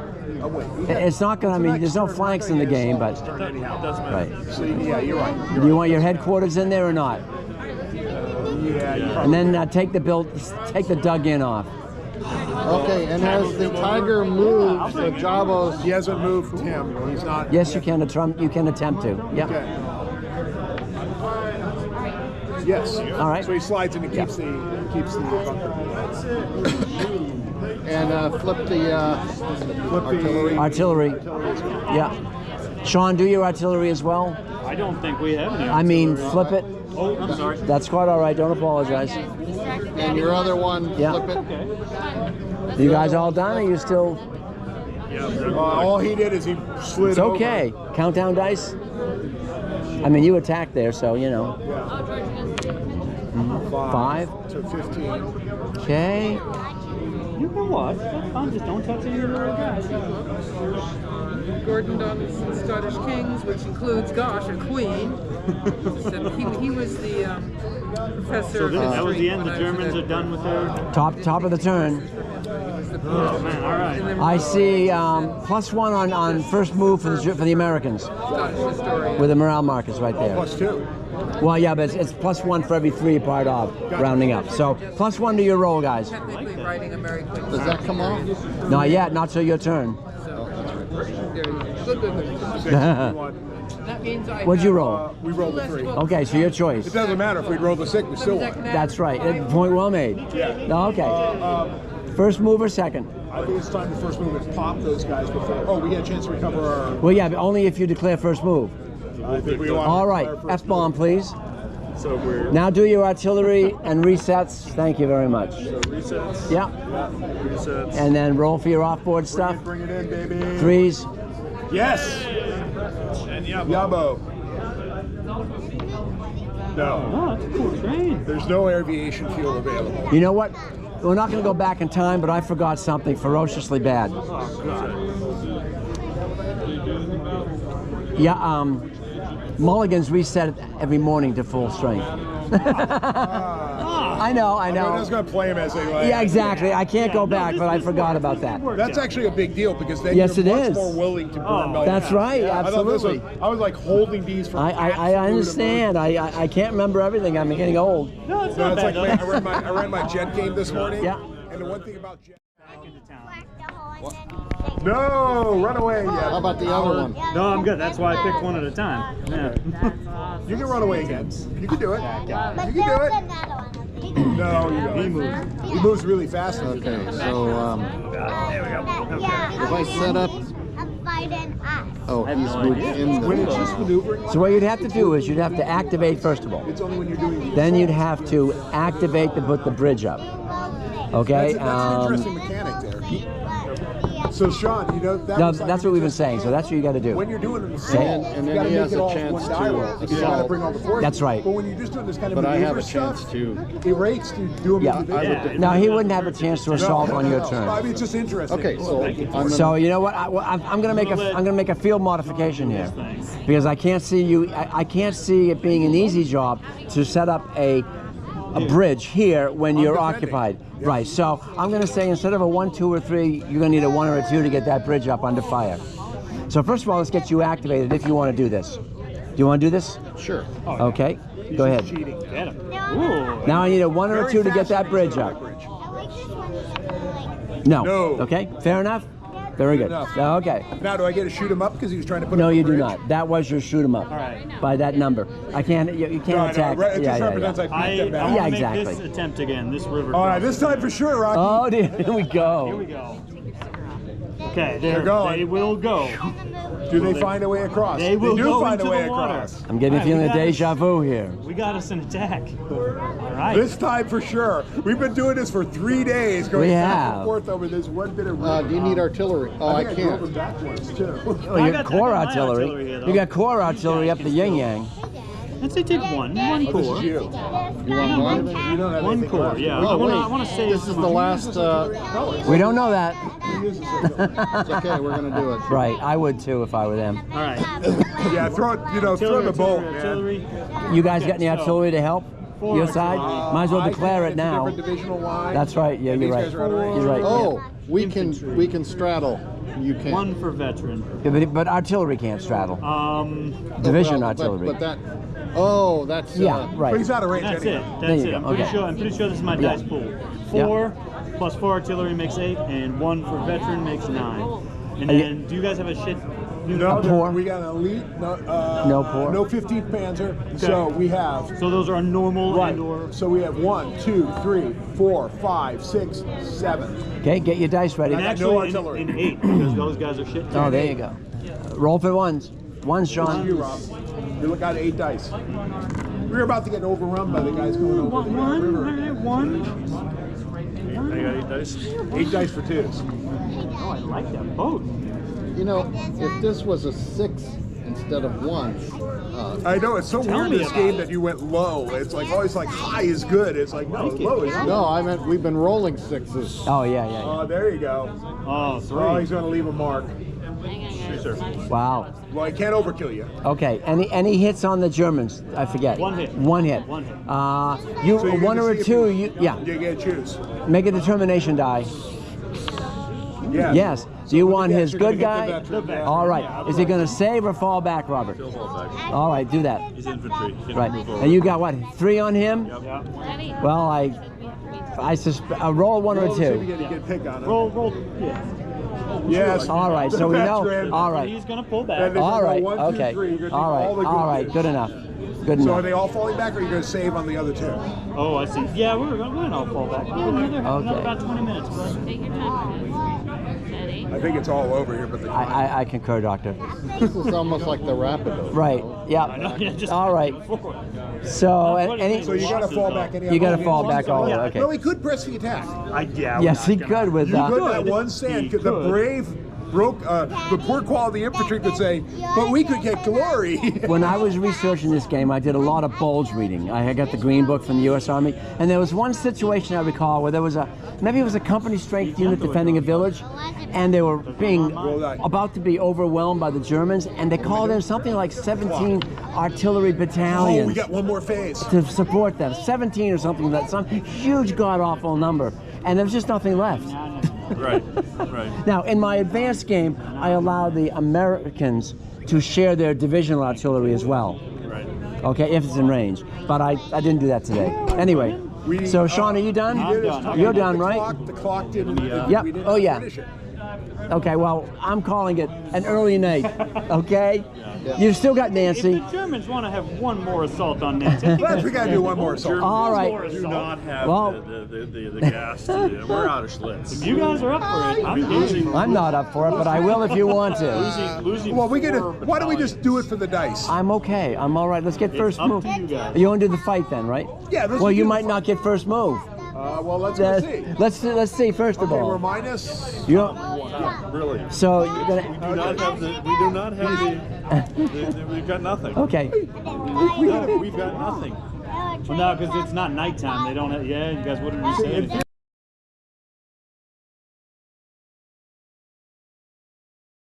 it's not going to. I mean, there's no flanks in the game, but right. So, yeah, you're right. Do you want your headquarters in there or not? Yeah, you And then take the dug-in off. Okay, and as the tiger moves, the Jabos. He hasn't moved him. He's not. Yes, you can. You can attempt to. Yep. Okay. Yes. All right. So he slides and he keeps the bunker. And flip the artillery. Artillery. Yeah. Sean, do your artillery as well. I don't think we have any. I mean, flip it. Oh, I'm sorry. That's quite all right. Don't apologize. And your other one, Yeah. flip it. You guys all done? Or you still? All he did is he slid It's over. okay. Countdown dice. I mean, you attacked there, so you know. 5. To 15. Okay. You can watch. That's fine. Just don't touch any of the little guys. Gordon Donaldson Scottish Kings, which includes, gosh, a queen. So he was the professor. So of that was history the end. The when I was Germans at- are done with their. Top of the turn. Oh man! All right. and then I see +1 on first move for the Americans Scottish historian. with the morale markers right there. +2. Well, yeah, but it's +1 for every 3 part of, rounding up. So +1 to your roll, guys. Technically writing a Mary Queen. Does that come off? Not yet, not till your turn. So, there you go. Good. 6, 1. That means I What'd you have roll? We rolled a 3. Okay, so your choice. It doesn't matter if we'd rolled a 6, we still won. That's right. Point well made. Yeah. Okay. First move or second? I think it's time to first move and pop those guys before. Oh, we get a chance to recover our. Well, yeah, but only if you declare first move. I think we want. All right, F-bomb, please. So we're Now do your artillery and resets. Thank you very much. resets. Yeah. Resets. And then roll for your off-board stuff. Bring it in, baby. 3s. Yes. And Yabo. No, Oh, that's a cool train. there's no aviation fuel available. You know what? We're not going to go back in time, but I forgot something ferociously bad. Yeah, Mulligans reset it every morning to full strength. I know. I was going to play him as a. Yeah, exactly. I can't go back, but I forgot about that. That's actually a big deal because then Yes, you're it much is. more willing to burn. That's right, I thought this absolutely. I was like holding these for. I absolute understand. I can't remember everything. I'm getting old. No, it's No, not it's bad. like though. I ran my jet game this morning. Yeah. And the one thing about jet. Back into town. No, run away. How Yeah. about the other one? No, I'm good. That's why I picked one at a time. Yeah. You can run away again. You can do it. But You can do it. another one. No, you don't. He moves. He moves really fast. Okay, so Yeah, if I set up, I'm fighting us. oh, he's moved in When it's the. just maneuvering, So what you'd have to do is you'd have to activate first of all. it's only when you're doing these. Then you'd have to activate put the bridge up. Okay. That's an interesting mechanic there. So Sean, you know that No, was like that's what we've been saying. So that's what you got to do. when you're doing an And- assault, and you then gotta he make has it a all chance one to die roll because you assault. gotta bring all the forces. That's right. But when you're just doing this kind of But I have maneuver a chance stuff, to. it rates to do them Yeah. individually. Now he wouldn't have a chance to assault on your I turn. mean, it's just interesting. Okay, so I'm gonna, So you know what? I'm gonna make a field modification here because I can't see you. I can't see it being an easy job to set up a bridge here when you're defending. occupied. Right. So I'm gonna say instead of a 1, 2, or 3, you're gonna need a 1 or a 2 to get that bridge up under fire. So first of all, let's get you activated if you want to do this. Do you want to do this? sure. Okay. Go ahead. Cheating. Get him. Ooh. Now I need a 1 or a Very 2 to get that fascinating bridge up. bridge. I like this one because like No. No. Okay. Fair enough. Very good. enough. Okay. Now, do I get to shoot him up because he was trying to put No, up you the do bridge? not. That was your shoot 'em up. All right. By that number. I can't. You can't No, I know. attack. It just represents I I beat them want back. to Yeah, make exactly. this attempt again. This river. All right, this time for sure, Rocky. Oh, dear. Here we go. Here we go. Okay, They're going. They will go. Do they find a way across? They will do go find a into way the water. across. I'm getting a feeling of we got deja vu here. We got us an attack. All right. This time for sure. We've been doing this for 3 days, going We back have. and forth over this one bit of. Do you need artillery? Oh, I think I drove can't. them backwards too. Oh, you I got got core my artillery. artillery here, though. You got core artillery up the yin yang. Let's say take one Oh, this core. is you. You want one? You don't have One anything core, left. yeah. Oh, I wait. want to say This is the last. We don't know that. It's okay. We're gonna do it. Right, I would too if I were them. All right. Yeah, throw it. Throw in the boat, man. artillery. You guys got any so- artillery to help? Four Your side? artillery. Might as well I declare think it it's a now. different divisional line. That's right. Yeah, And you're these right. guys are on You're right. Oh, we can straddle. You can't. One for veteran. Yeah, but artillery can't straddle. Division Well, artillery. But that. Oh, that's. Yeah, But right. he's out of range That's anyway. it. There That's you it. go. I'm pretty Okay. sure this is my dice pool. 4 plus 4 artillery makes 8, and 1 for veteran makes 9. And then, do you guys have a shit? No, A pour? we got an elite. No pour? No 15th Panzer. So we have. So those are normal Right. and/or. So we have 1, 2, 3, 4, 5, 6, 7. Okay, get your dice ready. I got Actually, no artillery. in 8 because those guys are shit. Oh, there you go. Roll for ones. Ones, You, Sean. Rob. You look out 8 dice. We were about to get overrun by the guys going over the river. One. I got 8 dice. 8 dice for 2s. Oh, I like that boat. You know, if this was a 6 instead of 1. I know, it's so weird me in this about game that you went low. It's like always like high is good. It's like, no, low is good. No, I meant we've been rolling 6s. Oh, yeah, yeah, Oh, there you go. Oh, 3. Oh, he's going to leave a mark. yeah. Wow. Well, he can't overkill you. Okay, any hits on the Germans? I forget. One hit. One hit. One hit. You So you're one gonna or see if two? you Yeah. get to choose. Make a determination die. Yeah. Yes. Do you want his You're gonna good get guy? the veteran. All right. Is he going to save or fall back, Robert? He'll fall back. All right, do that. He's infantry. He can Right. move over. And you got what? 3 on him? Yeah. Well, I'll roll 1 or Roll, see if you 2. get a pick on it. Roll. Yeah. Yes. All right. So we know. Veteran. All right. He's gonna pull Then back. they're All gonna right. go 1, 2, Okay. 3. You're gonna take All right. all the All right. good Good ones. enough. Good So are enough. they all falling back, or are you going to save on the other 2? Oh, I see. Yeah, we're gonna all fall back. Another about 20 minutes. Bud. Take your time. Steady. I think it's all over here, but the I concur, Doctor. This is almost like the Rapido. Right. I know, Yeah. yeah, just All right. before. So any. So you got to fall back any. You got to fall back all the way. Yeah. Okay. No, he could press the attack. Yeah. Yes, he could with You could that. that one stand. He The could. brave broke. The poor quality infantry could say, but we could get glory. When I was researching this game, I did a lot of bulge reading. I got the Green Book from the U.S. Army, and there was one situation I recall where there was maybe it was a company strength unit defending a village, and they were being about to be overwhelmed by the Germans, and they called in something like 17 artillery Oh, we battalions got one more phase. to support them. 17 or something, some huge god-awful number, and there was just nothing left. Right. Now, in my advanced game, I allow the Americans to share their divisional artillery as well. Right. Okay, if it's in range. But I didn't do that today. Anyway, so Sean, are you done? He did his- You're done, right? The clock didn't. Yep. We didn't Oh, yeah. finish it. Okay, well, I'm calling it an early night. Okay? You've still got If Nancy. the Germans want to have one more assault on Nancy, Perhaps we got to do one more assault. All right. Do not have Well- the gas. We're out of Schlitz. you guys are up for it. I'm losing. I'm not up for it, but I will if you want to. Losing. Well, we four gotta. Why don't we battalions. just do it for the dice? I'm okay. I'm all right. Let's get first up move. to you guys. You want to do the fight then, right? Yeah, let's Well, do you the might fight. not get first move. Well, let's go see. Let's see first of Okay, we're all. minus. You don't, Really. so you're gonna. We do not have the. We've got nothing. Okay. We've got nothing. Well, no, because it's not nighttime. They don't have. Yeah, you guys wouldn't be saying.